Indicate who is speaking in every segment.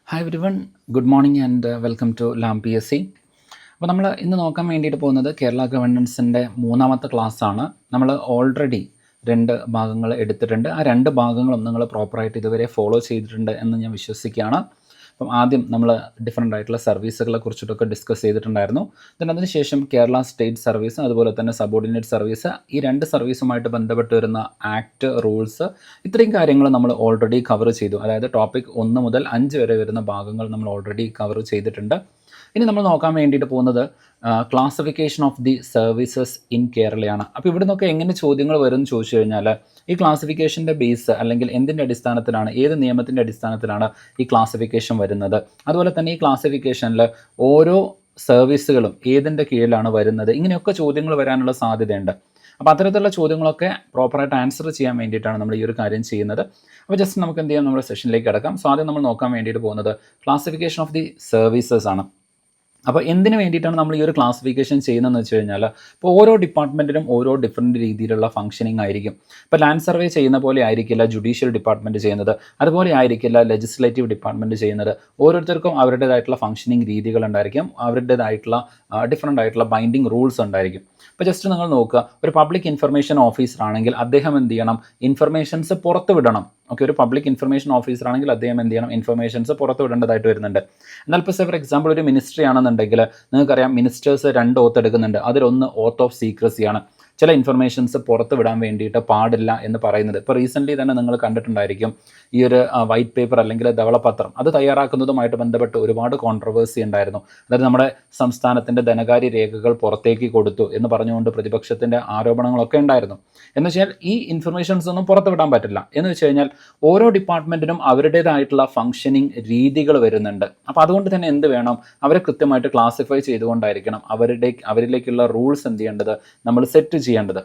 Speaker 1: Hi every one, good morning and welcome to lam P S C. അപ്പോൾ നമ്മൾ ഇന്ന് നോക്കാൻ വേണ്ടിയിട്ട് പോകുന്നത് കേരള ഗവൺമെൻറ്സിൻ്റെ മൂന്നാമത്തെ ക്ലാസ്സാണ്. നമ്മൾ ഓൾറെഡി 2 ഭാഗങ്ങൾ എടുത്തിട്ടുണ്ട്. ആ 2 ഭാഗങ്ങളും നിങ്ങൾ പ്രോപ്പറായിട്ട് ഇതുവരെ ഫോളോ ചെയ്തിട്ടുണ്ട് എന്ന് ഞാൻ വിശ്വസിക്കുകയാണ്. അപ്പം ആദ്യം നമ്മൾ ഡിഫറെൻ്റ് ആയിട്ടുള്ള സർവീസുകളെ കുറിച്ചിട്ടൊക്കെ ഡിസ്കസ് ചെയ്തിട്ടുണ്ടായിരുന്നു. then അതിനുശേഷം കേരള സ്റ്റേറ്റ് സർവീസ് അതുപോലെ തന്നെ സബോർഡിനേറ്റ് സർവീസ്, ഈ 2 സർവീസുമായിട്ട് ബന്ധപ്പെട്ട് വരുന്ന ആക്ട്, റൂൾസ്, ഇത്രയും കാര്യങ്ങൾ നമ്മൾ ഓൾറെഡി കവർ ചെയ്തു. അതായത് ടോപ്പിക് 1 മുതൽ 5 വരെ വരുന്ന ഭാഗങ്ങൾ നമ്മൾ ഓൾറെഡി കവർ ചെയ്തിട്ടുണ്ട്. ഇനി നമ്മൾ നോക്കാൻ വേണ്ടിയിട്ട് പോകുന്നത് classification of the services in കേരളയാണ്. അപ്പോൾ ഇവിടെ നിന്നൊക്കെ എങ്ങനെ ചോദ്യങ്ങൾ വരും എന്ന് ചോദിച്ചു കഴിഞ്ഞാൽ, ഈ ക്ലാസിഫിക്കേഷൻ്റെ ബേസ് അല്ലെങ്കിൽ എന്തിൻ്റെ അടിസ്ഥാനത്തിലാണ്, ഏത് നിയമത്തിൻ്റെ അടിസ്ഥാനത്തിലാണ് ഈ ക്ലാസിഫിക്കേഷൻ വരുന്നത്, അതുപോലെ തന്നെ ഈ ക്ലാസിഫിക്കേഷനിൽ ഓരോ സർവീസുകളും ഏതിൻ്റെ കീഴിലാണ് വരുന്നത്, ഇങ്ങനെയൊക്കെ ചോദ്യങ്ങൾ വരാനുള്ള സാധ്യതയുണ്ട്. അപ്പോൾ അത്തരത്തിലുള്ള ചോദ്യങ്ങളൊക്കെ പ്രോപ്പറായിട്ട് ആൻസർ ചെയ്യാൻ വേണ്ടിയിട്ടാണ് നമ്മൾ ഈ ഒരു കാര്യം ചെയ്യുന്നത്. അപ്പോൾ ജസ്റ്റ് നമുക്ക് എന്ത് ചെയ്യാം, നമ്മുടെ സെഷനിലേക്ക് കിടക്കാം. സോ ആദ്യം നമ്മൾ നോക്കാൻ വേണ്ടിയിട്ട് പോകുന്നത് ക്ലാസിഫിക്കേഷൻ ഓഫ് ദി സർവീസസ് ആണ്. അപ്പോൾ എന്തിനു വേണ്ടിയിട്ടാണ് നമ്മൾ ഈ ഒരു ക്ലാസിഫിക്കേഷൻ ചെയ്യുന്നതെന്ന് വെച്ച് കഴിഞ്ഞാൽ, ഇപ്പോൾ ഓരോ ഡിപ്പാർട്ട്മെൻറ്റിനും ഓരോ ഡിഫറെൻറ്റ് രീതിയിലുള്ള ഫംഗ്ഷനിങ് ആയിരിക്കും. ഇപ്പോൾ ലാൻഡ് സർവേ ചെയ്യുന്ന പോലെ ആയിരിക്കില്ല ജുഡീഷ്യൽ ഡിപ്പാർട്ട്മെൻറ്റ് ചെയ്യുന്നത്, അതുപോലെ ആയിരിക്കില്ല ലെജിസ്ലേറ്റീവ് ഡിപ്പാർട്ട്മെൻറ്റ് ചെയ്യുന്നത്. ഓരോരുത്തർക്കും അവരുടേതായിട്ടുള്ള ഫംഗ്ഷനിങ് രീതികളുണ്ടായിരിക്കും, അവരുടേതായിട്ടുള്ള ഡിഫറെൻ്റ് ആയിട്ടുള്ള ബൈൻഡിങ് റൂൾസ് ഉണ്ടായിരിക്കും. ഇപ്പോൾ ജസ്റ്റ് നിങ്ങൾ നോക്കുക, ഒരു പബ്ലിക് ഇൻഫർമേഷൻ ഓഫീസർ ആണെങ്കിൽ അദ്ദേഹം എന്ത് ചെയ്യണം, ഇൻഫർമേഷൻസ് പുറത്ത് വിടണം. ഓക്കെ, ഒരു പബ്ലിക് ഇൻഫർമേഷൻ ഓഫീസർ ആണെങ്കിൽ അദ്ദേഹം എന്ത് ചെയ്യണം, ഇൻഫർമേഷൻസ് പുറത്ത് വിടേണ്ടതായിട്ട് വരുന്നുണ്ട്. എന്നാൽ ഇപ്പോൾ ഫോർ എക്സാമ്പിൾ ഒരു മിനിസ്ട്രി ആണെന്നുണ്ടെങ്കിൽ നിങ്ങൾക്കറിയാം മിനിസ്റ്റേഴ്സ് 2 ഓത്ത് എടുക്കുന്നുണ്ട്. അതിലൊന്ന് ഓത്ത് ഓഫ് സീക്രസിയാണ്. ചില ഇൻഫർമേഷൻസ് പുറത്ത് വിടാൻ വേണ്ടിയിട്ട് പാടില്ല എന്ന് പറയുന്നത്. ഇപ്പോൾ റീസെൻ്റ്ലി തന്നെ നിങ്ങൾ കണ്ടിട്ടുണ്ടായിരിക്കും ഈ ഒരു വൈറ്റ് പേപ്പർ അല്ലെങ്കിൽ ധവളപത്രം, അത് തയ്യാറാക്കുന്നതുമായിട്ട് ബന്ധപ്പെട്ട് ഒരുപാട് കോൺട്രവേഴ്സി ഉണ്ടായിരുന്നു. അതായത് നമ്മുടെ സംസ്ഥാനത്തിൻ്റെ ധനകാര്യ രേഖകൾ പുറത്തേക്ക് കൊടുത്തു എന്ന് പറഞ്ഞുകൊണ്ട് പ്രതിപക്ഷത്തിൻ്റെ ആരോപണങ്ങളൊക്കെ ഉണ്ടായിരുന്നു. എന്ന് വെച്ചാൽ ഈ ഇൻഫർമേഷൻസ് ഒന്നും പുറത്ത് വിടാൻ പറ്റില്ല. എന്ന് വെച്ച് കഴിഞ്ഞാൽ ഓരോ ഡിപ്പാർട്ട്മെൻറ്റിനും അവരുടേതായിട്ടുള്ള ഫംഗ്ഷനിങ് രീതികൾ വരുന്നുണ്ട്. അപ്പോൾ അതുകൊണ്ട് തന്നെ എന്ത് വേണം, അവരെ കൃത്യമായിട്ട് ക്ലാസിഫൈ ചെയ്തുകൊണ്ടായിരിക്കണം അവരിലേക്കുള്ള റൂൾസ് എന്ത് ചെയ്യേണ്ടത്, നമ്മൾ സെറ്റ് ചെയ്യേണ്ടത്.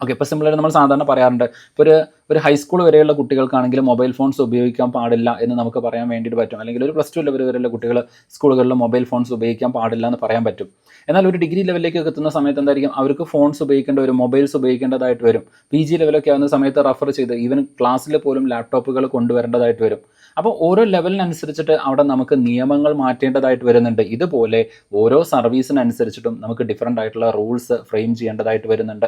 Speaker 1: ഓക്കെ, ഇപ്പോൾ സിമ്പിളായിട്ട് നമ്മൾ സാധാരണ പറയാറുണ്ട്, ഇപ്പോൾ ഒരു ഹൈസ്കൂൾ വരെയുള്ള കുട്ടികൾക്കാണെങ്കിൽ മൊബൈൽ ഫോൺസ് ഉപയോഗിക്കാൻ പാടില്ല എന്ന് നമുക്ക് പറയാൻ വേണ്ടിയിട്ട് പറ്റും. അല്ലെങ്കിൽ ഒരു +2 ലെവൽ വരെയുള്ള കുട്ടികൾ സ്കൂളുകളിൽ മൊബൈൽ ഫോൺസ് ഉപയോഗിക്കാൻ പാടില്ല എന്ന് പറയാൻ പറ്റും. എന്നാൽ ഒരു ഡിഗ്രി ലെവലിലേക്ക് എത്തുന്ന സമയത്ത് എന്തായിരിക്കും, അവർക്ക് ഫോൺസ് ഉപയോഗിക്കേണ്ട വരും, മൊബൈൽസ് ഉപയോഗിക്കേണ്ടതായിട്ട് വരും. PG ലെവലൊക്കെ ആവുന്ന സമയത്ത് റഫർ ചെയ്ത് ഈവൻ ക്ലാസ്സിൽ പോലും ലാപ്ടോപ്പുകൾ കൊണ്ടുവരേണ്ടതായിട്ട് വരും. അപ്പോൾ ഓരോ ലെവലിനനുസരിച്ചിട്ട് അവിടെ നമുക്ക് നിയമങ്ങൾ മാറ്റേണ്ടതായിട്ട് വരുന്നുണ്ട്. ഇതുപോലെ ഓരോ സർവീസിനനുസരിച്ചിട്ടും നമുക്ക് ഡിഫറെൻ്റ് ആയിട്ടുള്ള റൂൾസ് ഫ്രെയിം ചെയ്യേണ്ടതായിട്ട് വരുന്നുണ്ട്.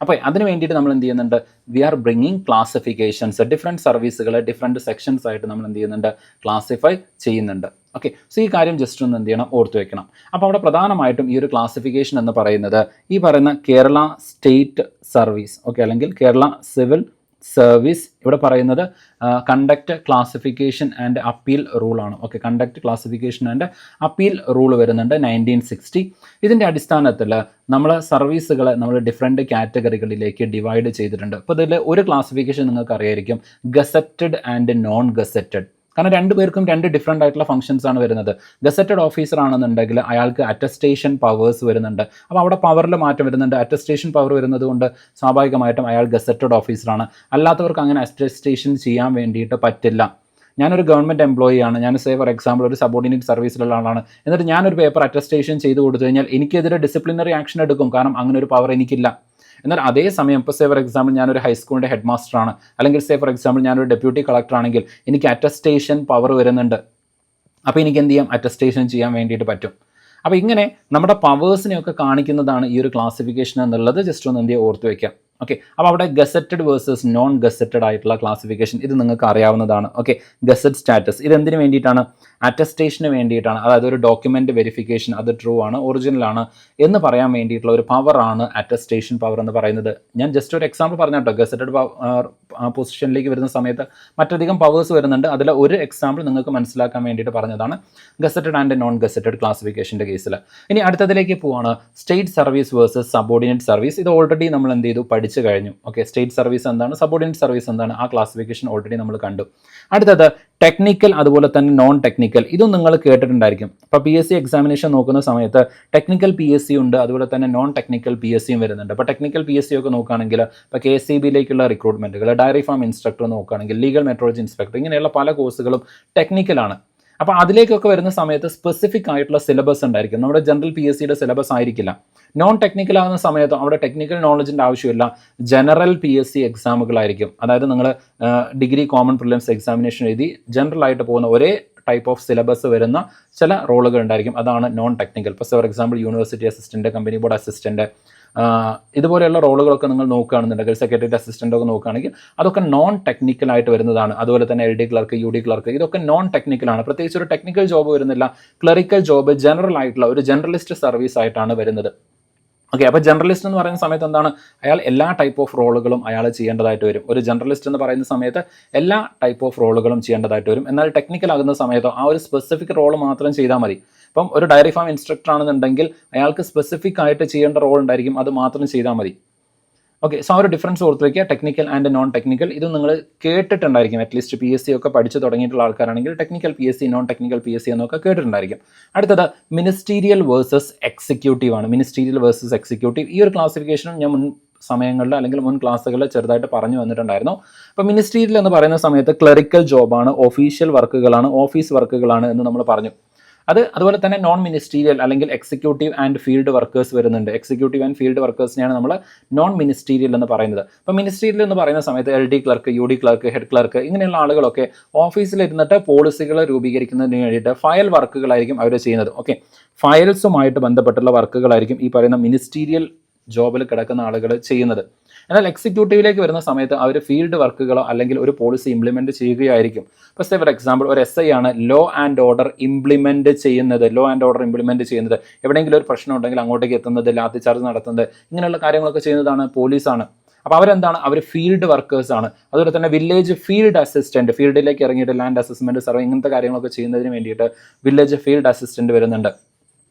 Speaker 1: അപ്പോൾ അതിന് വേണ്ടിയിട്ട് നമ്മൾ എന്ത് ചെയ്യുന്നുണ്ട്, we are bringing classifications, different സർവീസുകൾ ഡിഫറെൻറ്റ് സെക്ഷൻസ് ആയിട്ട് നമ്മൾ എന്ത് ചെയ്യുന്നുണ്ട്, ക്ലാസിഫൈ ചെയ്യുന്നുണ്ട്. ഓക്കെ, സോ ഈ കാര്യം ജസ്റ്റ് ഒന്ന് എന്ത് ചെയ്യണം, ഓർത്ത് വെക്കണം. അപ്പോൾ അവിടെ പ്രധാനമായിട്ടും ഈ ഒരു ക്ലാസിഫിക്കേഷൻ എന്ന് പറയുന്നത് ഈ പറയുന്ന കേരള സ്റ്റേറ്റ് സർവീസ്, ഓക്കെ, അല്ലെങ്കിൽ കേരള സിവിൽ സർവീസ്, ഇവിടെ പറയുന്നത് കണ്ടക്ട് ക്ലാസിഫിക്കേഷൻ ആൻഡ് അപ്പീൽ റൂളാണ്. Okay, conduct classification and appeal rule വരുന്നുണ്ട് 1960. ഇതിൻ്റെ അടിസ്ഥാനത്തിൽ നമ്മൾ സർവീസുകളെ നമ്മൾ ഡിഫറെൻറ്റ് കാറ്റഗറികളിലേക്ക് ഡിവൈഡ് ചെയ്തിട്ടുണ്ട്. അപ്പോൾ ഇതിൽ ഒരു ക്ലാസിഫിക്കേഷൻ നിങ്ങൾക്ക് അറിയായിരിക്കും, ഗസറ്റഡ് ആൻഡ് നോൺ ഗസറ്റഡ്. കാരണം 2 പേർക്കും 2 ഡിഫറെൻ്റ് ആയിട്ടുള്ള ഫംഗ്ഷൻസ് ആണ് വരുന്നത്. ഗസറ്റഡ് ഓഫീസർ ആണെന്നുണ്ടെങ്കിൽ അയാൾക്ക് അറ്റസ്റ്റേഷൻ പവേഴ്സ് വരുന്നുണ്ട്. അപ്പോൾ അവിടെ പവറിൽ മാറ്റം വരുന്നുണ്ട്. അറ്റസ്റ്റേഷൻ പവർ വരുന്നത് കൊണ്ട് സ്വാഭാവികമായിട്ടും അയാൾ ഗസറ്റഡ് ഓഫീസറാണ്. അല്ലാത്തവർക്ക് അങ്ങനെ അറ്റസ്റ്റേഷൻ ചെയ്യാൻ വേണ്ടിയിട്ട് പറ്റില്ല. ഞാനൊരു ഗവൺമെൻറ് എംപ്ലോയി ആണ്, ഞാൻ ഫോർ എക്സാമ്പിൾ ഒരു സബോർഡിനേറ്റ് സർവീസിലുള്ള ആളാണ്. എന്നിട്ട് ഞാനൊരു പേപ്പർ അറ്റസ്റ്റേഷൻ ചെയ്ത് കൊടുത്തു കഴിഞ്ഞാൽ എനിക്കെതിരെ ഡിസിപ്ലിനറി ആക്ഷൻ എടുക്കും, കാരണം അങ്ങനെ ഒരു പവർ എനിക്കില്ല. എന്നാൽ അതേസമയം ഇപ്പോൾ ഫോർ എക്സാമ്പിൾ ഞാനൊരു ഹൈസ്കൂളിൻ്റെ ഹെഡ് മാസ്റ്ററാണ്, അല്ലെങ്കിൽ ഫോർ എക്സാമ്പിൾ ഞാനൊരു ഡെപ്യൂട്ടി കളക്ടർ ആണെങ്കിൽ എനിക്ക് അറ്റസ്റ്റേഷൻ പവർ വരുന്നുണ്ട്. അപ്പോൾ എനിക്ക് എന്ത് ചെയ്യാം, അറ്റസ്റ്റേഷൻ ചെയ്യാൻ വേണ്ടിയിട്ട് പറ്റും. അപ്പോൾ ഇങ്ങനെ നമ്മുടെ പവേഴ്സിനെയൊക്കെ കാണിക്കുന്നതാണ് ഈ ഒരു ക്ലാസിഫിക്കേഷൻ എന്നുള്ളത് ജസ്റ്റ് ഒന്ന് എന്ത് ചെയ്യുക, ഓർത്ത് വയ്ക്കാം. ഓക്കെ, അപ്പോൾ അവിടെ ഗസറ്റഡ് വേഴ്സസ് നോൺ ഗസറ്റഡ് ആയിട്ടുള്ള ക്ലാസിഫിക്കേഷൻ ഇത് നിങ്ങൾക്ക് അറിയാവുന്നതാണ്. ഓക്കെ, ഗസറ്റ് സ്റ്റാറ്റസ് ഇത് എന്തിനു വേണ്ടിയിട്ടാണ്, അറ്റസ്റ്റേഷന് വേണ്ടിയിട്ടാണ്. അതായത് ഒരു ഡോക്യുമെൻ്റ് വെരിഫിക്കേഷൻ, അത് ട്രൂ ആണ്, ഒറിജിനൽ ആണ് എന്ന് പറയാൻ വേണ്ടിയിട്ടുള്ള ഒരു പവറാണ് അറ്റസ്റ്റേഷൻ പവർ എന്ന് പറയുന്നത്. ഞാൻ ജസ്റ്റ് ഒരു എക്സാമ്പിൾ പറഞ്ഞ കേട്ടോ, ഗസറ്റഡ് പൊസിഷനിലേക്ക് വരുന്ന സമയത്ത് മറ്റധികം പവേഴ്സ് വരുന്നുണ്ട്. അതിൽ ഒരു എക്സാമ്പിൾ നിങ്ങൾക്ക് മനസ്സിലാക്കാൻ വേണ്ടിയിട്ട് പറഞ്ഞതാണ് ഗസറ്റഡ് ആൻഡ് നോൺ ഗസറ്റഡ് ക്ലാസിഫിക്കേഷൻ്റെ കേസിൽ. ഇനി അടുത്തതിലേക്ക് പോവാണ് state service versus subordinate service. ഇത് ഓൾറെഡി നമ്മൾ എന്ത് ചെയ്തു, പഠിച്ചു കഴിഞ്ഞു. ഓക്കെ, സ്റ്റേറ്റ് സർവീസ് എന്താണ്, സബോർഡിനേറ്റ് സർവീസ് എന്താണ്, ആ ക്ലാസിഫിക്കേഷൻ ഓൾറെഡി നമ്മൾ കണ്ടു. അടുത്തത് ടെക്നിക്കൽ അതുപോലെ തന്നെ നോൺ ടെക്നിക്കൽ, ഇതും നിങ്ങൾ കേട്ടിട്ടുണ്ടായിരിക്കും. ഇപ്പോൾ PSC എക്സാമിനേഷൻ നോക്കുന്ന സമയത്ത് ടെക്നിക്കൽ PSC ഉണ്ട്, അതുപോലെ തന്നെ നോൺ ടെക്നിക്കൽ PSCയും വരുന്നുണ്ട്. അപ്പോൾ ടെക്നിക്കൽ PSC ഒക്കെ നോക്കുകയാണെങ്കിൽ ഇപ്പോൾ KSEBിലേക്കുള്ള റിക്രൂട്ട്മെൻറ്റുകൾ, ഡയറി ഫാം ഇൻസ്ട്രക്ടർ നോക്കുകയാണെങ്കിൽ, ലീഗൽ മെട്രോളജി ഇൻസ്പെക്ടർ, ഇങ്ങനെയുള്ള പല കോഴ്സുകളും ടെക്നിക്കലാണ്. അപ്പോൾ അതിലേക്കൊക്കെ വരുന്ന സമയത്ത് സ്പെസിഫിക് ആയിട്ടുള്ള സിലബസ് ഉണ്ടായിരിക്കും. നമ്മുടെ ജനറൽ PSCയുടെ സിലബസ് ആയിരിക്കില്ല. നോൺ ടെക്നിക്കൽ ആകുന്ന സമയത്ത് അവിടെ ടെക്നിക്കൽ നോളജിൻ്റെ ആവശ്യമില്ല, ജനറൽ PSC എക്സാമുകളായിരിക്കും. അതായത് നിങ്ങൾ ഡിഗ്രി കോമൺ പ്രിലിംസ് എക്സാമിനേഷൻ എഴുതി ജനറൽ ആയിട്ട് പോകുന്ന ഒരേ ടൈപ്പ് ഓഫ് സിലബസ് വരുന്ന ചില റോളുകൾ ഉണ്ടായിരിക്കും. അതാണ് നോൺ ടെക്നിക്കൽ. ഇപ്പോൾ for example university assistant, company board assistant, ഇതുപോലെയുള്ള റോളുകളൊക്കെ നിങ്ങൾ നോക്കുകയാണെന്നുണ്ടെങ്കിൽ, സെക്രട്ടറി അസിസ്റ്റൻ്റ് ഒക്കെ നോക്കുകയാണെങ്കിൽ അതൊക്കെ നോൺ ടെക്നിക്കലായിട്ട് വരുന്നതാണ്. അതുപോലെ തന്നെ LD ക്ലർക്ക്, UD ക്ലർക്ക്, ഇതൊക്കെ നോൺ ടെക്നിക്കലാണ്. പ്രത്യേകിച്ച് ഒരു ടെക്നിക്കൽ ജോബ് വരുന്നില്ല. ക്ലറിക്കൽ ജോബ് ജനറൽ ആയിട്ടുള്ള ഒരു ജനറലിസ്റ്റ് സർവീസ് ആയിട്ടാണ് വരുന്നത്. ഓക്കെ, അപ്പോൾ ജനറലിസ്റ്റ് എന്ന് പറയുന്ന സമയത്ത് എന്താണ്, അയാൾ എല്ലാ ടൈപ്പ് ഓഫ് റോളുകളും അയാൾ ചെയ്യേണ്ടതായിട്ട് വരും. ഒരു ജനറലിസ്റ്റ് എന്ന് പറയുന്ന സമയത്ത് എല്ലാ ടൈപ്പ് ഓഫ് റോളുകളും ചെയ്യേണ്ടതായിട്ട് വരും. എന്നാൽ ടെക്നിക്കൽ ആകുന്ന സമയത്ത് ആ ഒരു സ്പെസിഫിക് റോൾ മാത്രം ചെയ്താൽ മതി. ഇപ്പം ഒരു ഡയറി ഫാം ഇൻസ്ട്രക്ടർ ആണെന്നുണ്ടെങ്കിൽ അയാൾക്ക് സ്പെസിഫിക് ആയിട്ട് ചെയ്യേണ്ട റോൾ ഉണ്ടായിരിക്കും, അത് മാത്രം ചെയ്താൽ മതി. ഓക്കെ, സോ ആ ഒരു ഡിഫറൻസ് ഓർത്ത് വയ്ക്കുക, ടെക്നിക്കൽ ആൻഡ് നോൺ ടെക്നിക്കൽ. ഇത് നിങ്ങൾ കേട്ടിട്ടുണ്ടായിരിക്കും, അറ്റ്ലീസ്റ്റ് PSC ഒക്കെ പഠിച്ചു തുടങ്ങിയിട്ടുള്ള ആൾക്കാരാണെങ്കിൽ technical PSC, non technical PSC എന്നൊക്കെ കേട്ടിട്ടുണ്ടായിരിക്കും. അടുത്തത് മിനിസ്റ്റീരിയൽ വേഴ്സസ് എക്സിക്യൂട്ടീവ് ആണ്. മിനിസ്റ്റീരിയൽ വേഴ്സസ് എക്സിക്യൂട്ടീവ്, ഈ ഒരു ക്ലാസിഫിക്കേഷനും ഞാൻ മുൻ സമയങ്ങളിൽ അല്ലെങ്കിൽ മുൻ ക്ലാസ്സുകളിൽ ചെറുതായിട്ട് പറഞ്ഞു വന്നിട്ടുണ്ടായിരുന്നു. അപ്പോൾ മിനിസ്റ്റീരിയൽ എന്ന് പറയുന്ന സമയത്ത് ക്ലറിക്കൽ ജോബാണ്, ഒഫീഷ്യൽ വർക്കുകളാണ്, ഓഫീസ് വർക്കുകളാണ് എന്ന് നമ്മൾ പറഞ്ഞു. അതുപോലെ തന്നെ നോൺ മിനിസ്റ്റീരിയൽ അല്ലെങ്കിൽ എക്സിക്യൂട്ടീവ് ആൻഡ് ഫീൽഡ് വർക്കേഴ്സ് വരുന്നുണ്ട്. എക്സിക്യൂട്ടീവ് ആൻഡ് ഫീൽഡ് വർക്കേഴ്സിനെയാണ് നമ്മൾ നോൺ മിനിസ്റ്റീരിയൽ എന്ന് പറയുന്നത്. അപ്പോൾ മിനിസ്റ്റീരിയൽ എന്ന് പറയുന്ന സമയത്ത് LD clerk, UD clerk, head clerk, ഇങ്ങനെയുള്ള ആളുകളൊക്കെ ഓഫീസിലിരുന്നിട്ട് പോളിസികൾ രൂപീകരിക്കുന്നതിന് വേണ്ടിയിട്ട് ഫയൽ വർക്കുകളായിരിക്കും അവർ ചെയ്യുന്നത്. ഓക്കെ, ഫയൽസുമായിട്ട് ബന്ധപ്പെട്ടുള്ള വർക്കുകളായിരിക്കും ഈ പറയുന്ന മിനിസ്റ്റീരിയൽ ജോബിൽ കിടക്കുന്ന ആളുകൾ ചെയ്യുന്നത്. എന്നാൽ എക്സിക്യൂട്ടീവിലേക്ക് വരുന്ന സമയത്ത് അവർ ഫീൽഡ് വർക്കുകളോ അല്ലെങ്കിൽ ഒരു പോളിസി ഇംപ്ലിമെൻറ്റ് ചെയ്യുകയായിരിക്കും. ഇപ്പോൾ ഫോർ എക്സാമ്പിൾ ഒരു SI ആണ് ലോ ആൻഡ് ഓർഡർ ഇംപ്ലിമെൻറ്റ് ചെയ്യുന്നത്. എവിടെയെങ്കിലും ഒരു പ്രശ്നം ഉണ്ടെങ്കിൽ അങ്ങോട്ടേക്ക് എത്തുന്നത്, ലാത്തി ചാർജ് നടത്തുന്നത്, ഇങ്ങനെയുള്ള കാര്യങ്ങളൊക്കെ ചെയ്യുന്നതാണ് പോലീസാണ്. അപ്പോൾ അവരെന്താണ്, അവർ ഫീൽഡ് വർക്കേഴ്സ് ആണ്. അതുപോലെ തന്നെ വില്ലേജ് ഫീൽഡ് അസിസ്റ്റൻറ്റ്, ഫീൽഡിലേക്ക് ഇറങ്ങിയിട്ട് ലാൻഡ് അസസ്മെൻറ്റ്, സർവേ, ഇങ്ങനത്തെ കാര്യങ്ങളൊക്കെ ചെയ്യുന്നതിന് വേണ്ടിയിട്ട് വില്ലേജ് ഫീൽഡ് അസിസ്റ്റൻറ്റ് വരുന്നുണ്ട്.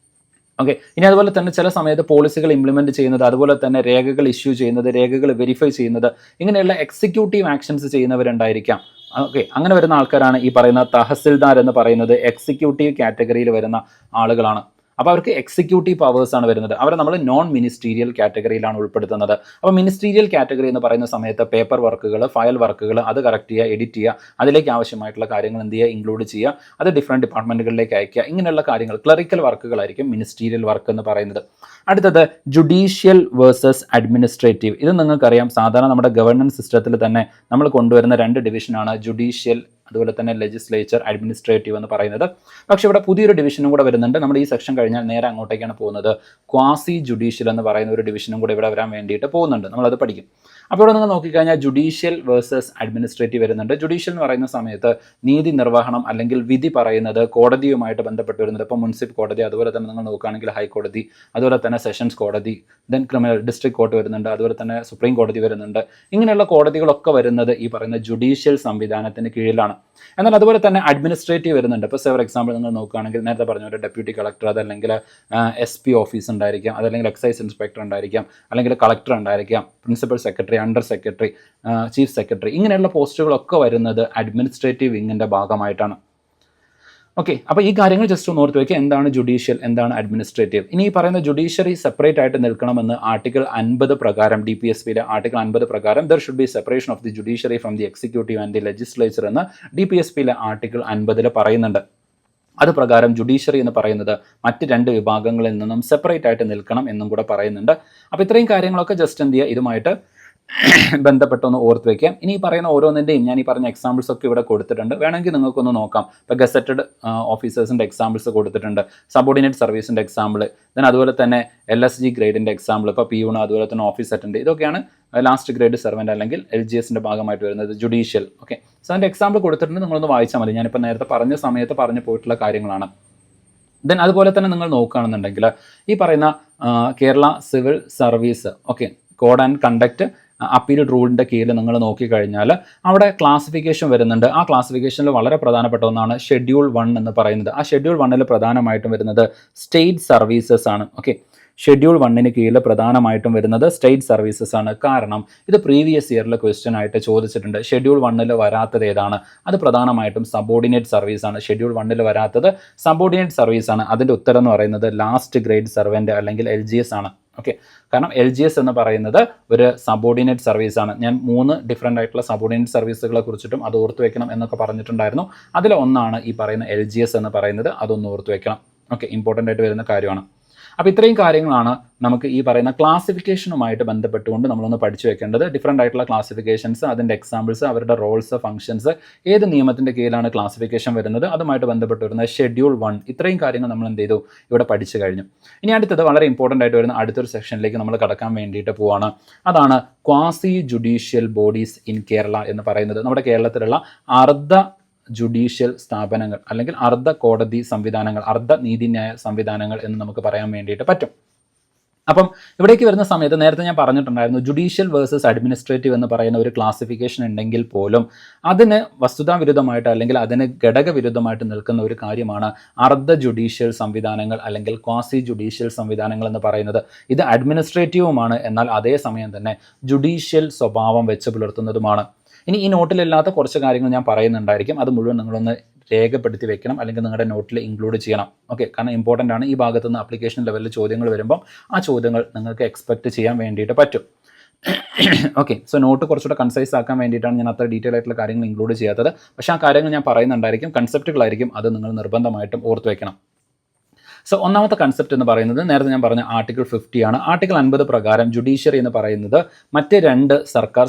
Speaker 1: ഓക്കെ, ഇനി അതുപോലെ തന്നെ ചില സമയത്ത് പോളിസികൾ ഇംപ്ലിമെൻറ്റ് ചെയ്യുന്നത്, അതുപോലെ തന്നെ രേഖകൾ ഇഷ്യൂ ചെയ്യുന്നത്, രേഖകൾ വെരിഫൈ ചെയ്യുന്നത്, ഇങ്ങനെയുള്ള എക്സിക്യൂട്ടീവ് ആക്ഷൻസ് ചെയ്യുന്നവരുണ്ടായിരിക്കാം. ഓക്കെ, അങ്ങനെ വരുന്ന ആൾക്കാരാണ് ഈ പറയുന്ന തഹസിൽദാർ എന്ന് പറയുന്നത്. എക്സിക്യൂട്ടീവ് കാറ്റഗറിയിൽ വരുന്ന ആളുകളാണ്. അപ്പോൾ അവർക്ക് എക്സിക്യൂട്ടീവ് പവേഴ്സ് ആണ് വരുന്നത്. അവരെ നമ്മൾ നോൺ മിനിസ്റ്റീരിയൽ കാറ്റഗറിയിലാണ് ഉൾപ്പെടുത്തുന്നത്. അപ്പോൾ മിനിസ്റ്റീരിയൽ കാറ്റഗറി എന്ന് പറയുന്ന സമയത്ത് പേപ്പർ വർക്കുകൾ, ഫയൽ വർക്കുകൾ, അത് കറക്റ്റ് ചെയ്യുക, എഡിറ്റ് ചെയ്യുക, അതിലേക്ക് ആവശ്യമായിട്ടുള്ള കാര്യങ്ങൾ എന്ത് ചെയ്യുക, ഇൻക്ലൂഡ് ചെയ്യുക, അത് ഡിഫറെൻറ്റ് ഡിപ്പാർട്ട്മെൻറ്റുകളിലേക്ക് അയക്കുക, ഇങ്ങനെയുള്ള കാര്യങ്ങൾ ക്ലറിക്കൽ വർക്കുകളായിരിക്കും മിനിസ്റ്റീരിയൽ വർക്ക് എന്ന് പറയുന്നത്. അടുത്തത് ജുഡീഷ്യൽ വേഴ്സസ് അഡ്മിനിസ്ട്രേറ്റീവ്. ഇത് നിങ്ങൾക്കറിയാം, സാധാരണ നമ്മുടെ ഗവർണൻസ് സിസ്റ്റത്തിൽ തന്നെ നമ്മൾ കൊണ്ടുവരുന്ന രണ്ട് ഡിവിഷനാണ് ജുഡീഷ്യൽ, അതുപോലെ തന്നെ ലെജിസ്ലേച്ചർ, അഡ്മിനിസ്ട്രേറ്റീവ് എന്ന് പറയുന്നത്. പക്ഷേ ഇവിടെ പുതിയൊരു ഡിവിഷനും കൂടെ വരുന്നുണ്ട്. നമ്മൾ ഈ സെക്ഷൻ കഴിഞ്ഞാൽ നേരെ അങ്ങോട്ടേക്കാണ് പോകുന്നത്. ക്വാസി ജുഡീഷ്യൽ എന്ന് പറയുന്ന ഒരു ഡിവിഷനും കൂടെ ഇവിടെ വരാൻ വേണ്ടിയിട്ട് പോകുന്നുണ്ട്. നമ്മളത് പഠിക്കും. അപ്പോൾ ഇവിടെ നിങ്ങൾ നോക്കിക്കഴിഞ്ഞാൽ ജുഡീഷ്യൽ വേഴ്സസ് അഡ്മിനിസ്ട്രേറ്റീവ് വരുന്നുണ്ട്. ജുഡീഷ്യൽ എന്ന് പറയുന്ന സമയത്ത് നീതി നിർവഹണം അല്ലെങ്കിൽ വിധി പറയുന്നത് കോടതിയുമായിട്ട് ബന്ധപ്പെട്ട് വരുന്നത്. ഇപ്പോൾ മുനിസിപ്പൽ കോടതി, അതുപോലെ തന്നെ നിങ്ങൾ നോക്കുകയാണെങ്കിൽ ഹൈക്കോടതി, അതുപോലെ തന്നെ സെഷൻസ് കോടതി, ദെൻ ക്രിമിനൽ ഡിസ്ട്രിക്ട് കോർട്ട് വരുന്നുണ്ട്, അതുപോലെ തന്നെ സുപ്രീം കോടതി വരുന്നുണ്ട്. ഇങ്ങനെയുള്ള കോടതികളൊക്കെ വരുന്നത് ഈ പറയുന്ന ജുഡീഷ്യൽ സംവിധാനത്തിന് കീഴിലാണ്. എന്നാൽ അതുപോലെ തന്നെ അഡ്മിനിസ്ട്രേറ്റീവ് വരുന്നുണ്ട്. ഇപ്പോൾ ഫോർ എക്സാമ്പിൾ നിങ്ങൾ നോക്കുകയാണെങ്കിൽ നേരത്തെ പറഞ്ഞ ഒരു ഡെപ്യൂട്ടി കളക്ടർ, അതല്ലെങ്കിൽ SP ഓഫീസ് ഉണ്ടായിരിക്കാം, അതല്ലെങ്കിൽ എക്സൈസ് ഇൻസ്പെക്ടർ ഉണ്ടായിരിക്കാം, അല്ലെങ്കിൽ കളക്ടർ ഉണ്ടായിരിക്കാം, principal secretary, under secretary, chief secretary, ഇങ്ങനെയുള്ള പോസ്റ്റുകളൊക്കെ വരുന്നത് അഡ്മിനിസ്ട്രേറ്റീവ് വിങ്ങിൻ്റെ ഭാഗമായിട്ടാണ്. ഓക്കെ, അപ്പോൾ ഈ കാര്യങ്ങൾ ജസ്റ്റ് ഒന്ന് ഓർത്ത് വയ്ക്കുക, എന്താണ് ജുഡീഷ്യൽ, എന്താണ് അഡ്മിനിസ്ട്രേറ്റീവ്. ഇനി ഈ പറയുന്ന ജുഡീഷ്യറി സെപ്പറേറ്റ് ആയിട്ട് നിൽക്കണമെന്ന് ആർട്ടിക്കിൾ 50 പ്രകാരം, DPSPയിലെ ആർട്ടിക്കിൾ 50 പ്രകാരം there should be separation of the judiciary from the executive and the legislature എന്ന് DPSPയിലെ ആർട്ടിക്കിൾ 50 പറയുന്നുണ്ട്. അത് പ്രകാരം ജുഡീഷ്യറി എന്ന് പറയുന്നത് മറ്റ് രണ്ട് വിഭാഗങ്ങളിൽ നിന്നും സെപ്പറേറ്റ് ആയിട്ട് നിൽക്കണം എന്നും കൂടെ പറയുന്നുണ്ട്. അപ്പോൾ ഇത്രയും കാര്യങ്ങളൊക്കെ ജസ്റ്റ് എന്ത് ചെയ്യുക, ഇതുമായിട്ട് ബന്ധപ്പെട്ടൊന്ന് ഓർത്ത് വയ്ക്കാം. ഇനി ഈ പറയുന്ന ഓരോന്നിൻ്റെയും ഞാൻ ഈ പറഞ്ഞ എക്സാമ്പിൾസ് ഒക്കെ ഇവിടെ കൊടുത്തിട്ടുണ്ട്, വേണമെങ്കിൽ നിങ്ങൾക്കൊന്ന് നോക്കാം. ഇപ്പോൾ ഗസറ്റഡ് ഓഫീസേഴ്സിൻ്റെ എക്സാമ്പിൾസ് കൊടുത്തിട്ടുണ്ട്, സബോർഡിനേറ്റ് സർവീസിൻ്റെ എക്സാമ്പിൾ, ദെൻ അതുപോലെ തന്നെ LSG ഗ്രേഡിൻ്റെ എക്സാമ്പിൾ, ഇപ്പോൾ PU, അതുപോലെ തന്നെ ഓഫീസ് അറ്റൻഡ്, ഇതൊക്കെയാണ് ലാസ്റ്റ് ഗ്രേഡ് സെർവൻ്റ് അല്ലെങ്കിൽ LGSൻ്റെ ഭാഗമായിട്ട് വരുന്നത് ജുഡീഷ്യൽ. ഓക്കെ, സോ അതിൻ്റെ എക്സാമ്പിൾ കൊടുത്തിട്ടുണ്ട്, നിങ്ങളൊന്ന് വായിച്ചാൽ മതി. ഞാനിപ്പോൾ നേരത്തെ പറഞ്ഞ സമയത്ത് പറഞ്ഞു പോയിട്ടുള്ള കാര്യങ്ങളാണ്. ദെൻ അതുപോലെ തന്നെ നിങ്ങൾ നോക്കുകയാണെന്നുണ്ടെങ്കിൽ ഈ പറയുന്ന Kerala civil service, okay, code and conduct appeal റൂളിൻ്റെ കീഴിൽ നിങ്ങൾ നോക്കിക്കഴിഞ്ഞാൽ അവിടെ ക്ലാസിഫിക്കേഷൻ വരുന്നുണ്ട്. ആ ക്ലാസിഫിക്കേഷനിൽ വളരെ പ്രധാനപ്പെട്ട ഒന്നാണ് ഷെഡ്യൂൾ 1 എന്ന് പറയുന്നത്. ആ ഷെഡ്യൂൾ 1 പ്രധാനമായിട്ടും വരുന്നത് സ്റ്റേറ്റ് സർവീസസ് ആണ്. ഓക്കെ, ഷെഡ്യൂൾ 1 കീഴിൽ പ്രധാനമായിട്ടും വരുന്നത് സ്റ്റേറ്റ് സർവീസസ് ആണ്. കാരണം ഇത് പ്രീവിയസ് ഇയറിലെ ക്വസ്റ്റ്യൻ ആയിട്ട് ചോദിച്ചിട്ടുണ്ട്. ഷെഡ്യൂൾ 1 വരാത്തത് ഏതാണ്? അത് പ്രധാനമായിട്ടും സബോർഡിനേറ്റ് സർവീസ് ആണ്. ഷെഡ്യൂൾ 1 വരാത്തത് സബോർഡിനേറ്റ് സർവീസ് ആണ്. അതിൻ്റെ ഉത്തരം എന്ന് പറയുന്നത് ലാസ്റ്റ് ഗ്രേഡ് സെർവൻ്റ് അല്ലെങ്കിൽ LGS ആണ്. ഓക്കെ, കാരണം LGS എന്ന് പറയുന്നത് ഒരു സബോർഡിനേറ്റ് സർവീസാണ്. ഞാൻ 3 ഡിഫറെൻ്റ് ആയിട്ടുള്ള സബോർഡിനേറ്റ് സർവീസുകളെ കുറിച്ചിട്ടും അത് ഓർത്ത് വെക്കണം എന്നൊക്കെ പറഞ്ഞിട്ടുണ്ടായിരുന്നു. അതിലൊന്നാണ് ഈ പറയുന്ന LGS എന്ന് പറയുന്നത്. അതൊന്ന് ഓർത്ത് വെക്കണം. ഓക്കെ, ഇമ്പോർട്ടൻ്റ് ആയിട്ട് വരുന്ന കാര്യമാണ്. അപ്പോൾ ഇത്രയും കാര്യങ്ങളാണ് നമുക്ക് ഈ പറയുന്ന ക്ലാസിഫിക്കേഷനുമായിട്ട് ബന്ധപ്പെട്ടുകൊണ്ട് നമ്മളൊന്ന് പഠിച്ചു വെക്കേണ്ടത്. ഡിഫറെൻ്റ് ആയിട്ടുള്ള ക്ലാസിഫിക്കേഷൻസ്, അതിൻ്റെ എക്സാമ്പിൾസ്, അവരുടെ റോൾസ്, ഫംഗ്ഷൻസ്, ഏത് നിയമത്തിൻ്റെ കീഴിലാണ് ക്ലാസിഫിക്കേഷൻ വരുന്നത്, അതുമായിട്ട് ബന്ധപ്പെട്ട് വരുന്ന ഷെഡ്യൂൾ 1, ഇത്രയും കാര്യങ്ങൾ നമ്മൾ എന്ത് ചെയ്തു, ഇവിടെ പഠിച്ചു കഴിഞ്ഞു. ഇനി അടുത്തത് വളരെ ഇമ്പോർട്ടൻ്റ് ആയിട്ട് വരുന്ന അടുത്തൊരു സെക്ഷനിലേക്ക് നമ്മൾ കടക്കാൻ വേണ്ടിയിട്ട് പോവാണ്. അതാണ് quasi judicial bodies in Kerala എന്ന് പറയുന്നത്. നമ്മുടെ കേരളത്തിലുള്ള അർദ്ധ ജുഡീഷ്യൽ സ്ഥാപനങ്ങൾ അല്ലെങ്കിൽ അർദ്ധ കോടതി സംവിധാനങ്ങൾ, അർദ്ധ നീതിന്യായ സംവിധാനങ്ങൾ എന്ന് നമുക്ക് പറയാൻ വേണ്ടിയിട്ട് പറ്റും. അപ്പം ഇവിടേക്ക് വരുന്ന സമയത്ത് നേരത്തെ ഞാൻ പറഞ്ഞിട്ടുണ്ടായിരുന്നു, ജുഡീഷ്യൽ വേഴ്സസ് അഡ്മിനിസ്ട്രേറ്റീവ് എന്ന് പറയുന്ന ഒരു ക്ലാസിഫിക്കേഷൻ ഉണ്ടെങ്കിൽ പോലും അതിന് വസ്തുതാവിരുദ്ധമായിട്ട് അല്ലെങ്കിൽ അതിന് ഘടകവിരുദ്ധമായിട്ട് നിൽക്കുന്ന ഒരു കാര്യമാണ് അർദ്ധ ജുഡീഷ്യൽ സംവിധാനങ്ങൾ അല്ലെങ്കിൽ ക്വാസി ജുഡീഷ്യൽ സംവിധാനങ്ങൾ എന്ന് പറയുന്നത്. ഇത് അഡ്മിനിസ്ട്രേറ്റീവുമാണ്, എന്നാൽ അതേസമയം തന്നെ ജുഡീഷ്യൽ സ്വഭാവം വെച്ച് പുലർത്തുന്നതുമാണ്. ഇനി ഈ നോട്ടിലില്ലാത്ത കുറച്ച് കാര്യങ്ങൾ ഞാൻ പറയുന്നുണ്ടായിരിക്കും, അത് മുഴുവൻ നിങ്ങളൊന്ന് രേഖപ്പെടുത്തി വെക്കണം, അല്ലെങ്കിൽ നിങ്ങളുടെ നോട്ടിൽ ഇൻക്ലൂഡ് ചെയ്യണം. ഓക്കെ, കാരണം ഇമ്പോർട്ടൻ്റ് ആണ്. ഈ ഭാഗത്ത് നിന്ന് ആപ്ലിക്കേഷൻ ലെവലിൽ ചോദ്യങ്ങൾ വരുമ്പോൾ ആ ചോദ്യങ്ങൾ നിങ്ങൾക്ക് എക്സ്പെക്റ്റ് ചെയ്യാൻ വേണ്ടിയിട്ട് പറ്റും. ഓക്കെ, സോ നോട്ട് കുറച്ചുകൂടെ കൺസൈസ് ആക്കാൻ വേണ്ടിയിട്ടാണ് ഞാൻ അത്ര ഡീറ്റെയിൽ ആയിട്ടുള്ള കാര്യങ്ങൾ ഇൻക്ലൂഡ് ചെയ്യാത്തത്. പക്ഷേ ആ കാര്യങ്ങൾ ഞാൻ പറയുന്നുണ്ടായിരിക്കും, കൺസെപ്റ്റുകളായിരിക്കും, അത് നിങ്ങൾ നിർബന്ധമായിട്ടും ഓർത്ത് വയ്ക്കണം. സോ ഒന്നാമത്തെ കൺസെപ്റ്റ് എന്ന് പറയുന്നത് നേരത്തെ ഞാൻ പറഞ്ഞ ആർട്ടിക്കിൾ 50 ആണ്. ആർട്ടിക്കിൾ 50 പ്രകാരം ജുഡീഷ്യറി എന്ന് പറയുന്നത് മറ്റ് 2 സർക്കാർ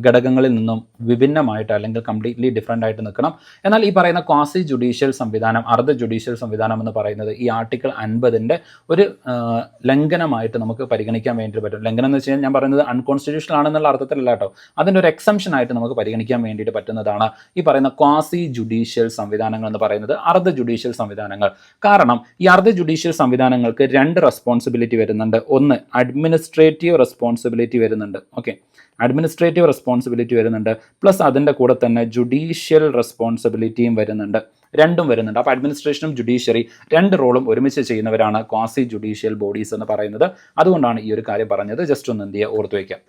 Speaker 1: ഘടകങ്ങളിൽ നിന്നും വിഭിന്നമായിട്ട് അല്ലെങ്കിൽ കംപ്ലീറ്റ്ലി ഡിഫറെൻ്റ് ആയിട്ട് നിൽക്കണം. എന്നാൽ ഈ പറയുന്ന ക്വാസി ജുഡീഷ്യൽ സംവിധാനം, അർദ്ധ ജുഡീഷ്യൽ സംവിധാനം എന്ന് പറയുന്നത് ഈ ആർട്ടിക്കിൾ 50 ഒരു ലംഘനമായിട്ട് നമുക്ക് പരിഗണിക്കാൻ വേണ്ടി പറ്റും. ലംഘനം എന്ന് വെച്ച് കഴിഞ്ഞാൽ ഞാൻ പറയുന്നത് അൺകോൺസ്റ്റിറ്റ്യൂഷണൽ ആണെന്നുള്ള അർത്ഥത്തിലല്ല കേട്ടോ, അതിൻ്റെ ഒരു എക്സംഷൻ ആയിട്ട് നമുക്ക് പരിഗണിക്കാൻ വേണ്ടിയിട്ട് പറ്റുന്നതാണ് ഈ പറയുന്ന ക്വാസി ജുഡീഷ്യൽ സംവിധാനങ്ങൾ എന്ന് പറയുന്നത്, അർദ്ധ ജുഡീഷ്യൽ സംവിധാനങ്ങൾ. കാരണം ഈ അർദ്ധ ജുഡീഷ്യൽ സംവിധാനങ്ങൾക്ക് 2 റെസ്പോൺസിബിലിറ്റി വരുന്നുണ്ട്. ഒന്ന് അഡ്മിനിസ്ട്രേറ്റീവ് റെസ്പോൺസിബിലിറ്റി വരുന്നുണ്ട്. ഓക്കെ, അഡ്മിനിസ്ട്രേറ്റീവ് റെസ്പോൺസിബിലിറ്റി വരുന്നുണ്ട്, പ്ലസ് അതിൻ്റെ കൂടെ തന്നെ ജുഡീഷ്യൽ റെസ്പോൺസിബിലിറ്റിയും വരുന്നുണ്ട്. രണ്ടും വരുന്നുണ്ട്. അപ്പോൾ അഡ്മിനിസ്ട്രേഷനും ജുഡീഷ്യറി 2 റോളും ഒരുമിച്ച് ചെയ്യുന്നവരാണ് ക്വാസി ജുഡീഷ്യൽ ബോഡീസ് എന്ന് പറയുന്നത്. അതുകൊണ്ടാണ് ഈ ഒരു കാര്യം പറഞ്ഞത്. ജസ്റ്റ് ഒന്ന് എന്ത് ചെയ്യുക, ഓർത്ത് വയ്ക്കുക.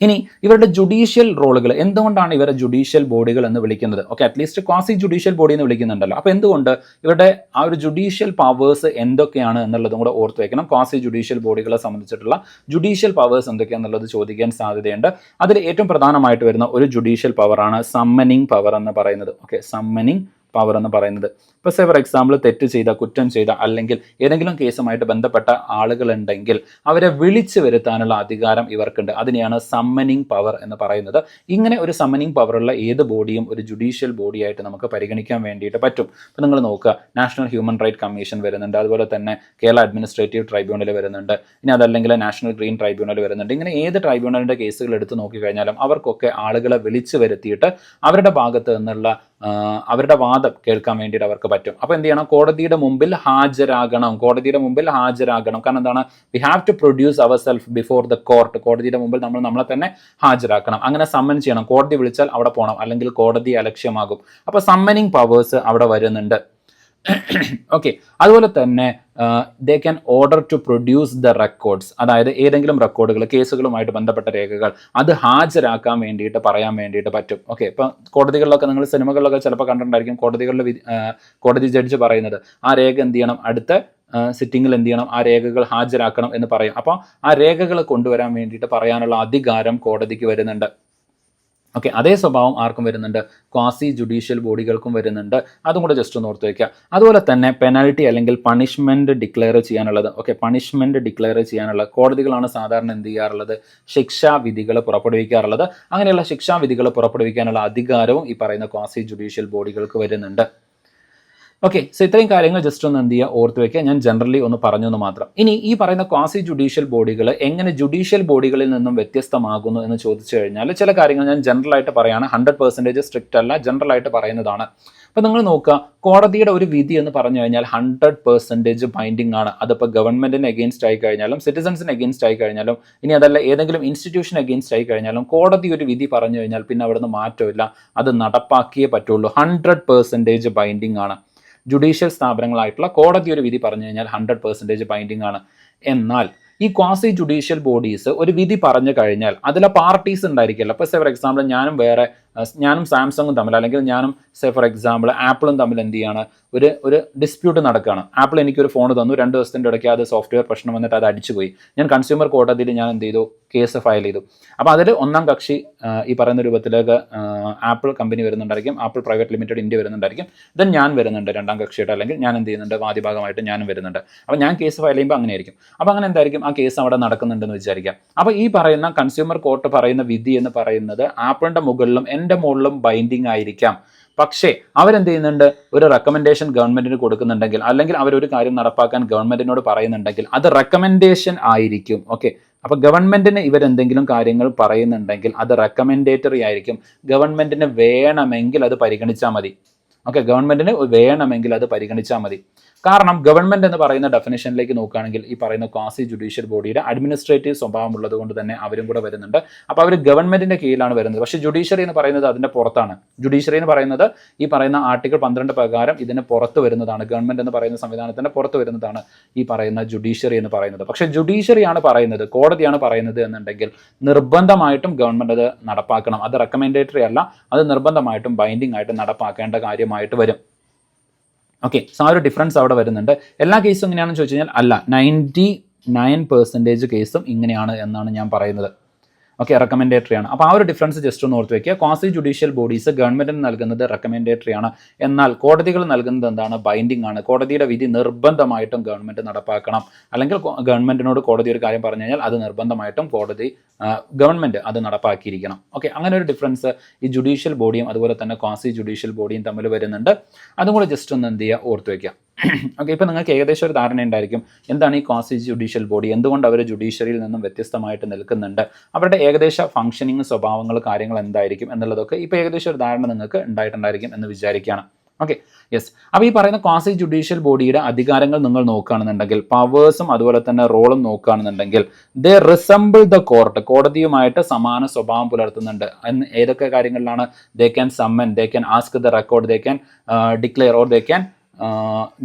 Speaker 1: ഇനി ഇവരുടെ ജുഡീഷ്യൽ റോളുകൾ, എന്തുകൊണ്ടാണ് ഇവരെ ജുഡീഷ്യൽ ബോഡികൾ എന്ന് വിളിക്കുന്നത്? Okay, at least quasi judicial body എന്ന് വിളിക്കുന്നുണ്ടല്ലോ. അപ്പോൾ എന്തുകൊണ്ട് ഇവരുടെ ആ ഒരു ജുഡീഷ്യൽ പവേഴ്സ് എന്തൊക്കെയാണ് എന്നുള്ളതും കൂടെ ഓർത്ത് വയ്ക്കണം. ക്വാസി ജുഡീഷ്യൽ ബോഡികളെ സംബന്ധിച്ചിട്ടുള്ള ജുഡീഷ്യൽ പവേഴ്സ് എന്തൊക്കെയാണെന്നുള്ളത് ചോദിക്കാൻ സാധ്യതയുണ്ട്. അതിൽ ഏറ്റവും പ്രധാനമായിട്ട് വരുന്ന ഒരു ജുഡീഷ്യൽ പവറാണ് സമ്മനിങ് പവർ എന്ന് പറയുന്നത്. ഓക്കെ, സമ്മനിങ് പവർ എന്ന് പറയുന്നത്. ഇപ്പോൾ ഫോർ എക്സാമ്പിൾ തെറ്റ് ചെയ്ത, കുറ്റം ചെയ്ത, അല്ലെങ്കിൽ ഏതെങ്കിലും കേസുമായിട്ട് ബന്ധപ്പെട്ട ആളുകളുണ്ടെങ്കിൽ അവരെ വിളിച്ചു വരുത്താനുള്ള അധികാരം ഇവർക്കുണ്ട്. അതിനെയാണ് സമ്മനിങ് പവർ എന്ന് പറയുന്നത്. ഇങ്ങനെ ഒരു സമ്മനിങ് പവറുള്ള ഏത് ബോഡിയും ഒരു ജുഡീഷ്യൽ ബോഡിയായിട്ട് നമുക്ക് പരിഗണിക്കാൻ വേണ്ടിയിട്ട് പറ്റും. ഇപ്പോൾ നിങ്ങൾ നോക്കുക, നാഷണൽ ഹ്യൂമൻ റൈറ്റ് കമ്മീഷൻ വരുന്നുണ്ട്, അതുപോലെ തന്നെ കേരള അഡ്മിനിസ്ട്രേറ്റീവ് ട്രൈബ്യൂണൽ വരുന്നുണ്ട്, ഇനി അതല്ലെങ്കിൽ നാഷണൽ ഗ്രീൻ ട്രൈബ്യൂണൽ വരുന്നുണ്ട്. ഇങ്ങനെ ഏത് ട്രൈബ്യൂണലിൻ്റെ കേസുകൾ എടുത്ത് നോക്കിക്കഴിഞ്ഞാലും അവർക്കൊക്കെ ആളുകളെ വിളിച്ചു വരുത്തിയിട്ട് അവരുടെ ഭാഗത്ത് നിന്നുള്ള അവരുടെ വാദം കേൾക്കാൻ വേണ്ടിയിട്ട് അവർക്ക് പറ്റും. അപ്പോൾ എന്ത് ചെയ്യണം, കോടതിയുടെ മുമ്പിൽ ഹാജരാകണം. കാരണം എന്താണ്, we have to produce our self before the court. കോടതിയുടെ മുമ്പിൽ നമ്മളെ തന്നെ ഹാജരാക്കണം. അങ്ങനെ സമ്മൻ ചെയ്യണം. കോടതി വിളിച്ചാൽ അവിടെ പോകണം, അല്ലെങ്കിൽ കോടതി അലക്ഷ്യമാകും. അപ്പോൾ സമ്മനിങ് പവേഴ്സ് അവിടെ വരുന്നുണ്ട്. ഓക്കെ, അതുപോലെ തന്നെ they can order to produce the records. അതായത് ഏതെങ്കിലും റെക്കോർഡുകൾ, കേസുകളുമായിട്ട് ബന്ധപ്പെട്ട രേഖകൾ അത് ഹാജരാക്കാൻ വേണ്ടിയിട്ട് പറയാൻ വേണ്ടിയിട്ട് പറ്റും. ഓക്കെ, ഇപ്പം കോടതികളിലൊക്കെ നിങ്ങൾ സിനിമകളിലൊക്കെ ചിലപ്പോൾ കണ്ടിട്ടുണ്ടായിരിക്കും, കോടതി ജഡ്ജ് പറയുന്നത് ആ രേഖ എന്ത് ചെയ്യണം, അടുത്ത സിറ്റിങ്ങിൽ എന്ത് ചെയ്യണം, ആ രേഖകൾ ഹാജരാക്കണം എന്ന് പറയും. അപ്പോൾ ആ രേഖകൾ കൊണ്ടുവരാൻ വേണ്ടിയിട്ട് പറയാനുള്ള അധികാരം കോടതിക്ക് വരുന്നുണ്ട്. ഓക്കെ, അതേ സ്വഭാവം ആർക്കും വരുന്നുണ്ട്, ക്വാസി ജുഡീഷ്യൽ ബോഡികൾക്കും വരുന്നുണ്ട്. അതും കൂടെ ജസ്റ്റ് ഒന്ന് ഓർത്ത് വയ്ക്കുക. അതുപോലെ തന്നെ പെനാൽറ്റി അല്ലെങ്കിൽ പണിഷ്മെൻറ്റ് ഡിക്ലെയർ ചെയ്യാനുള്ളത്. ഓക്കെ, പണിഷ്മെൻറ്റ് ഡിക്ലെയർ ചെയ്യാനുള്ള കോടതികളാണ് സാധാരണ എന്ത് ചെയ്യാറുള്ളത്, ശിക്ഷാവിധികൾ പുറപ്പെടുവിക്കാറുള്ളത്. അങ്ങനെയുള്ള ശിക്ഷാവിധികൾ പുറപ്പെടുവിക്കാനുള്ള അധികാരവും ഈ പറയുന്ന ക്വാസി ജുഡീഷ്യൽ ബോഡികൾക്ക് വരുന്നുണ്ട്. ഓക്കെ, സോ ഇത്രയും കാര്യങ്ങൾ ജസ്റ്റ് ഒന്ന് എന്ത് ചെയ്യുക, ഓർത്ത് വയ്ക്കുക. ഞാൻ ജനറലി ഒന്ന് പറഞ്ഞു എന്ന് മാത്രം. ഇനി ഈ പറയുന്ന ക്വാസി ജുഡീഷ്യൽ ബോഡികൾ എങ്ങനെ ജുഡീഷ്യൽ ബോഡികളിൽ നിന്നും വ്യത്യസ്തമാകുന്നു എന്ന് ചോദിച്ചു കഴിഞ്ഞാൽ ചില കാര്യങ്ങൾ ഞാൻ ജനറലായിട്ട് പറയുകയാണ്. 100% സ്ട്രിക്റ്റ് അല്ല, ജനറലായിട്ട് പറയുന്നതാണ്. അപ്പോൾ നിങ്ങൾ നോക്കുക, കോടതിയുടെ ഒരു വിധി എന്ന് പറഞ്ഞു കഴിഞ്ഞാൽ 100% ബൈൻഡിങ് ആണ്. അതിപ്പോൾ ഗവൺമെൻറ്റിന് എഗെയിൻസ്റ്റ് ആയി കഴിഞ്ഞാലും, സിറ്റിസൺസിന് എഗെയിൻസ്റ്റ് ആയി കഴിഞ്ഞാലും, ഇനി അതല്ല ഏതെങ്കിലും ഇൻസ്റ്റിറ്റ്യൂഷൻ എഗെയിൻസ്റ്റ് ആയി കഴിഞ്ഞാലും, കോടതി ഒരു വിധി പറഞ്ഞു കഴിഞ്ഞാൽ പിന്നെ അവിടുന്ന് മാറ്റമില്ല, അത് നടപ്പാക്കിയേ പറ്റുള്ളൂ. 100% ബൈൻഡിങ് ആണ്. ജുഡീഷ്യൽ സ്ഥാപനങ്ങളായിട്ടുള്ള കോടതി ഒരു വിധി പറഞ്ഞു കഴിഞ്ഞാൽ 100% ബൈൻഡിങ് ആണ്. എന്നാൽ ഈ ക്വാസി ജുഡീഷ്യൽ ബോഡീസ് ഒരു വിധി പറഞ്ഞു കഴിഞ്ഞാൽ അതിലെ പാർട്ടീസ് ഉണ്ടായിരിക്കില്ല. ഇപ്പോൾ ഫോർ എക്സാമ്പിൾ ഞാനും വേറെ ഞാനും സാംസങ്ങും തമ്മിൽ, അല്ലെങ്കിൽ ഞാനും ഫോർ എക്സാമ്പിൾ ആപ്പിളും തമ്മിൽ എന്ത് ചെയ്യാണ്, ഒരു ഡിസ്പ്യൂട്ട് നടക്കുകയാണ്. ആപ്പിൾ എനിക്കൊരു ഫോൺ തന്നു, 2 ദിവസത്തിൻ്റെ ഇടയ്ക്ക് അത് സോഫ്റ്റ്വെയർ പ്രശ്നം വന്നിട്ട് അത് അടിച്ചുപോയി. ഞാൻ കൺസ്യൂമർ കോടതിയിൽ ഞാൻ എന്ത് ചെയ്തു, കേസ് ഫയൽ ചെയ്തു. അപ്പോൾ അതിൽ ഒന്നാം കക്ഷി ഈ പറയുന്ന രൂപത്തിലേക്ക് ആപ്പിൾ കമ്പനി വരുന്നുണ്ടായിരിക്കും, ആപ്പിൾ പ്രൈവറ്റ് ലിമിറ്റഡ് ഇന്ത്യ വരുന്നുണ്ടായിരിക്കും. ദെൻ ഞാൻ വരുന്നുണ്ട് രണ്ടാം കക്ഷിയായിട്ട്, അല്ലെങ്കിൽ ഞാൻ എന്ത് ചെയ്യുന്നുണ്ട്, വാദിഭാഗമായിട്ട് ഞാനും വരുന്നുണ്ട്. അപ്പോൾ ഞാൻ കേസ് ഫയൽ ചെയ്യുമ്പോൾ അങ്ങനെ ആയിരിക്കും. അപ്പോൾ അങ്ങനെ എന്തായിരിക്കും, ആ കേസ് അവിടെ നടക്കുന്നുണ്ടെന്ന് വിചാരിക്കാം. അപ്പോൾ ഈ പറയുന്ന കൺസ്യൂമർ കോർട്ട് പറയുന്ന വിധി എന്ന് പറയുന്നത് ആപ്പിളിൻ്റെ മുകളിലും എൻ്റെ മുകളിലും ബൈൻഡിങ് ആയിരിക്കാം. പക്ഷേ അവരെന്ത് ചെയ്യുന്നുണ്ട്, ഒരു റെക്കമെൻഡേഷൻ ഗവൺമെന്റിന് കൊടുക്കുന്നുണ്ടെങ്കിൽ, അല്ലെങ്കിൽ അവരൊരു കാര്യം നടപ്പാക്കാൻ ഗവൺമെന്റിനോട് പറയുന്നുണ്ടെങ്കിൽ അത് റെക്കമെൻഡേഷൻ ആയിരിക്കും. ഓക്കെ, അപ്പോൾ ഗവൺമെന്റിന് ഇവരെന്തെങ്കിലും കാര്യങ്ങൾ പറയുന്നുണ്ടെങ്കിൽ അത് റെക്കമെൻഡേറ്ററി ആയിരിക്കും. ഗവൺമെന്റിന് വേണമെങ്കിൽ അത് പരിഗണിച്ചാൽ മതി. ഓക്കെ, ഗവൺമെന്റിന് വേണമെങ്കിൽ അത് പരിഗണിച്ചാൽ മതി. കാരണം ഗവൺമെന്റ് എന്ന് പറയുന്ന ഡെഫിനേഷനിലേക്ക് നോക്കുകയാണെങ്കിൽ ഈ പറയുന്ന ക്വാസി ജുഡീഷ്യൽ ബോഡിയുടെ അഡ്മിനിസ്ട്രേറ്റീവ് സ്വഭാവം ഉള്ളത് കൊണ്ട് തന്നെ അവരും കൂടെ വരുന്നുണ്ട്. അപ്പോൾ അവർ ഗവൺമെന്റിന്റെ കീഴിലാണ് വരുന്നത്. പക്ഷേ ജുഡീഷ്യറി എന്ന് പറയുന്നത് അതിന്റെ പുറത്താണ്. ജുഡീഷ്യറി എന്ന് പറയുന്നത് ഈ പറയുന്ന ആർട്ടിക്കിൾ 12 പ്രകാരം ഇതിന് പുറത്ത് വരുന്നതാണ്. ഗവൺമെന്റ് എന്ന് പറയുന്ന സംവിധാനത്തിന്റെ പുറത്ത് വരുന്നതാണ് ഈ പറയുന്ന ജുഡീഷ്യറി എന്ന് പറയുന്നത്. പക്ഷേ ജുഡീഷ്യറിയാണ് പറയുന്നത്, കോടതിയാണ് പറയുന്നത് എന്നുണ്ടെങ്കിൽ നിർബന്ധമായിട്ടും ഗവൺമെന്റ് അത് നടപ്പാക്കണം. അത് റെക്കമെൻഡേറ്ററി അല്ല, അത് നിർബന്ധമായിട്ടും ബൈൻഡിങ് ആയിട്ട് നടപ്പാക്കേണ്ട കാര്യമായിട്ട് വരും. ഓക്കെ, സോ ആ ഒരു ഡിഫറൻസ് അവിടെ വരുന്നുണ്ട്. എല്ലാ കേസും ഇങ്ങനെയാണെന്ന് ചോദിച്ചു കഴിഞ്ഞാൽ അല്ല, 99% കേസും ഇങ്ങനെയാണ് എന്നാണ് ഞാൻ പറയുന്നത്. ഓക്കെ, റെക്കമെൻഡേറ്ററി ആണ്. അപ്പോൾ ആ ഒരു ഡിഫറൻസ് ജസ്റ്റ് ഒന്ന് ഓർത്ത് വയ്ക്കുക. ക്വാസി ജുഡീഷ്യൽ ബോഡീസ് ഗവൺമെന്റിന് നൽകുന്നത് റെക്കമെൻഡേറ്ററി ആണ്, എന്നാൽ കോടതികൾ നൽകുന്നത് എന്താണ്, ബൈൻഡിങ് ആണ്. കോടതിയുടെ വിധി നിർബന്ധമായിട്ടും ഗവൺമെന്റ് നടപ്പാക്കണം, അല്ലെങ്കിൽ ഗവൺമെന്റിനോട് കോടതി ഒരു കാര്യം പറഞ്ഞു കഴിഞ്ഞാൽ അത് നിർബന്ധമായിട്ടും ഗവൺമെന്റ് അത് നടപ്പാക്കിയിരിക്കണം. ഓക്കെ, അങ്ങനെ ഒരു ഡിഫറൻസ് ഈ ജുഡീഷ്യൽ ബോഡിയും അതുപോലെ തന്നെ ക്വാസി ജുഡീഷ്യൽ ബോഡിയും തമ്മിൽ വരുന്നുണ്ട്. അതും കൂടെ ജസ്റ്റ് ഒന്ന് എന്ത് ചെയ്യുക, ഓർത്ത് വയ്ക്കുക. ഓക്കെ, ഇപ്പോൾ നിങ്ങൾക്ക് ഏകദേശം ഒരു ധാരണ ഉണ്ടായിരിക്കും എന്താണ് ഈ ക്വാസി ജുഡീഷ്യൽ ബോഡി, എന്തുകൊണ്ട് അവർ ജുഡീഷ്യറിയിൽ നിന്നും വ്യത്യസ്തമായിട്ട് നിൽക്കുന്നുണ്ട്, അവരുടെ ഏകദേശ ഫംഗ്ഷനിങ്, സ്വഭാവങ്ങൾ, കാര്യങ്ങൾ എന്തായിരിക്കും എന്നുള്ളതൊക്കെ ഇപ്പോൾ ഏകദേശം ഒരു ധാരണ നിങ്ങൾക്ക് ഉണ്ടായിട്ടുണ്ടായിരിക്കും എന്ന് വിചാരിക്കുകയാണ്. Okay, yes. അപ്പോൾ ഈ പറയുന്ന ക്വാസി ജുഡീഷ്യൽ ബോഡിയുടെ അധികാരങ്ങൾ നിങ്ങൾ നോക്കുകയാണെന്നുണ്ടെങ്കിൽ, പവേഴ്സും അതുപോലെ തന്നെ റോളും നോക്കുകയാണെന്നുണ്ടെങ്കിൽ, ദേ റിസംബിൾ ദ കോർട്ട്, കോടതിയുമായിട്ട് സമാന സ്വഭാവം പുലർത്തുന്നുണ്ട്. ഏതൊക്കെ കാര്യങ്ങളിലാണ്? They can Samman, they can ask the record, they can declare or they can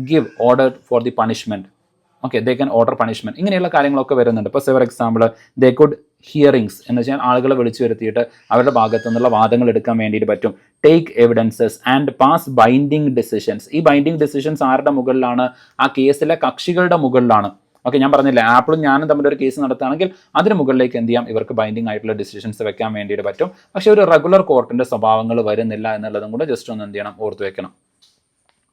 Speaker 1: give order for the punishment. Okay, they can order punishment, ഇങ്ങനെയുള്ള കാര്യങ്ങളൊക്കെ വരുന്നുണ്ട്. ഇപ്പോൾ for example they could hearings എന്ന് വെച്ചാൽ ആളുകളെ വിളിച്ചു വരുത്തിയിട്ട് അവരുടെ ഭാഗത്തു നിന്നുള്ള വാദങ്ങൾ എടുക്കാൻ വേണ്ടിയിട്ട് പറ്റും. Take evidences and pass binding decisions. ഈ ബൈൻഡിങ് ഡിസിഷൻസ് ആരുടെ മുകളിലാണ്? ആ കേസിലെ കക്ഷികളുടെ മുകളിലാണ്. ഓക്കെ, ഞാൻ പറഞ്ഞില്ലേ, ആപ്പിളും ഞാനും തമ്മിലൊരു കേസ് നടത്തുകയാണെങ്കിൽ അതിന് മുകളിലേക്ക് എന്ത് ചെയ്യാം, ഇവർക്ക് ബൈൻഡിങ് ആയിട്ടുള്ള ഡിസിഷൻസ് വെക്കാൻ വേണ്ടിയിട്ട് പറ്റും. പക്ഷേ ഒരു റെഗുലർ കോർട്ടിന്റെ സ്വഭാവങ്ങൾ വരുന്നില്ല എന്നുള്ളതും കൂടെ ജസ്റ്റ് ഒന്ന് എന്ത് ചെയ്യണം, ഓർത്ത് വെക്കണം.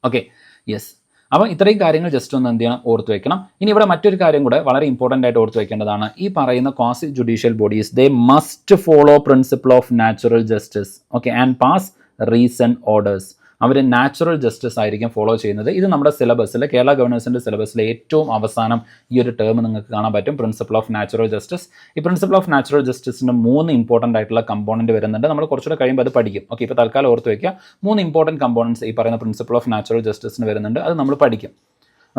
Speaker 1: Okay, yes. അപ്പോൾ ഇത്രയും കാര്യങ്ങൾ ജസ്റ്റ് ഒന്ന് എന്ത് ചെയ്യണം, ഓർത്ത് വെക്കണം. ഇനി ഇവിടെ മറ്റൊരു കാര്യം കൂടെ വളരെ ഇമ്പോർട്ടൻ്റ് ആയിട്ട് ഓർത്ത് വെക്കേണ്ടതാണ്. ഈ പറയുന്ന quasi judicial bodies they must follow principle of natural justice. Okay, and pass reason orders. അവർ നാച്ചുറൽ ജസ്റ്റിസ് ആയിരിക്കും ഫോളോ ചെയ്യുന്നത്. ഇത് നമ്മുടെ സിലബസിൽ, കേരള ഗവർണൻസിൻ്റെ സിലബസിൽ ഏറ്റവും അവസാനം ഈ ഒരു ടേം നിങ്ങൾക്ക് കാണാൻ പറ്റും, പ്രിൻസിപ്പിൾ ഓഫ് നാച്ചുറൽ ജസ്റ്റിസ്. ഈ പ്രിൻസിപ്പിൾ ഓഫ് നാച്ചുറൽ ജസ്റ്റിസിന് 3 ഇമ്പോർട്ടൻ്റ് ആയിട്ടുള്ള കമ്പോണൻറ്റ് വരുന്നുണ്ട്. നമ്മൾ കുറച്ചുകൂടെ കഴിയുമ്പോൾ അത് പഠിക്കും. ഓക്കെ, ഇപ്പോൾ തൽക്കാലം ഓർത്ത് വയ്ക്കുക, 3 ഇമ്പോർട്ടൻറ്റ് കമ്പോണൻസ് ഈ പറയുന്ന പ്രിൻസിപ്പിൾ ഓഫ് നാച്ചുറൽ ജസ്റ്റിസിന് വരുന്നുണ്ട്. അത് നമ്മൾ പഠിക്കും.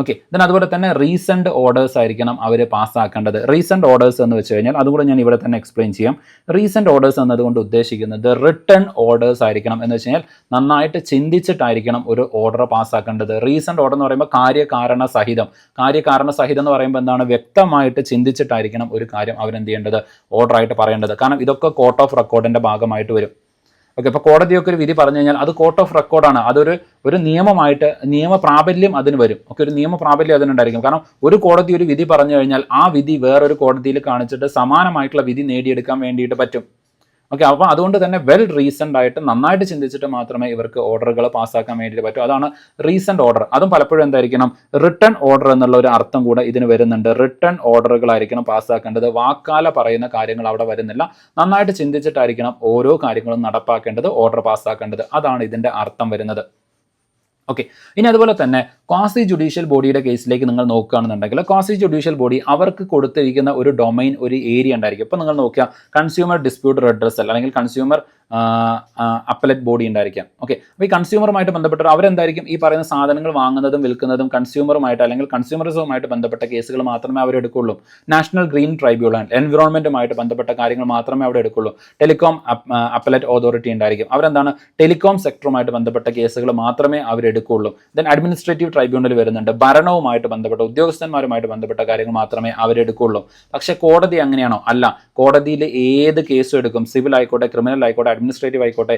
Speaker 1: ഓക്കെ, ദെൻ അതുപോലെ തന്നെ റീസെൻറ്റ് ഓർഡേഴ്സ് ആയിരിക്കണം അവർ പാസ്സാക്കേണ്ടത്. റീസെൻറ്റ് ഓർഡേഴ്സ് എന്ന് വെച്ച് കഴിഞ്ഞാൽ അതുകൂടെ ഞാൻ ഇവിടെ തന്നെ എക്സ്പ്ലെയിൻ ചെയ്യാം. റീസെൻറ്റ് ഓർഡേഴ്സ് എന്നതുകൊണ്ട് ഉദ്ദേശിക്കുന്നത് റിട്ടേൺ ഓർഡേഴ്സ് ആയിരിക്കണം. എന്ന് വെച്ച് കഴിഞ്ഞാൽ നന്നായിട്ട് ചിന്തിച്ചിട്ടായിരിക്കണം ഒരു ഓർഡർ പാസ്സാക്കേണ്ടത്. റീസെൻറ്റ് ഓർഡർ എന്ന് പറയുമ്പോൾ കാര്യകാരണ സഹിതം എന്ന് പറയുമ്പോൾ എന്താണ്, വ്യക്തമായിട്ട് ചിന്തിച്ചിട്ടായിരിക്കണം ഒരു കാര്യം അവരെന്ത് ചെയ്യേണ്ടത്, ഓർഡറായിട്ട് പറയേണ്ടത്. കാരണം ഇതൊക്കെ കോർട്ട് ഓഫ് റെക്കോർഡിൻ്റെ ഭാഗമായിട്ട് വരും. ഓക്കെ, അപ്പോൾ കോടതിയൊക്കെ ഒരു വിധി പറഞ്ഞു കഴിഞ്ഞാൽ അത് കോർട്ട് ഓഫ് റെക്കോർഡാണ്. അതൊരു നിയമമായിട്ട് നിയമപ്രാബല്യം അതിന് വരും. ഓക്കെ, ഒരു നിയമപ്രാബല്യം അതിനുണ്ടായിരിക്കും. കാരണം ഒരു കോടതി ഒരു വിധി പറഞ്ഞു കഴിഞ്ഞാൽ ആ വിധി വേറൊരു കോടതിയിൽ കാണിച്ചിട്ട് സമാനമായിട്ടുള്ള വിധി നേടിയെടുക്കാൻ വേണ്ടിയിട്ട് പറ്റും. ഓക്കെ, അപ്പോൾ അതുകൊണ്ട് തന്നെ വെൽ റീസൺഡ് ആയിട്ട് നന്നായിട്ട് ചിന്തിച്ചിട്ട് മാത്രമേ ഇവർക്ക് ഓർഡറുകൾ പാസ്സാക്കാൻ വേണ്ടിയിട്ട് പറ്റൂ. അതാണ് റീസെൻറ്റ് ഓർഡർ. അതും പലപ്പോഴും എന്തായിരിക്കണം, റിട്ടേൺ ഓർഡർ എന്നുള്ള ഒരു അർത്ഥം കൂടെ ഇതിന് വരുന്നുണ്ട്. റിട്ടേൺ ഓർഡറുകളായിരിക്കണം പാസ്സാക്കേണ്ടത്. വാക്കാല പറയുന്ന കാര്യങ്ങൾ അവിടെ വരുന്നില്ല. നന്നായിട്ട് ചിന്തിച്ചിട്ടായിരിക്കണം ഓരോ കാര്യങ്ങളും നടപ്പാക്കേണ്ടത്, ഓർഡർ പാസ്സാക്കേണ്ടത്. അതാണ് ഇതിൻ്റെ അർത്ഥം വരുന്നത്. ഓക്കെ, ഇനി അതുപോലെ തന്നെ ക്വാസി ജുഡീഷ്യൽ ബോഡിയുടെ കേസിലേക്ക് നിങ്ങൾ നോക്കുകയാണെന്നുണ്ടെങ്കിൽ, ക്വാസി ജുഡീഷ്യൽ ബോഡി അവർക്ക് കൊടുത്തിരിക്കുന്ന ഒരു ഡൊമൈൻ, ഒരു ഏരിയ ഉണ്ടായിരിക്കും. ഇപ്പോൾ നിങ്ങൾ നോക്കുക, കൺസ്യൂമർ ഡിസ്പ്യൂട്ട് റെഡ്രസൽ അല്ലെങ്കിൽ കൺസ്യൂമർ അപ്പലറ്റ് ബോഡി ഉണ്ടായിരിക്കാം. ഓക്കെ, അപ്പോൾ ഈ കൺസ്യൂമറുമായിട്ട് ബന്ധപ്പെട്ട് അവരെന്തായിരിക്കും, ഈ പറയുന്ന സാധനങ്ങൾ വാങ്ങുന്നതും വിൽക്കുന്നതും കൺസ്യൂമറുമായിട്ട് അല്ലെങ്കിൽ കൺസ്യൂമറിസവുമായിട്ട് ബന്ധപ്പെട്ട കേസുകൾ മാത്രമേ അവരെടുക്കുള്ളൂ. നാഷണൽ ഗ്രീൻ ട്രൈബ്യൂണൽ, എൻവിറോൺമെൻറ്റുമായിട്ട് ബന്ധപ്പെട്ട കാര്യങ്ങൾ മാത്രമേ അവിടെ എടുക്കുള്ളൂ. ടെലികോം അപ്പലറ്റ് അതോറിറ്റി ഉണ്ടായിരിക്കും. അവരെന്താണ്, ടെലികോം സെക്ടറുമായിട്ട് ബന്ധപ്പെട്ട കേസുകൾ മാത്രമേ അവരെടുക്കുള്ളൂ. ദെൻ അഡ്മിനിസ്ട്രേറ്റീവ് ട്രൈബ്യൂണൽ വരുന്നുണ്ട്. ഭരണവുമായിട്ട് ബന്ധപ്പെട്ട ഉദ്യോഗസ്ഥന്മാരുമായിട്ട് ബന്ധപ്പെട്ട കാര്യങ്ങൾ മാത്രമേ അവരെടുക്കുള്ളൂ. പക്ഷെ കോടതി അങ്ങനെയാണോ? അല്ല. കോടതിയിൽ ഏത് കേസും എടുക്കും. സിവിൽ ആയിക്കോട്ടെ, ക്രിമിനൽ ആയിക്കോട്ടെ, അഡ്മിനിസ്ട്രേറ്റീവ് ആയിക്കോട്ടെ,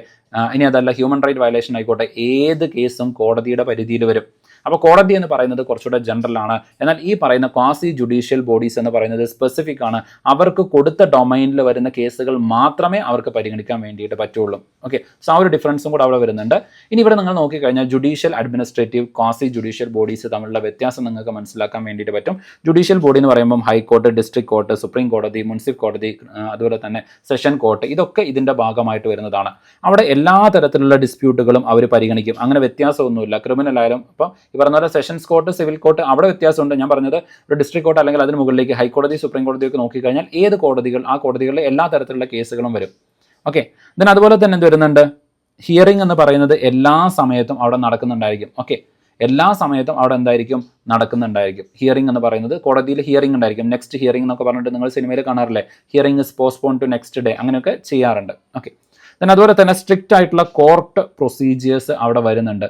Speaker 1: ഇനി അതല്ല ഹ്യൂമൻ റൈറ്റ് വയലേഷൻ ആയിക്കോട്ടെ, ഏത് കേസും കോടതിയുടെ പരിധിയിൽ വരും. അപ്പോൾ കോടതി എന്ന് പറയുന്നത് കുറച്ചുകൂടെ ജനറൽ ആണ്. എന്നാൽ ഈ പറയുന്ന ക്വാസി ജുഡീഷ്യൽ ബോഡീസ് എന്ന് പറയുന്നത് സ്പെസിഫിക് ആണ്. അവർക്ക് കൊടുത്ത ഡൊമൈനിൽ വരുന്ന കേസുകൾ മാത്രമേ അവർക്ക് പരിഗണിക്കാൻ വേണ്ടിയിട്ട് പറ്റുള്ളൂ. ഓക്കെ, സോ ആ ഒരു ഡിഫറൻസും കൂടെ അവിടെ വരുന്നുണ്ട്. ഇനി ഇവിടെ നിങ്ങൾ നോക്കിക്കഴിഞ്ഞാൽ judicial, administrative, quasi judicial bodies തമ്മിലുള്ള വ്യത്യാസം നിങ്ങൾക്ക് മനസ്സിലാക്കാൻ വേണ്ടിയിട്ട് പറ്റും. ജുഡീഷ്യൽ ബോഡി എന്ന് പറയുമ്പോൾ ഹൈക്കോർട്ട്, ഡിസ്ട്രിക്ട് കോർട്ട്, സുപ്രീം കോടതി, മുനിസിപ്പൽ കോടതി, അതുപോലെ തന്നെ സെഷൻ കോർട്ട്, ഇതൊക്കെ ഇതിൻ്റെ ഭാഗമായിട്ട് വരുന്നതാണ്. അവിടെ എല്ലാ തരത്തിലുള്ള ഡിസ്പ്യൂട്ടുകളും അവർ പരിഗണിക്കും. അങ്ങനെ വ്യത്യാസമൊന്നുമില്ല. ക്രിമിനൽ ആയാലും ഇപ്പം ഈ പറഞ്ഞ പോലെ സെഷൻസ് കോർട്ട്, സിവിൽ കോർട്ട്, അവിടെ വ്യത്യാസമുണ്ട്. ഞാൻ പറഞ്ഞത് ഒരു ഡിസ്ട്രിക്ട് കോർട്ട് അല്ലെങ്കിൽ അതിന് മുകളിലേക്ക് ഹൈക്കോടതി, സുപ്രീം കോടതിയൊക്കെ നോക്കിക്കഴിഞ്ഞാൽ ഏത് കോടതികൾ, ആ കോടതികളിലെ എല്ലാ തരത്തിലുള്ള കേസുകളും വരും. ഓക്കെ, ദെൻ അതുപോലെ തന്നെ എന്ത് വരുന്നുണ്ട്, ഹിയറിംഗ് എന്ന് പറയുന്നത് എല്ലാ സമയത്തും അവിടെ നടക്കുന്നുണ്ടായിരിക്കും. ഓക്കെ, എല്ലാ സമയത്തും അവിടെ എന്തായിരിക്കും, നടക്കുന്നുണ്ടായിരിക്കും. ഹിയറിംഗ് എന്ന് പറയുന്നത് കോടതിയിൽ ഹിയറിംഗ് ഉണ്ടായിരിക്കും. നെക്സ്റ്റ് ഹിയറിംഗ് എന്നൊക്കെ പറഞ്ഞിട്ട് നിങ്ങൾ സിനിമയിൽ കാണാറില്ലേ, hearing is postpone to next day, അങ്ങനെയൊക്കെ ചെയ്യാറുണ്ട്. ഓക്കെ, ദെൻ അതുപോലെ തന്നെ സ്ട്രിക്റ്റ് ആയിട്ടുള്ള കോർട്ട് പ്രൊസീജിയേഴ്സ് അവിടെ വരുന്നുണ്ട്.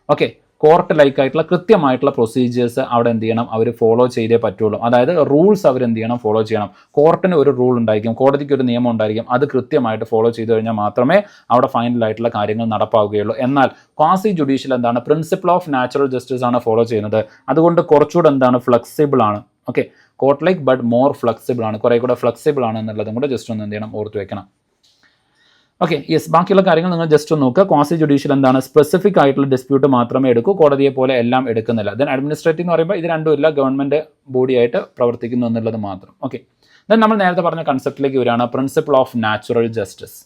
Speaker 1: ഓക്കെ, കോർട്ട് ലൈക്ക് ആയിട്ടുള്ള കൃത്യമായിട്ടുള്ള പ്രൊസീജിയേഴ്സ് അവിടെ എന്ത് ചെയ്യണം, അവർ ഫോളോ ചെയ്തേ പറ്റുള്ളൂ. അതായത് റൂൾസ് അവർ എന്ത് ചെയ്യണം, ഫോളോ ചെയ്യണം. കോർട്ടിന് ഒരു റൂൾ ഉണ്ടായിരിക്കും, കോടതിക്ക് ഒരു നിയമം ഉണ്ടായിരിക്കും. അത് കൃത്യമായിട്ട് ഫോളോ ചെയ്തു കഴിഞ്ഞാൽ മാത്രമേ അവിടെ ഫൈനലായിട്ടുള്ള കാര്യങ്ങൾ നടപ്പാവുകയുള്ളൂ. എന്നാൽ ക്വാസി ജുഡീഷ്യൽ എന്താണ്, പ്രിൻസിപ്പിൾ ഓഫ് നാച്ചുറൽ ജസ്റ്റിസ് ആണ് ഫോളോ ചെയ്യുന്നത്. അതുകൊണ്ട് കുറച്ചുകൂടെ എന്താണ്, ഫ്ലെക്സിബിൾ ആണ്. Okay, court like but more flexible ആണ്, കുറേ കൂടെ ഫ്ലെക്സിബിൾ ആണ് എന്നുള്ളതും കൂടെ ജസ്റ്റ് ഒന്ന് എന്ത് ചെയ്യണം, ഓർത്ത് വെക്കണം. ഓക്കെ, യെസ്, ബാക്കിയുള്ള കാര്യങ്ങൾ നിങ്ങൾ ജസ്റ്റ് ഒന്ന് നോക്കുക. ക്വാസി ജുഡീഷ്യൽ എന്താണ്, സ്പെസിഫിക് ആയിട്ടുള്ള ഡിസ്പ്യൂട്ട് മാത്രമേ എടുക്കൂ, കോടതിയെ പോലെ എല്ലാം എടുക്കുന്നില്ല. ദെൻ അഡ്മിനിസ്ട്രേറ്റീവ് എന്ന് പറയുമ്പോൾ ഇത് രണ്ടുമില്ല, ഗവൺമെന്റ് ബോഡിയായിട്ട് പ്രവർത്തിക്കുന്നു എന്നുള്ളത് മാത്രം. ഓക്കെ, ദെൻ നമ്മൾ നേരത്തെ പറഞ്ഞ കൺസെപ്റ്റിലേക്ക് വരികയാണ്, principle of natural justice.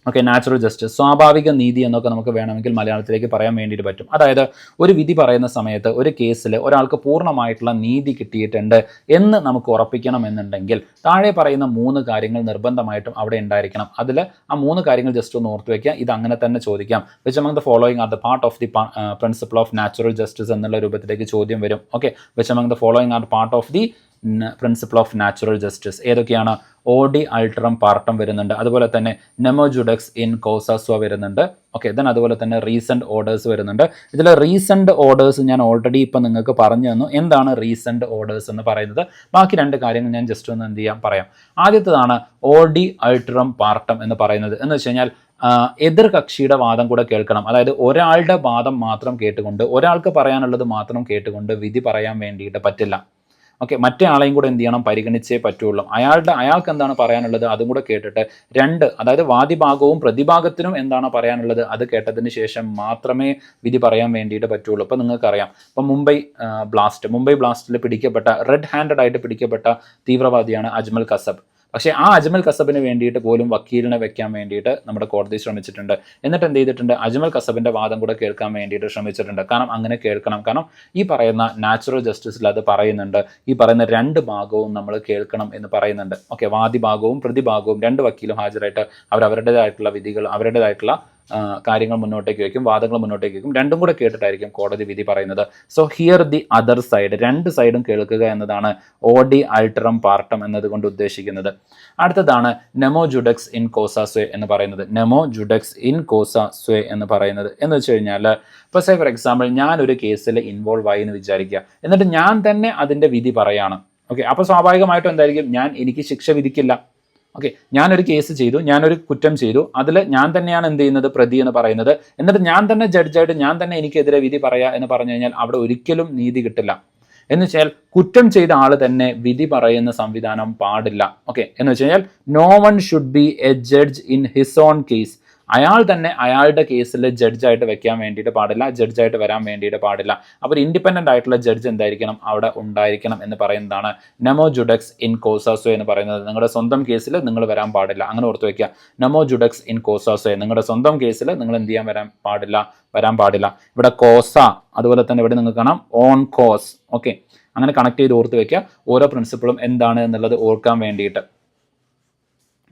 Speaker 1: Okay, natural justice, സ്വാഭാവിക നീതി എന്നൊക്കെ നമുക്ക് വേണമെങ്കിൽ മലയാളത്തിലേക്ക് പറയാൻ വേണ്ടിയിട്ട് പറ്റും. അതായത് ഒരു വിധി പറയുന്ന സമയത്ത് ഒരു കേസിൽ ഒരാൾക്ക് പൂർണ്ണമായിട്ടുള്ള നീതി കിട്ടിയിട്ടുണ്ട് എന്ന് നമുക്ക് ഉറപ്പിക്കണമെന്നുണ്ടെങ്കിൽ താഴെ പറയുന്ന 3 കാര്യങ്ങൾ നിർബന്ധമായിട്ടും അവിടെ ഉണ്ടായിരിക്കണം. അതിൽ ആ 3 കാര്യങ്ങൾ ജസ്റ്റ് ഒന്ന് ഓർത്ത് വയ്ക്കുക. ഇത് അങ്ങനെ തന്നെ ചോദിക്കാം. Which among the following are the part of the principle of natural justice എന്നുള്ള രൂപത്തിലേക്ക് ചോദ്യം വരും. Okay, which among the following are part of the principle of natural justice. ഏതൊക്കെയാണ്? ഓഡി അൾട്രം പാർട്ടം വരുന്നുണ്ട്, അതുപോലെ തന്നെ നെമോ ജുഡെക്സ് ഇൻ കോസ സ്വാ വരുന്നുണ്ട്. ഓക്കെ, ദെൻ അതുപോലെ തന്നെ റീസെൻറ്റ് ഓർഡേഴ്സ് വരുന്നുണ്ട്. ഇതിൽ റീസെൻറ്റ് ഓർഡേഴ്സ് ഞാൻ ഓൾറെഡി ഇപ്പം നിങ്ങൾക്ക് പറഞ്ഞു തന്നു. എന്താണ് റീസെൻറ്റ് ഓർഡേഴ്സ് എന്ന് പറയുന്നത്? ബാക്കി 2 കാര്യങ്ങൾ ഞാൻ ജസ്റ്റ് ഒന്ന് എന്ത് ചെയ്യാം, പറയാം. ആദ്യത്തേതാണ് ഓഡി അൾട്രം പാർട്ടം എന്ന് പറയുന്നത്. എന്ന് വെച്ച് കഴിഞ്ഞാൽ എതിർ കക്ഷിയുടെ വാദം കൂടെ കേൾക്കണം. അതായത് ഒരാളുടെ വാദം മാത്രം കേട്ടുകൊണ്ട്, ഒരാൾക്ക് പറയാനുള്ളത് മാത്രം കേട്ടുകൊണ്ട് വിധി പറയാൻ വേണ്ടിയിട്ട് പറ്റില്ല. ഓക്കെ, മറ്റേ ആളെയും കൂടെ എന്ത് ചെയ്യണം, പരിഗണിച്ചേ പറ്റുള്ളൂ. അയാൾക്ക് എന്താണ് പറയാനുള്ളത് അതും കൂടെ കേട്ടിട്ട്, അതായത് വാദിഭാഗവും പ്രതിഭാഗത്തിനും എന്താണ് പറയാനുള്ളത് അത് കേട്ടതിന് ശേഷം മാത്രമേ വിധി പറയാൻ വേണ്ടിയിട്ട് പറ്റുള്ളൂ. ഇപ്പം നിങ്ങൾക്കറിയാം, ഇപ്പം മുംബൈ ബ്ലാസ്റ്റിൽ പിടിക്കപ്പെട്ട, റെഡ് ഹാൻഡഡ് ആയിട്ട് പിടിക്കപ്പെട്ട തീവ്രവാദിയാണ് അജ്മൽ കസബ്. പക്ഷേ ആ അജ്മൽ കസബിന് വേണ്ടിയിട്ട് പോലും വക്കീലിനെ വെക്കാൻ വേണ്ടിയിട്ട് നമ്മുടെ കോടതി ശ്രമിച്ചിട്ടുണ്ട്. എന്നിട്ട് എന്ത് ചെയ്തിട്ടുണ്ട്, അജ്മൽ കസബിൻ്റെ വാദം കൂടെ കേൾക്കാൻ വേണ്ടിയിട്ട് ശ്രമിച്ചിട്ടുണ്ട്. കാരണം അങ്ങനെ കേൾക്കണം. കാരണം ഈ പറയുന്ന നാച്ചുറൽ ജസ്റ്റിസിൽ അത് പറയുന്നുണ്ട്, ഈ പറയുന്ന 2 ഭാഗവും നമ്മൾ കേൾക്കണം എന്ന് പറയുന്നുണ്ട്. ഓക്കെ, വാദിഭാഗവും പ്രതിഭാഗവും 2 വക്കീലും ഹാജരായിട്ട് അവരുടേതായിട്ടുള്ള വിധികൾ, അവരുടേതായിട്ടുള്ള കാര്യങ്ങൾ മുന്നോട്ടേക്ക് വയ്ക്കും, വാദങ്ങൾ മുന്നോട്ടേക്ക് വയ്ക്കും. 2ഉം കൂടെ കേട്ടിട്ടായിരിക്കും കോടതി വിധി പറയുന്നത്. So here the other side, 2 സൈഡും കേൾക്കുക എന്നതാണ് ഓഡി അൾട്രം പാർട്ടം എന്നതുകൊണ്ട് ഉദ്ദേശിക്കുന്നത്. അടുത്തതാണ് നെമോ ജുഡെക്സ് ഇൻ കോസ സ്വേ എന്ന് പറയുന്നത്. നെമോ ജുഡെക്സ് ഇൻ കോസ സ്വേ എന്ന് പറയുന്നത് എന്ന് വെച്ച് കഴിഞ്ഞാൽ, ഇപ്പോൾ സേ ഫോർ എക്സാമ്പിൾ ഞാനൊരു കേസിൽ ഇൻവോൾവ് ആയി എന്ന് വിചാരിക്കുക, എന്നിട്ട് ഞാൻ തന്നെ അതിൻ്റെ വിധി പറയാണ്. ഓക്കെ, അപ്പോൾ സ്വാഭാവികമായിട്ടും എന്തായിരിക്കും, എനിക്ക് ശിക്ഷ വിധിക്കില്ല. ഓക്കെ, ഞാനൊരു കേസ് ചെയ്തു, ഞാനൊരു കുറ്റം ചെയ്തു, അതിൽ ഞാൻ തന്നെയാണ് എന്ത് ചെയ്യുന്നത്, പ്രതി എന്ന് പറയുന്നത്. എന്നിട്ട് ഞാൻ തന്നെ ജഡ്ജായിട്ട് ഞാൻ തന്നെ എനിക്കെതിരെ വിധി പറയാ എന്ന് പറഞ്ഞു കഴിഞ്ഞാൽ അവിടെ ഒരിക്കലും നീതി കിട്ടില്ല. എന്ന് വെച്ചാൽ കുറ്റം ചെയ്ത ആൾ തന്നെ വിധി പറയുന്ന സംവിധാനം പാടില്ല. ഓക്കെ, എന്ന് വെച്ച് കഴിഞ്ഞാൽ no one should be a judge in his own case. അയാൾ തന്നെ അയാളുടെ കേസിൽ ജഡ്ജായിട്ട് വെക്കാൻ വേണ്ടിയിട്ട് പാടില്ല, ജഡ്ജായിട്ട് വരാൻ വേണ്ടിയിട്ട് പാടില്ല. അപ്പോൾ ഇൻഡിപെൻഡൻ്റ് ആയിട്ടുള്ള ജഡ്ജ് എന്തായിരിക്കണം, അവിടെ ഉണ്ടായിരിക്കണം എന്ന് പറയുന്നതാണ് നെമോ ജുഡെക്സ് ഇൻ കോസ സ്വേ എന്ന് പറയുന്നത്. നിങ്ങളുടെ സ്വന്തം കേസിൽ നിങ്ങൾ വരാൻ പാടില്ല, അങ്ങനെ ഓർത്ത് വയ്ക്കുക. നെമോ ജുഡെക്സ് ഇൻ കോസ സ്വേ, നിങ്ങളുടെ സ്വന്തം കേസിൽ നിങ്ങൾ എന്ത് ചെയ്യാൻ വരാൻ പാടില്ല. ഇവിടെ കോസ, അതുപോലെ തന്നെ ഇവിടെ നിങ്ങൾക്ക് കാണാം ഓൺ കോസ്. ഓക്കെ, അങ്ങനെ കണക്ട് ചെയ്ത് ഓർത്ത് വയ്ക്കുക. ഓരോ പ്രിൻസിപ്പിളും എന്താണ് എന്നുള്ളത് ഓർക്കാൻ വേണ്ടിയിട്ട്.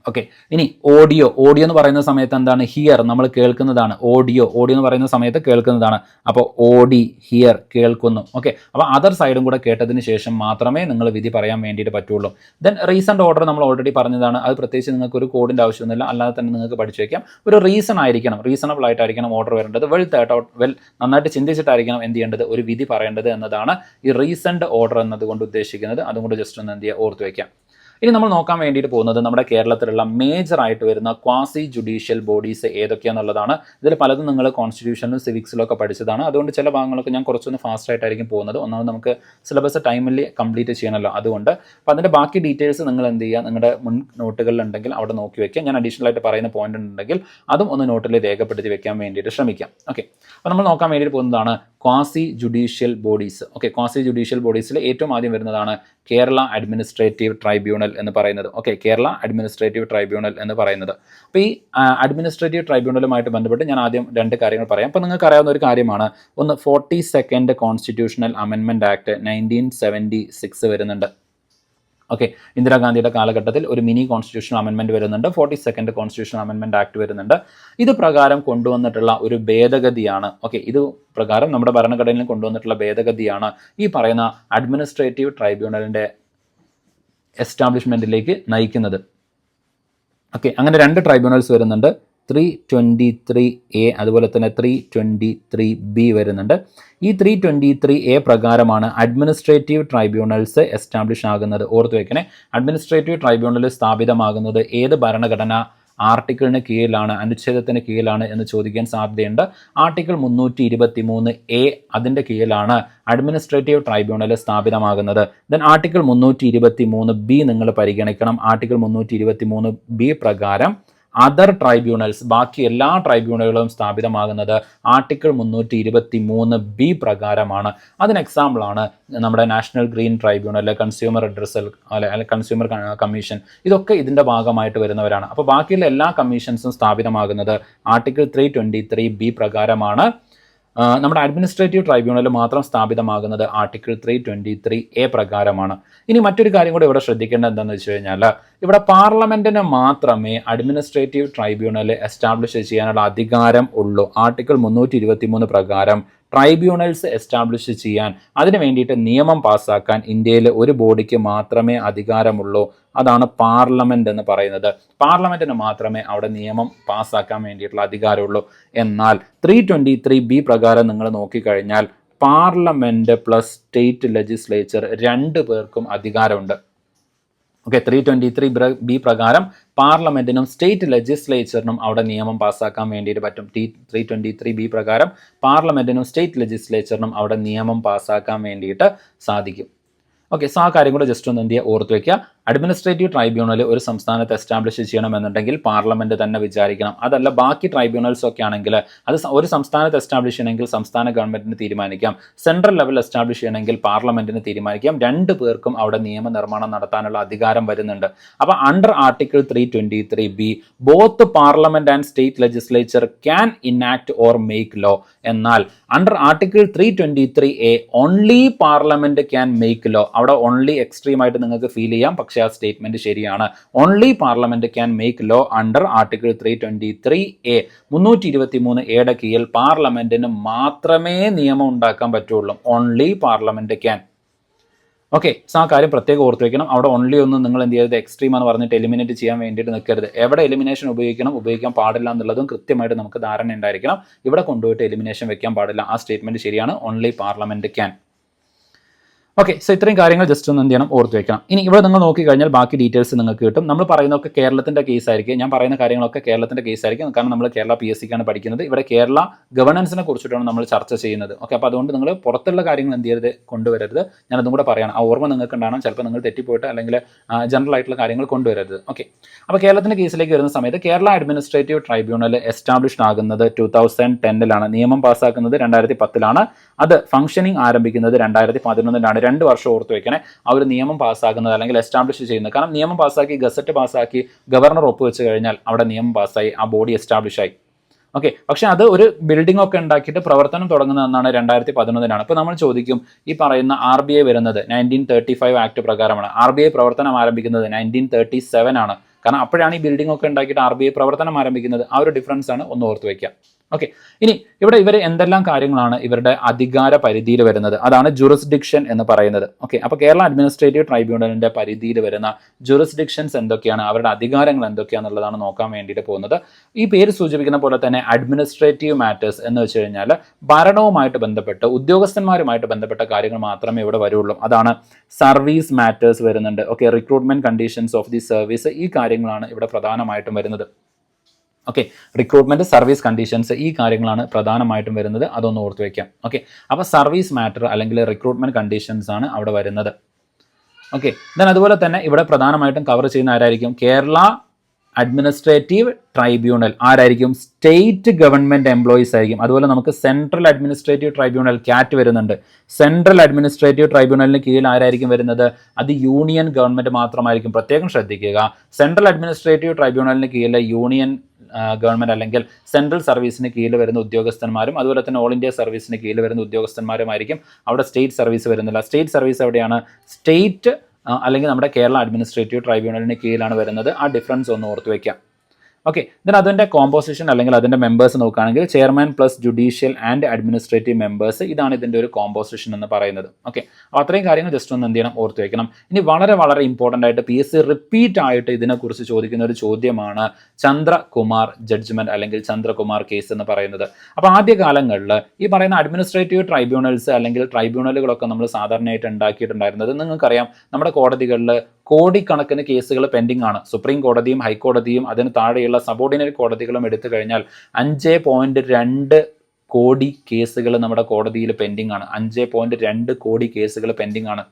Speaker 1: ഓക്കെ, ഇനി ഓഡിയോ എന്ന് പറയുന്ന സമയത്ത് എന്താണ്? ഹിയർ, നമ്മൾ കേൾക്കുന്നതാണ്. ഓഡിയോ എന്ന് പറയുന്ന സമയത്ത് കേൾക്കുന്നതാണ്. അപ്പോൾ ഓഡി, ഹിയർ, കേൾക്കുന്നു. ഓക്കെ, അപ്പോൾ അതർ സൈഡും കൂടെ കേട്ടതിന് ശേഷം മാത്രമേ നിങ്ങൾ വിധി പറയാൻ വേണ്ടിയിട്ട് പറ്റുള്ളൂ. ദെൻ റീസൺ ഓർഡർ നമ്മൾ ഓൾറെഡി പറഞ്ഞതാണ്. അത് പ്രത്യേകിച്ച് നിങ്ങൾക്ക് ഒരു കോഡിൻ്റെ ആവശ്യമൊന്നുമില്ല, അല്ലാതെ തന്നെ നിങ്ങൾക്ക് പഠിച്ചു വയ്ക്കാം. ഒരു റീസൺ ആയിരിക്കണം, റീസണബിൾ ആയിട്ടായിരിക്കണം ഓർഡർ വരേണ്ടത്. നന്നായിട്ട് ചിന്തിച്ചിട്ടായിരിക്കണം എന്ത് ചെയ്യേണ്ടത്, ഒരു വിധി പറയേണ്ടത് എന്നതാണ് ഈ റീസൺഡ് ഓർഡർ എന്നതുകൊണ്ട് ഉദ്ദേശിക്കുന്നത്. അതുകൊണ്ട് ജസ്റ്റ് ഒന്ന് എന്ത് ചെയ്യുക, ഓർത്ത് വയ്ക്കാം. ഇനി നമ്മൾ നോക്കാൻ വേണ്ടിയിട്ട് പോകുന്നത് നമ്മുടെ കേരളത്തിലുള്ള മേജർ ആയിട്ട് വരുന്ന ക്വാസി ജുഡീഷ്യൽ ബോഡീസ് ഏതൊക്കെയാണെന്നുള്ളതാണ്. ഇതിൽ പലതും നിങ്ങൾ കോൺസ്റ്റിറ്റ്യൂഷനിലും സിവിക്സിലും ഒക്കെ പഠിച്ചതാണ്. അതുകൊണ്ട് ചില ഭാഗങ്ങളൊക്കെ ഞാൻ കുറച്ചൊന്ന് ഫാസ്റ്റ് ആയിട്ടായിരിക്കും പോകുന്നത്. ഒന്നാമത് നമുക്ക് സിലബസ് ടൈമിൽ കംപ്ലീറ്റ് ചെയ്യണമല്ലോ, അതുകൊണ്ട്. അപ്പോൾ അതിൻ്റെ ബാക്കി ഡീറ്റെയിൽസ് നിങ്ങൾ എന്ത് ചെയ്യുക, നിങ്ങളുടെ മുൻ നോട്ടുകളിലുണ്ടെങ്കിൽ അവിടെ നോക്കി വെക്കുക. ഞാൻ അഡീഷണൽ ആയിട്ട് പറയുന്ന പോയിന്റ് ഉണ്ടെങ്കിൽ അതും ഒന്ന് നോട്ടിൽ രേഖപ്പെടുത്തി വെക്കാൻ വേണ്ടിയിട്ട് ശ്രമിക്കാം. ഓക്കെ, അപ്പോൾ നമ്മൾ നോക്കാൻ വേണ്ടിയിട്ട് പോകുന്നതാണ് quasi judicial bodies. Okay, quasi judicial ബോഡീസിൽ ഏറ്റവും ആദ്യം വരുന്നതാണ് കേരള അഡ്മിനിസ്ട്രേറ്റീവ് ട്രൈബ്യൂണൽ എന്ന് പറയുന്നത്. ഓക്കെ, കേരള അഡ്മിനിസ്ട്രേറ്റീവ് ട്രൈബ്യൂണൽ എന്ന് പറയുന്നത്. അപ്പോൾ ഈ അഡ്മിനിസ്ട്രേറ്റീവ് ട്രൈബ്യൂണലുമായിട്ട് ബന്ധപ്പെട്ട് ഞാൻ ആദ്യം രണ്ട് കാര്യങ്ങൾ പറയാം. അപ്പോൾ നിങ്ങൾക്ക് അറിയാവുന്ന ഒരു കാര്യമാണ്, ഒന്ന് 42nd കോൺസ്റ്റിറ്റ്യൂഷണൽ അമെൻമെൻറ്റ് ആക്ട് 1976 വരുന്നുണ്ട്. ഓക്കെ, ഇന്ദിരാഗാന്ധിയുടെ കാലഘട്ടത്തിൽ ഒരു മിനി കോൺസ്റ്റിറ്റ്യൂഷണൽ അമെൻമെൻറ്റ് വരുന്നുണ്ട്. 42nd കോൺസ്റ്റിറ്റ്യൂഷണൽ അമെൻമെൻറ്റ് ആക്ട് വരുന്നുണ്ട്. ഇത് പ്രകാരം കൊണ്ടുവന്നിട്ടുള്ള ഒരു ഭേദഗതിയാണ്. ഓക്കെ, ഇത് പ്രകാരം നമ്മുടെ ഭരണഘടനയിൽ കൊണ്ടുവന്നിട്ടുള്ള ഭേദഗതിയാണ് ഈ പറയുന്ന അഡ്മിനിസ്ട്രേറ്റീവ് ട്രൈബ്യൂണലിൻ്റെ എസ്റ്റാബ്ലിഷ്മെൻറ്റിലേക്ക് നയിക്കുന്നത്. ഓക്കെ, അങ്ങനെ രണ്ട് ട്രൈബ്യൂണൽസ് വരുന്നുണ്ട്. 323A അതുപോലെ തന്നെ 323B വരുന്നുണ്ട്. ഈ 323A പ്രകാരമാണ് അഡ്മിനിസ്ട്രേറ്റീവ് ട്രൈബ്യൂണൽസ് എസ്റ്റാബ്ലിഷ് ആകുന്നത്. ഓർത്ത് വയ്ക്കണേ, അഡ്മിനിസ്ട്രേറ്റീവ് ട്രൈബ്യൂണൽ സ്ഥാപിതമാകുന്നത് ഏത് ഭരണഘടന ആർട്ടിക്കിളിന് കീഴിലാണ്, അനുച്ഛേദത്തിന് കീഴിലാണ് എന്ന് ചോദിക്കാൻ സാധ്യതയുണ്ട്. ആർട്ടിക്കിൾ 323A അതിൻ്റെ കീഴിലാണ് അഡ്മിനിസ്ട്രേറ്റീവ് ട്രൈബ്യൂണൽ സ്ഥാപിതമാകുന്നത്. ദെൻ ആർട്ടിക്കിൾ 323B നിങ്ങൾ പരിഗണിക്കണം. ആർട്ടിക്കിൾ 323B പ്രകാരം അതർ ട്രൈബ്യൂണൽസ്, ബാക്കി എല്ലാ ട്രൈബ്യൂണലുകളും സ്ഥാപിതമാകുന്നത് ആർട്ടിക്കിൾ 323B പ്രകാരമാണ്. അതിന് എക്സാമ്പിളാണ് നമ്മുടെ national green tribunal, consumer redressal അല്ലെ കൺസ്യൂമർ കമ്മീഷൻ, ഇതൊക്കെ ഇതിൻ്റെ ഭാഗമായിട്ട് വരുന്നവരാണ്. അപ്പോൾ ബാക്കിയുള്ള എല്ലാ കമ്മീഷൻസും സ്ഥാപിതമാകുന്നത് ആർട്ടിക്കിൾ 323B പ്രകാരമാണ്. നമ്മുടെ അഡ്മിനിസ്ട്രേറ്റീവ് ട്രൈബ്യൂണൽ മാത്രം സ്ഥാപിതമാകുന്നത് ആർട്ടിക്കിൾ 323A പ്രകാരമാണ്. ഇനി മറ്റൊരു കാര്യം കൂടി ഇവിടെ ശ്രദ്ധിക്കേണ്ടത് എന്താണെന്ന് വെച്ച് കഴിഞ്ഞാൽ, ഇവിടെ പാർലമെൻറ്റിന് മാത്രമേ അഡ്മിനിസ്ട്രേറ്റീവ് ട്രൈബ്യൂണൽ എസ്റ്റാബ്ലിഷ് ചെയ്യാനുള്ള അധികാരം ഉള്ളൂ. ആർട്ടിക്കിൾ 323 പ്രകാരം ട്രൈബ്യൂണൽസ് എസ്റ്റാബ്ലിഷ് ചെയ്യാൻ, അതിന് വേണ്ടിയിട്ട് നിയമം പാസ്സാക്കാൻ ഇന്ത്യയിൽ ഒരു ബോഡിക്ക് മാത്രമേ അധികാരമുള്ളൂ. അതാണ് പാർലമെൻറ്റ് എന്ന് പറയുന്നത്. പാർലമെൻറ്റിന് മാത്രമേ അവിടെ നിയമം പാസ്സാക്കാൻ വേണ്ടിയിട്ടുള്ള അധികാരമുള്ളൂ. എന്നാൽ 323B പ്രകാരം നിങ്ങൾ നോക്കിക്കഴിഞ്ഞാൽ പാർലമെൻറ്റ് പ്ലസ് സ്റ്റേറ്റ് ലെജിസ്ലേച്ചർ രണ്ട് പേർക്കും അധികാരമുണ്ട്. ഓക്കെ, 323B പ്രകാരം പാർലമെൻറ്റിനും സ്റ്റേറ്റ് ലെജിസ്ലേച്ചറിനും അവിടെ നിയമം പാസ്സാക്കാൻ വേണ്ടിയിട്ട് പറ്റും. 323B പ്രകാരം പാർലമെൻറ്റിനും സ്റ്റേറ്റ് ലെജിസ്ലേച്ചറിനും അവിടെ നിയമം പാസ്സാക്കാൻ വേണ്ടിയിട്ട് സാധിക്കും. ഓക്കെ, സോ ആ കാര്യം കൂടെ ജസ്റ്റ് ഒന്ന് എന്ത് ചെയ്യുക, ഓർത്ത് വയ്ക്കുക. അഡ്മിനിസ്ട്രേറ്റീവ് ട്രൈബ്യൂണൽ ഒരു സംസ്ഥാനത്ത് എസ്റ്റാബ്ലിഷ് ചെയ്യണമെന്നുണ്ടെങ്കിൽ പാർലമെൻറ്റ് തന്നെ വിചാരിക്കണം. അതല്ല ബാക്കി ട്രൈബ്യൂണൽസ് ഒക്കെ ആണെങ്കിൽ അത് ഒരു സംസ്ഥാനത്ത് എസ്റ്റാബ്ലിഷ് ചെയ്യണമെങ്കിൽ സംസ്ഥാന ഗവൺമെൻറ്റിന് തീരുമാനിക്കാം. സെൻട്രൽ ലെവൽ എസ്റ്റാബ്ലിഷ് ചെയ്യണമെങ്കിൽ പാർലമെൻറ്റിന് തീരുമാനിക്കാം. രണ്ട് പേർക്കും അവിടെ നിയമനിർമ്മാണം നടത്താനുള്ള അധികാരം വരുന്നുണ്ട്. അപ്പോൾ under article 323B both parliament and state legislature can enact or make law. എന്നാൽ under article 323A only parliament can make law. അവിടെ ഓൺലി എക്സ്ട്രീം ആയിട്ട് നിങ്ങൾക്ക് ഫീൽ ചെയ്യാം, പക്ഷേ ആ സ്റ്റേറ്റ്മെന്റ് ശരിയാണ്. Only parliament can make law under article 323A. 323A കീഴിൽ പാർലമെന്റിന് മാത്രമേ നിയമം ഉണ്ടാക്കാൻ പറ്റുള്ളൂ. Only parliament can. Okay, so ആ കാര്യം പ്രത്യേകം ഓർത്ത് വയ്ക്കണം. അവിടെ ഓൺലി ഒന്നും നിങ്ങൾ എന്ത് ചെയ്യരുത്, എക്സ്ട്രീം എന്ന് പറഞ്ഞിട്ട് എലിമിനേറ്റ് ചെയ്യാൻ വേണ്ടിയിട്ട് നിൽക്കരുത്. എവിടെ എലിമിനേഷൻ ഉപയോഗിക്കാൻ പാടില്ല എന്നുള്ളതും കൃത്യമായിട്ട് നമുക്ക് ധാരണ ഉണ്ടായിരിക്കണം. ഇവിടെ കൊണ്ടുപോയിട്ട് എലിമിനേഷൻ വെക്കാൻ പാടില്ല. ആ സ്റ്റേറ്റ്മെന്റ് ശരിയാണ്. Only parliament can. Okay, so ഇത്രയും കാര്യങ്ങൾ ജസ്റ്റ് ഒന്ന് എന്ത് ചെയ്യണം, ഓർത്ത് വെക്കണം. ഇനി ഇവിടെ നിങ്ങൾ നോക്കിക്കഴിഞ്ഞാൽ ബാക്കി ഡീറ്റെയിൽസ് നിങ്ങൾക്ക് കിട്ടും. നമ്മൾ പറയുന്നതൊക്കെ കേരളത്തിൻ്റെ കേസായിരിക്കും. ഞാൻ പറയുന്ന കാര്യങ്ങളൊക്കെ കേരളത്തിൻ്റെ കേസായിരിക്കും. കാരണം നമ്മൾ കേരള PSCക്കാണ് പഠിക്കുന്നത്. ഇവിടെ കേരള ഗവർണൻസിനെ കുറിച്ചിട്ടാണ് നമ്മൾ ചർച്ച ചെയ്യുന്നത്. ഓക്കെ, അപ്പോൾ അതുകൊണ്ട് നിങ്ങൾ പുറത്തുള്ള കാര്യങ്ങൾ എന്ത് ചെയ്യരുത്, കൊണ്ടുവരരുത്. ഞാനതും കൂടെ പറയണം. ആ ഓർമ്മ നിങ്ങൾക്ക് ഉണ്ടാകണം. ചിലപ്പോൾ നിങ്ങൾ തെറ്റിപ്പോയിട്ട് അല്ലെങ്കിൽ ജനറൽ ആയിട്ടുള്ള കാര്യങ്ങൾ കൊണ്ടുവരരുത്. ഓക്കെ, അപ്പോൾ കേരളത്തിൻ്റെ കേസിലേക്ക് വരുന്ന സമയത്ത് കേരള അഡ്മിനിസ്ട്രേറ്റീവ് ട്രൈബ്യൂണൽ എസ്റ്റാബ്ലിഷ്ഡ് ആകുന്നത് 2010 നിയമം പാസ്സാക്കുന്നത് 2010 അത് ഫംഗ്ഷനിങ് ആരംഭിക്കുന്നത് 2011 2 വർഷം ഓർത്ത് വെക്കണേ. ആ ഒരു നിയമം പാസ്സാക്കുന്നത് അല്ലെങ്കിൽ എസ്റ്റാബ്ലിഷ് ചെയ്യുന്നത്. കാരണം നിയമം പാസ്സാക്കി, ഗസറ്റ് പാസ്സാക്കി, ഗവർണർ ഒപ്പുവെച്ച് കഴിഞ്ഞാൽ അവിടെ നിയമം പാസ്സായി, ആ ബോഡി എസ്റ്റാബ്ലിഷ് ആയി. ഓക്കെ, പക്ഷേ അത് ഒരു ബിൽഡിംഗ് ഒക്കെ ഉണ്ടാക്കിയിട്ട് പ്രവർത്തനം തുടങ്ങുന്നതെന്നാണ് 2011. ഇപ്പോൾ നമ്മൾ ചോദിക്കും, ഈ പറയുന്ന RBI വരുന്നത് 1935 ആക്ട് പ്രകാരമാണ്. RBI പ്രവർത്തനം ആരംഭിക്കുന്നത് 1937. കാരണം അപ്പോഴാണ് ഈ ബിൽഡിംഗ് ഒക്കെ ഉണ്ടാക്കിയിട്ട് RBI പ്രവർത്തനം ആരംഭിക്കുന്നത്. ആ ഒരു ഡിഫറൻസ് ആണ് ഒന്ന് ഓർത്ത് വയ്ക്കുക. ഓക്കെ, ഇനി ഇവിടെ ഇവർ എന്തെല്ലാം കാര്യങ്ങളാണ് ഇവരുടെ അധികാര പരിധിയിൽ വരുന്നത്, അതാണ് ജുറിസ്ഡിക്ഷൻ എന്ന് പറയുന്നത്. ഓക്കെ, അപ്പോൾ കേരള അഡ്മിനിസ്ട്രേറ്റീവ് ട്രൈബ്യൂണലിന്റെ പരിധിയിൽ വരുന്ന ജുറിസ്ഡിക്ഷൻസ് എന്തൊക്കെയാണ്, അവരുടെ അധികാരങ്ങൾ എന്തൊക്കെയാണെന്നുള്ളതാണ് നോക്കാൻ വേണ്ടിയിട്ട് പോകുന്നത്. ഈ പേര് സൂചിപ്പിക്കുന്ന പോലെ തന്നെ അഡ്മിനിസ്ട്രേറ്റീവ് മാറ്റേഴ്സ് എന്ന് വെച്ച് കഴിഞ്ഞാൽ ഭരണവുമായിട്ട് ബന്ധപ്പെട്ട് ഉദ്യോഗസ്ഥന്മാരുമായിട്ട് ബന്ധപ്പെട്ട കാര്യങ്ങൾ മാത്രമേ ഇവിടെ വരുള്ളൂ. അതാണ് സർവീസ് മാറ്റേഴ്സ് വരുന്നുണ്ട്. Okay, recruitment conditions of the service, ഈ കാര്യങ്ങളാണ് ഇവിടെ പ്രധാനമായിട്ടും വരുന്നത്. ഓക്കെ, റിക്രൂട്ട്മെന്റ്, സർവീസ് കണ്ടീഷൻസ്, ഈ കാര്യങ്ങളാണ് പ്രധാനമായിട്ടും വരുന്നത്. അതൊന്ന് ഓർത്ത് വയ്ക്കാം. ഓക്കെ, അപ്പോൾ സർവീസ് മാറ്റർ അല്ലെങ്കിൽ റിക്രൂട്ട്മെന്റ് കണ്ടീഷൻസ് ആണ് അവിടെ വരുന്നത്. ഓക്കെ, ദെൻ അതുപോലെ തന്നെ ഇവിടെ പ്രധാനമായിട്ടും കവർ ചെയ്യുന്ന ആരായിരിക്കും, കേരള അഡ്മിനിസ്ട്രേറ്റീവ് ട്രൈബ്യൂണൽ ആരായിരിക്കും, സ്റ്റേറ്റ് ഗവൺമെന്റ് എംപ്ലോയീസ് ആയിരിക്കും. അതുപോലെ നമുക്ക് സെൻട്രൽ അഡ്മിനിസ്ട്രേറ്റീവ് ട്രൈബ്യൂണൽ ക്യാറ്റ് വരുന്നുണ്ട്. സെൻട്രൽ അഡ്മിനിസ്ട്രേറ്റീവ് ട്രൈബ്യൂണലിന് കീഴിൽ ആരായിരിക്കും വരുന്നത്, അത് യൂണിയൻ ഗവൺമെന്റ് മാത്രമായിരിക്കും. പ്രത്യേകം ശ്രദ്ധിക്കുക, സെൻട്രൽ അഡ്മിനിസ്ട്രേറ്റീവ് ട്രൈബ്യൂണലിന് കീഴിൽ യൂണിയൻ ഗവൺമെന്റ് അല്ലെങ്കിൽ സെൻട്രൽ സർവീസിന് കീഴിൽ വരുന്ന ഉദ്യോഗസ്ഥന്മാരും അതുപോലെ തന്നെ ഓൾ ഇന്ത്യ സർവീസിന് കീഴിൽ വരുന്ന ഉദ്യോഗസ്ഥന്മാരുമായിരിക്കും. അവിടെ സ്റ്റേറ്റ് സർവീസ് വരുന്നില്ല. സ്റ്റേറ്റ് സർവീസ് എവിടെയാണ്, സ്റ്റേറ്റ് അല്ലെങ്കിൽ നമ്മുടെ കേരള അഡ്മിനിസ്ട്രേറ്റീവ് ട്രൈബ്യൂണലിന് കീഴിലാണ് വരുന്നത്. ആ ഡിഫറൻസ് ഒന്ന് ഓർത്ത് വയ്ക്കാം. ഓക്കെ, ദെൻ അതിൻ്റെ കോമ്പോസിഷൻ അല്ലെങ്കിൽ അതിൻ്റെ മെമ്പേഴ്സ് നോക്കുകയാണെങ്കിൽ chairman plus judicial and administrative members, ഇതാണ് ഇതിൻ്റെ ഒരു കോമ്പോസിഷൻ എന്ന് പറയുന്നത്. ഓക്കെ, അപ്പോൾ അത്രയും കാര്യങ്ങൾ ജസ്റ്റ് ഒന്ന് എന്ത് ചെയ്യണം, ഓർത്ത് വയ്ക്കണം. ഇനി വളരെ വളരെ ഇമ്പോർട്ടൻ്റ് ആയിട്ട് PSC റിപ്പീറ്റ് ആയിട്ട് ഇതിനെക്കുറിച്ച് ചോദിക്കുന്ന ഒരു ചോദ്യമാണ് ചന്ദ്രകുമാർ ജഡ്ജ്മെന്റ് അല്ലെങ്കിൽ ചന്ദ്രകുമാർ കേസ് എന്ന് പറയുന്നത്. അപ്പോൾ ആദ്യ കാലങ്ങളിൽ ഈ പറയുന്ന അഡ്മിനിസ്ട്രേറ്റീവ് ട്രൈബ്യൂണൽസ് അല്ലെങ്കിൽ ട്രൈബ്യൂണലുകളൊക്കെ നമ്മൾ സാധാരണയായിട്ട് ഉണ്ടാക്കിയിട്ടുണ്ടായിരുന്നത് നിങ്ങൾക്കറിയാം, നമ്മുടെ കോടതികളിൽ കോടിക്കണക്കിന് കേസുകൾ പെൻഡിംഗ് ആണ്. സുപ്രീം കോടതിയും ഹൈക്കോടതിയും അതിന് താഴെയുള്ള സബോർഡിനേറ്റ് കോടതികളും എടുത്തു കഴിഞ്ഞാൽ 5.2 കോടി കേസുകൾ നമ്മുടെ കോടതിയിൽ പെൻഡിംഗ് ആണ്. 5.2 കോടി കേസുകൾ പെൻഡിംഗ് ആണ്.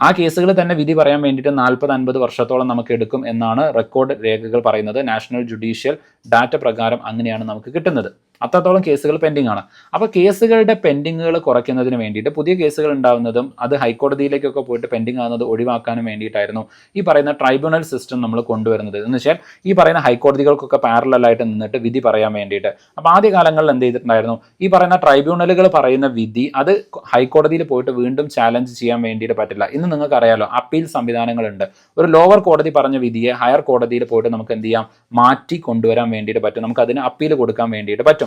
Speaker 1: ആ കേസുകൾ തന്നെ വിധി പറയാൻ വേണ്ടിയിട്ട് 40-50 വർഷത്തോളം നമുക്ക് എടുക്കും എന്നാണ് റെക്കോർഡ് രേഖകൾ പറയുന്നത്. നാഷണൽ ജുഡീഷ്യൽ ഡാറ്റ പ്രകാരം അങ്ങനെയാണ് നമുക്ക് കിട്ടുന്നത്. അത്രത്തോളം കേസുകൾ പെൻഡിംഗ് ആണ്. അപ്പോൾ കേസുകളുടെ പെൻഡിങ്ങുകൾ കുറയ്ക്കുന്നതിന് വേണ്ടിയിട്ട് പുതിയ കേസുകൾ ഉണ്ടാകുന്നതും അത് ഹൈക്കോടതിയിലേക്കൊക്കെ പോയിട്ട് പെൻഡിംഗ് ആകുന്നത് ഒഴിവാക്കാനും വേണ്ടിയിട്ടായിരുന്നു ഈ പറയുന്ന ട്രൈബ്യൂണൽ സിസ്റ്റം നമ്മൾ കൊണ്ടുവരുന്നത്. എന്ന് വെച്ചാൽ ഈ പറയുന്ന ഹൈക്കോടതികൾക്കൊക്കെ പാരലലായിട്ട് നിന്നിട്ട് വിധി പറയാൻ വേണ്ടിയിട്ട്. അപ്പോൾ ആദ്യ കാലങ്ങളിൽ എന്ത് ചെയ്തിട്ടുണ്ടായിരുന്നു, ഈ പറയുന്ന ട്രൈബ്യൂണലുകൾ പറയുന്ന വിധി അത് ഹൈക്കോടതിയിൽ പോയിട്ട് വീണ്ടും ചാലഞ്ച് ചെയ്യാൻ വേണ്ടിയിട്ട് പറ്റില്ല. ഇന്ന് നിങ്ങൾക്ക് അറിയാലോ, അപ്പീൽ സംവിധാനങ്ങളുണ്ട്. ഒരു ലോവർ കോടതി പറഞ്ഞ വിധിയെ ഹയർ കോടതിയിൽ പോയിട്ട് നമുക്ക് എന്ത് ചെയ്യാം, മാറ്റി കൊണ്ടുവരാൻ വേണ്ടിയിട്ട് പറ്റും. നമുക്ക് അതിന് അപ്പീൽ കൊടുക്കാൻ വേണ്ടിയിട്ട് പറ്റും.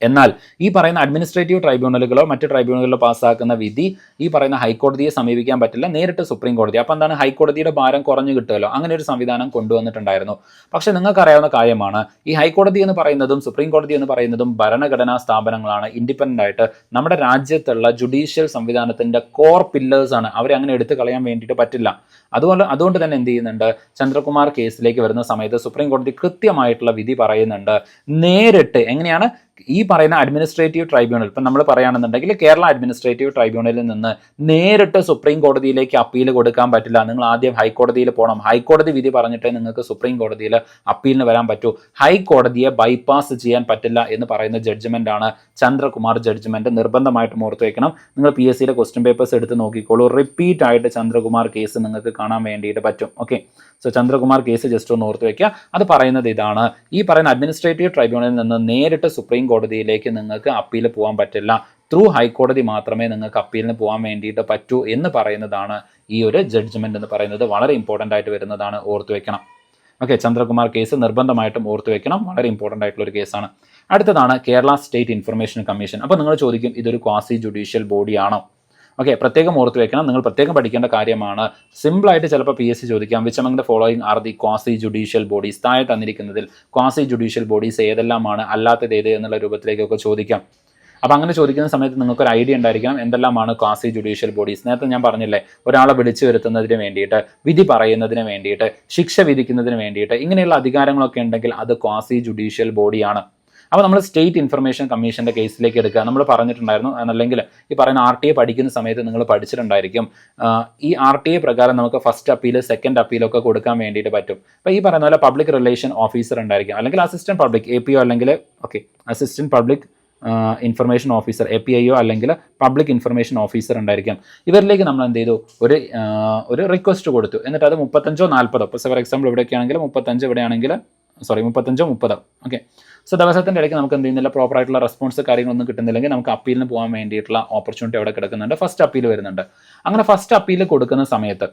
Speaker 1: എന്നാൽ ഈ പറയുന്ന അഡ്മിനിസ്ട്രേറ്റീവ് ട്രൈബ്യൂണലുകളോ മറ്റ് ട്രൈബ്യൂണലുകളോ പാസ്സാക്കുന്ന വിധി ഈ പറയുന്ന ഹൈക്കോടതിയെ സമീപിക്കാൻ പറ്റില്ല, നേരിട്ട് സുപ്രീം കോടതി. അപ്പോൾ എന്താണ്, ഹൈക്കോടതിയുടെ ഭാരം കുറഞ്ഞു കിട്ടുമല്ലോ, അങ്ങനെ ഒരു സംവിധാനം കൊണ്ടുവന്നിട്ടുണ്ടായിരുന്നു. പക്ഷേ നിങ്ങൾക്കറിയാവുന്ന കാര്യമാണ്, ഈ ഹൈക്കോടതി എന്ന് പറയുന്നതും സുപ്രീം കോടതി എന്ന് പറയുന്നതും ഭരണഘടനാ സ്ഥാപനങ്ങളാണ്. ഇൻഡിപെൻഡൻ്റ് ആയിട്ട് നമ്മുടെ രാജ്യത്തുള്ള ജുഡീഷ്യൽ സംവിധാനത്തിൻ്റെ കോർ പില്ലേഴ്സ് ആണ്. അവരെ അങ്ങനെ എടുത്തു കളയാൻ വേണ്ടിയിട്ട് പറ്റില്ല. അതുകൊണ്ട് തന്നെ എന്ത് ചെയ്യുന്നുണ്ട്, ചന്ദ്രകുമാർ കേസിലേക്ക് വരുന്ന സമയത്ത് സുപ്രീം കോടതി കൃത്യമായിട്ടുള്ള വിധി പറയുന്നുണ്ട്. നേരിട്ട് എങ്ങനെയാണ് ഈ പറയുന്ന അഡ്മിനിസ്ട്രേറ്റീവ് ട്രൈബ്യൂണൽ, ഇപ്പം നമ്മൾ പറയുകയാണെന്നുണ്ടെങ്കിൽ കേരള അഡ്മിനിസ്ട്രേറ്റീവ് ട്രൈബ്യൂണലിൽ നിന്ന് നേരിട്ട് സുപ്രീം കോടതിയിലേക്ക് അപ്പീൽ കൊടുക്കാൻ പറ്റില്ല. നിങ്ങൾ ആദ്യം ഹൈക്കോടതിയിൽ പോകണം. ഹൈക്കോടതി വിധി പറഞ്ഞിട്ടേ നിങ്ങൾക്ക് സുപ്രീം കോടതിയിൽ അപ്പീലിന് വരാൻ പറ്റൂ. ഹൈക്കോടതിയെ ബൈപ്പാസ് ചെയ്യാൻ പറ്റില്ല എന്ന് പറയുന്ന ജഡ്ജ്മെന്റ് ആണ് ചന്ദ്രകുമാർ ജഡ്ജ്മെന്റ്. നിർബന്ധമായിട്ടും ഓർത്ത് വയ്ക്കണം. നിങ്ങൾ PSCയുടെ ക്വസ്റ്റ്യൻ പേപ്പേഴ്സ് എടുത്ത് നോക്കിക്കോളൂ. റിപ്പീറ്റ് ആയിട്ട് ചന്ദ്രകുമാർ കേസ് നിങ്ങൾക്ക് കാണാൻ വേണ്ടിയിട്ട് പറ്റും. Okay, so Chandrakumar case just ഒന്ന് ഓർത്ത് വയ്ക്കുക. അത് പറയുന്നത് ഇതാണ്, ഈ പറയുന്ന അഡ്മിനിസ്ട്രേറ്റീവ് ട്രൈബ്യൂണലിൽ നിന്ന് നേരിട്ട് സുപ്രീം കോടതിയിലേക്ക് നിങ്ങൾക്ക് അപ്പീൽ പോകാൻ പറ്റില്ല. ത്രൂ ഹൈക്കോടതി മാത്രമേ നിങ്ങൾക്ക് അപ്പീലിന് പോകാൻ വേണ്ടിയിട്ട് പറ്റൂ എന്ന് പറയുന്നതാണ് ഈ ഒരു ജഡ്ജ്മെന്റ് എന്ന് പറയുന്നത്. വളരെ ഇമ്പോർട്ടൻ്റ് ആയിട്ട് വരുന്നതാണ്, ഓർത്ത് വെക്കണം. ഓക്കെ, ചന്ദ്രകുമാർ കേസ് നിർബന്ധമായിട്ടും ഓർത്ത് വെക്കണം. വളരെ ഇമ്പോർട്ടൻ്റ് ആയിട്ടുള്ള ഒരു കേസാണ്. അടുത്തതാണ് കേരള സ്റ്റേറ്റ് ഇൻഫർമേഷൻ കമ്മീഷൻ. അപ്പോൾ നിങ്ങൾ ചോദിക്കും, ഇതൊരു ക്വാസി ജുഡീഷ്യൽ ബോഡിയാണോ? ഓക്കെ, പ്രത്യേകം ഓർത്ത് വെക്കണം. നിങ്ങൾ പ്രത്യേകം പഠിക്കേണ്ട കാര്യമാണ്. സിമ്പിളായിട്ട് ചിലപ്പോൾ PSC ചോദിക്കാം, which among the following are the quasi judicial bodies. താഴെ തന്നിരിക്കുന്നതിൽ ക്വാസി ജുഡീഷ്യൽ ബോഡീസ് ഏതെല്ലാമാണ്, അല്ലാത്തത് ഏത് എന്നുള്ള രൂപത്തിലേക്കൊക്കെ ചോദിക്കാം. അപ്പോൾ അങ്ങനെ ചോദിക്കുന്ന സമയത്ത് നിങ്ങൾക്കൊരു ഐഡിയ ഉണ്ടായിരിക്കണം എന്തെല്ലാമാണ് ക്വാസി ജുഡീഷ്യൽ ബോഡീസ്. നേരത്തെ ഞാൻ പറഞ്ഞില്ലേ, ഒരാളെ വിളിച്ചു വരുത്തുന്നതിന് വേണ്ടിയിട്ട്, വിധി പറയുന്നതിന് വേണ്ടിയിട്ട്, ശിക്ഷ വിധിക്കുന്നതിന് വേണ്ടിയിട്ട്, ഇങ്ങനെയുള്ള അധികാരങ്ങളൊക്കെ ഉണ്ടെങ്കിൽ അത് ക്വാസി ജുഡീഷ്യൽ ബോഡിയാണ്. അപ്പോൾ നമ്മൾ സ്റ്റേറ്റ് ഇൻഫർമേഷൻ കമ്മീഷൻ്റെ കേസിലേക്ക് എടുക്കുക. നമ്മൾ പറഞ്ഞിട്ടുണ്ടായിരുന്നു, അല്ലെങ്കിൽ ഈ പറയുന്ന RTA പഠിക്കുന്ന സമയത്ത് നിങ്ങൾ പഠിച്ചിട്ടുണ്ടായിരിക്കും, ഈ RTA പ്രകാരം നമുക്ക് ഫസ്റ്റ് അപ്പീൽ, സെക്കൻഡ് അപ്പീലൊക്കെ കൊടുക്കാൻ വേണ്ടിയിട്ട് പറ്റും. അപ്പോൾ ഈ പറയുന്ന പോലെ പബ്ലിക് റിലേഷൻ ഓഫീസർ ഉണ്ടായിരിക്കും, അല്ലെങ്കിൽ അസിസ്റ്റന്റ് പബ്ലിക് APO അല്ലെങ്കിൽ assistant public information officer APIO അല്ലെങ്കിൽ പബ്ലിക് ഇൻഫർമേഷൻ ഓഫീസർ ഉണ്ടായിരിക്കും. ഇവരിലേക്ക് നമ്മൾ എന്ത് ചെയ്തു, ഒരു റിക്വസ്റ്റ് കൊടുത്തു. എന്നിട്ട് അത് 35-40, ഇപ്പോൾ ഫോർ എക്സാമ്പിൾ ഇവിടെയൊക്കെയാണെങ്കിൽ 35, ഇവിടെയാണെങ്കിൽ 35-30. ഓക്കെ, സോ ദിവസത്തിൻ്റെ ഇടയ്ക്ക് നമുക്ക് എന്ത് ചെയ്യുന്നില്ല, പ്രോപ്പറായിട്ടുള്ള റെസ്പോൺസ് കാര്യങ്ങളൊന്നും കിട്ടുന്നില്ലെങ്കിൽ നമുക്ക് അപ്പീലിന് പോകാൻ വേണ്ടിയിട്ടുള്ള ഓപ്പർച്യൂണിറ്റി അവിടെ കിടക്കുന്നുണ്ട്. ഫസ്റ്റ് അപ്പീൽ വരുന്നുണ്ട്. അങ്ങനെ ഫസ്റ്റ് അപ്പീൽ കൊടുക്കുന്ന സമയത്ത്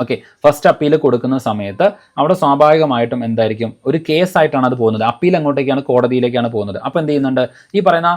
Speaker 1: ഓക്കെ, ഫസ്റ്റ് അപ്പീൽ കൊടുക്കുന്ന സമയത്ത് അവിടെ സ്വാഭാവികമായിട്ടും എന്തായിരിക്കും, ഒരു കേസായിട്ടാണ് അത് പോകുന്നത്. അപ്പീൽ അങ്ങോട്ടേക്കാണ്, കോടതിയിലേക്കാണ് പോകുന്നത്. അപ്പോൾ എന്ത് ചെയ്യുന്നുണ്ട്, ഈ പറയുന്ന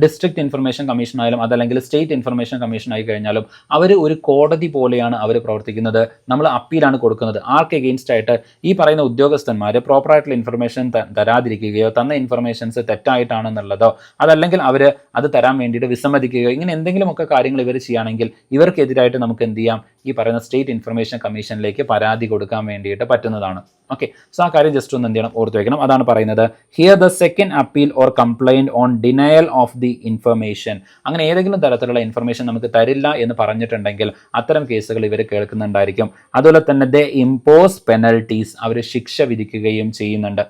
Speaker 1: ഡിസ്ട്രിക്ട് ഇൻഫർമേഷൻ കമ്മീഷൻ ആയാലും അതല്ലെങ്കിൽ സ്റ്റേറ്റ് ഇൻഫർമേഷൻ കമ്മീഷൻ ആയി കഴിഞ്ഞാലും അവർ ഒരു കോടതി പോലെയാണ് അവർ പ്രവർത്തിക്കുന്നത്. നമ്മൾ അപ്പീലാണ് കൊടുക്കുന്നത്. ആർക്ക് എഗെയിൻസ്റ്റ് ആയിട്ട്? ഈ പറയുന്ന ഉദ്യോഗസ്ഥന്മാർ പ്രോപ്പറായിട്ടുള്ള ഇൻഫർമേഷൻ തരാതിരിക്കുകയോ തന്ന ഇൻഫർമേഷൻസ് തെറ്റായിട്ടാണെന്നുള്ളതോ അതല്ലെങ്കിൽ അവർ അത് തരാൻ വേണ്ടിയിട്ട് വിസമ്മതിക്കുകയോ ഇങ്ങനെ എന്തെങ്കിലുമൊക്കെ കാര്യങ്ങൾ ഇവർ ചെയ്യുകയാണെങ്കിൽ ഇവർക്കെതിരായിട്ട് നമുക്ക് എന്ത് ചെയ്യാം, ഈ പറയുന്ന സ്റ്റേറ്റ് ഇൻഫർമേഷൻ കമ്മീഷനിലേക്ക് പരാതി കൊടുക്കാൻ വേണ്ടിയിട്ട് പറ്റുന്നതാണ്. ഓക്കെ, സോ ആ കാര്യം ജസ്റ്റ് ഒന്ന് എന്ത് ചെയ്യണം, ഓർത്ത് വെക്കണം. അതാണ് പറയുന്നത്, here the second appeal or complaint on denial of the information. അങ്ങനെ ഏതെങ്കിലും തരത്തിലുള്ള ഇൻഫർമേഷൻ നമുക്ക് തരില്ല എന്ന് പറഞ്ഞിട്ടുണ്ടെങ്കിൽ അത്തരം കേസുകൾ ഇവർ കേൾക്കുന്നുണ്ടായിരിക്കും. അതുപോലെ തന്നെ ദേ ഇമ്പോസ് പെനൽറ്റീസ്, അവർ ശിക്ഷ വിധിക്കുകയും ചെയ്യുന്നുണ്ട്.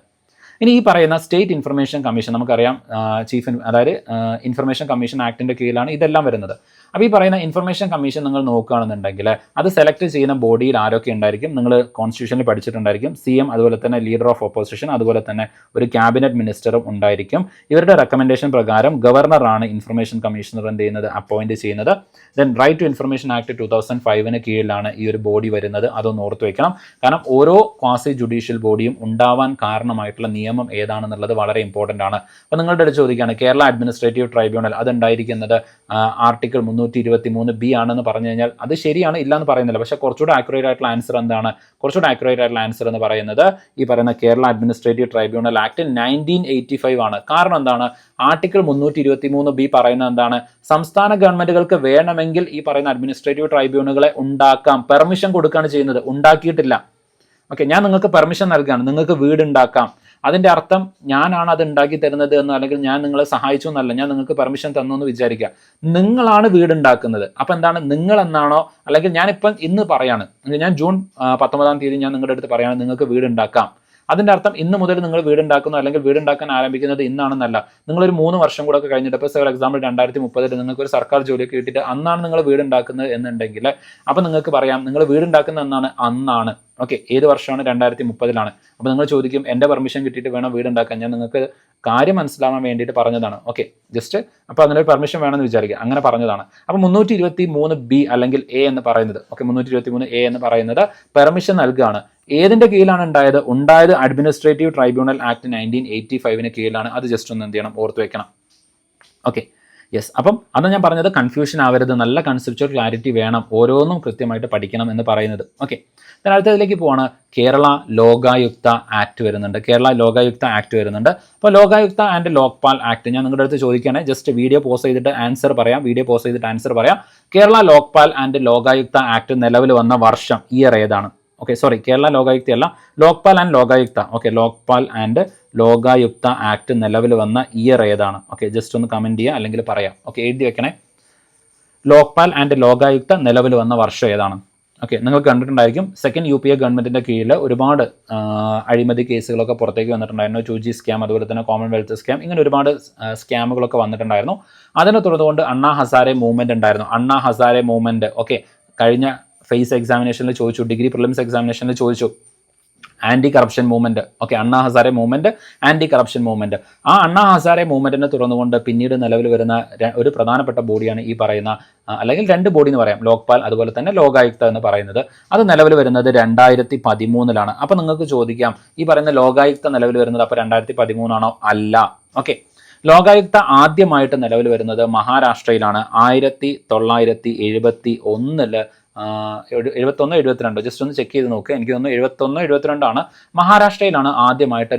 Speaker 1: ഇനി ഈ പറയുന്ന സ്റ്റേറ്റ് ഇൻഫർമേഷൻ കമ്മീഷൻ നമുക്കറിയാം, അതായത് ഇൻഫർമേഷൻ കമ്മീഷൻ ആക്ടിൻ്റെ കീഴിലാണ് ഇതെല്ലാം വരുന്നത്. അപ്പോൾ ഈ പറയുന്ന ഇൻഫർമേഷൻ കമ്മീഷൻ നിങ്ങൾ നോക്കുകയാണെന്നുണ്ടെങ്കിൽ അത് സെലക്ട് ചെയ്യുന്ന ബോഡിയിൽ ആരൊക്കെ ഉണ്ടായിരിക്കും, നിങ്ങൾ കോൺസ്റ്റിറ്റ്യൂഷനിൽ പഠിച്ചിട്ടുണ്ടായിരിക്കും. CM, അതുപോലെ തന്നെ ലീഡർ ഓഫ് ഓപ്പോസിഷൻ, അതുപോലെ തന്നെ ഒരു ക്യാബിനറ്റ് മിനിസ്റ്ററും ഉണ്ടായിരിക്കും. ഇവരുടെ റെക്കമെൻഡേഷൻ പ്രകാരം ഗവർണറാണ് ഇൻഫർമേഷൻ കമ്മീഷണർ എന്ത് ചെയ്യുന്നത്, അപ്പോയിന്റ് ചെയ്യുന്നത്. Then right to information act 2005 കീഴിലാണ് ഈ ഒരു ബോഡി വരുന്നത്. അതൊന്ന് ഓർത്ത് വെക്കണം. കാരണം ഓരോ ക്വാസി ജുഡീഷ്യൽ ബോഡിയും ഉണ്ടാവാൻ കാരണമായിട്ടുള്ള നിയമം ഏതാണെന്നുള്ളത് വളരെ ഇമ്പോർട്ടൻ്റ് ആണ്. അപ്പോൾ നിങ്ങളുടെ അടുത്ത് ചോദിക്കുകയാണ്, കേരള അഡ്മിനിസ്ട്രേറ്റീവ് ട്രൈബ്യൂണൽ അതുണ്ടായിരിക്കുന്നത് ആർട്ടിക്കിൾ 323B ആണെന്ന് പറഞ്ഞു കഴിഞ്ഞാൽ അത് ശരിയാണ്, ഇല്ലയെന്ന് പറയുന്നില്ല. പക്ഷേ കുറച്ചുകൂടെ ആക്യുറേറ്റ് ആയിട്ടുള്ള ആൻസർ എന്താണ്, കുറച്ചുകൂടെ ആക്യുറേറ്റ് ആയിട്ടുള്ള ആൻസർ എന്ന് പറയുന്നത് ഈ പറയുന്ന കേരള അഡ്മിനിസ്ട്രേറ്റീവ് ട്രൈബ്യൂണൽ ആക്ട് 1985 ആണ്. കാരണം എന്താണ്, ആർട്ടിക്കിൾ 323B പറയുന്നത് എന്താണ്, സംസ്ഥാന ഗവൺമെന്റുകൾക്ക് വേണമെങ്കിൽ ഈ പറയുന്ന അഡ്മിനിസ്ട്രേറ്റീവ് ട്രൈബ്യൂണലുകളെ ഉണ്ടാക്കാം, പെർമിഷൻ കൊടുക്കുകയാണ് ചെയ്യുന്നത്, ഉണ്ടാക്കിയിട്ടില്ല. ഓക്കെ, ഞാൻ നിങ്ങൾക്ക് പെർമിഷൻ നൽകുകയാണ്, നിങ്ങൾക്ക് വീടുണ്ടാക്കാം. അതിൻ്റെ അർത്ഥം ഞാനാണ് അത് ഉണ്ടാക്കി തരുന്നത് എന്നോ അല്ലെങ്കിൽ ഞാൻ നിങ്ങളെ സഹായിച്ചു എന്നല്ല, ഞാൻ നിങ്ങൾക്ക് പെർമിഷൻ തന്നു എന്ന് വിചാരിക്കുക. നിങ്ങളാണ് വീടുണ്ടാക്കുന്നത്. അപ്പം എന്താണ്, നിങ്ങൾ എന്നാണോ, അല്ലെങ്കിൽ ഞാനിപ്പം ഇന്ന് പറയാണ്, ഞാൻ ജൂൺ 19 ഞാൻ നിങ്ങളുടെ അടുത്ത് പറയാണ് നിങ്ങൾക്ക് വീടുണ്ടാക്കാം. അതിൻ്റെ അർത്ഥം ഇന്ന് മുതൽ നിങ്ങൾ വീടുണ്ടാക്കുന്നു അല്ലെങ്കിൽ വീടുണ്ടാക്കാൻ ആരംഭിക്കുന്നത് ഇന്നാണെന്നല്ല. നിങ്ങളൊരു 3 വർഷം കൂടെ ഒക്കെ കഴിഞ്ഞിട്ട്, ഇപ്പോൾ ഫോർ എക്സാമ്പിൾ 2030 നിങ്ങൾക്ക് ഒരു സർക്കാർ ജോലിയൊക്കെ കിട്ടിയിട്ട് അന്നാണ് നിങ്ങൾ വീടുണ്ടാക്കുന്നത് എന്നുണ്ടെങ്കിൽ അപ്പോൾ നിങ്ങൾക്ക് പറയാം നിങ്ങൾ വീടുണ്ടാക്കുന്നത് എന്നാണ്, അന്നാണ്. ഓക്കെ, ഏത് വർഷമാണ്, 2030. അപ്പോൾ നിങ്ങൾ ചോദിക്കും എൻ്റെ പെർമിഷൻ കിട്ടിയിട്ട് വേണം വീടുണ്ടാക്കാൻ. ഞാൻ നിങ്ങൾക്ക് കാര്യം മനസ്സിലാവാൻ വേണ്ടിയിട്ട് പറഞ്ഞതാണ്. ഓക്കെ, ജസ്റ്റ് അപ്പോൾ അങ്ങനെ ഒരു പെർമിഷൻ വേണമെന്ന് വിചാരിക്കുക, അങ്ങനെ പറഞ്ഞതാണ്. അപ്പോൾ 323B അല്ലെങ്കിൽ A എന്ന് പറയുന്നത്, ഓക്കെ 323A എന്ന് പറയുന്നത് പെർമിഷൻ നൽകുകയാണ്. ഏതിൻ്റെ കീഴിലാണ് ഉണ്ടായത് അഡ്മിനിസ്ട്രേറ്റീവ് ട്രൈബ്യൂണൽ ആക്ട് 1985 കീഴിലാണ്. അത് ജസ്റ്റ് ഒന്ന് എന്ത് ചെയ്യണം, ഓർത്ത് വെക്കണം. Okay, yes. അപ്പം അതാണ് ഞാൻ പറഞ്ഞത്, കൺഫ്യൂഷൻ ആവരുത്, നല്ല കൺസെപ്ച്വൽ ക്ലാരിറ്റി വേണം, ഓരോന്നും കൃത്യമായിട്ട് പഠിക്കണം എന്ന് പറയുന്നത്. ഓക്കെ, അടുത്തതിലേക്ക് പോവാണ്. കേരള ലോകായുക്ത ആക്ട് വരുന്നുണ്ട്. കേരള ലോകായുക്ത ആക്ട് വരുന്നുണ്ട്. അപ്പോൾ ലോകായുക്ത ആൻഡ് ലോക്പാൽ ആക്ട് ഞാൻ നിങ്ങളുടെ അടുത്ത് ചോദിക്കുകയാണെങ്കിൽ ജസ്റ്റ് വീഡിയോ പോസ് ചെയ്തിട്ട് ആൻസർ പറയാം. കേരള ലോക്പാൽ ആൻഡ് ലോകായുക്ത ആക്ട് നിലവിൽ വന്ന വർഷം, ഇയർ ഏതാണ്? ഓക്കെ, സോറി, കേരള ലോകായുക്ത അല്ല, Lokpal and Lokayukta. Okay, Lokpal and Lokayukta act നിലവിൽ വന്ന ഇയർ ഏതാണ്? ഓക്കെ, ജസ്റ്റ് ഒന്ന് കമൻറ്റ് ചെയ്യുക അല്ലെങ്കിൽ പറയാം. ഓക്കെ, എഴുതി വെക്കണേ. ലോക്പാൽ ആൻഡ് ലോകായുക്ത നിലവിൽ വന്ന വർഷം ഏതാണ്? ഓക്കെ, നിങ്ങൾ കണ്ടിട്ടുണ്ടായിരിക്കും, സെക്കൻഡ് UPA ഗവൺമെൻറ്റിൻ്റെ കീഴിൽ ഒരുപാട് അഴിമതി കേസുകളൊക്കെ പുറത്തേക്ക് വന്നിട്ടുണ്ടായിരുന്നു. 2G സ്കാം, അതുപോലെ തന്നെ കോമൺവെൽത്ത് സ്കാം, ഇങ്ങനെ ഒരുപാട് സ്കാമുകളൊക്കെ വന്നിട്ടുണ്ടായിരുന്നു. അതിനെ തുടർന്നുകൊണ്ട് അണ്ണാ ഹസാരെ മൂവ്മെൻറ്റ് ഉണ്ടായിരുന്നു. അണ്ണാ ഹസാരെ മൂവ്മെൻറ്റ് ഓക്കെ, കഴിഞ്ഞ ഫേസ് എക്സാമിനേഷനിൽ ചോദിച്ചു, ഡിഗ്രി പ്രിലിംസ് എക്സാമിനേഷനിൽ ചോദിച്ചു, anti corruption movement. Okay, Anna Hazare movement, anti corruption movement. ആ അണ്ണാ ഹസാരെ മൂവ്മെൻറ്റിനെ തുറന്നുകൊണ്ട് പിന്നീട് നിലവിൽ വരുന്ന ഒരു പ്രധാനപ്പെട്ട ബോഡിയാണ് ഈ പറയുന്ന, അല്ലെങ്കിൽ 2 ബോഡി എന്ന് പറയാം, ലോക്പാൽ അതുപോലെ തന്നെ ലോകായുക്ത എന്ന് പറയുന്നത്. അത് നിലവിൽ വരുന്നത് 2013 അപ്പോൾ നിങ്ങൾക്ക് ചോദിക്കാം, ഈ പറയുന്ന ലോകായുക്ത നിലവിൽ വരുന്നത് അപ്പോൾ 2013 ആണോ? അല്ല. ഓക്കെ, ലോകായുക്ത ആദ്യമായിട്ട് നിലവിൽ വരുന്നത് മഹാരാഷ്ട്രയിലാണ്. 1971 71 72 ജസ്റ്റ് ഒന്ന് ചെക്ക് ചെയ്ത് നോക്കുക. എനിക്ക് തോന്നുന്നു 71 72 മഹാരാഷ്ട്രയിലാണ് ആദ്യമായിട്ട്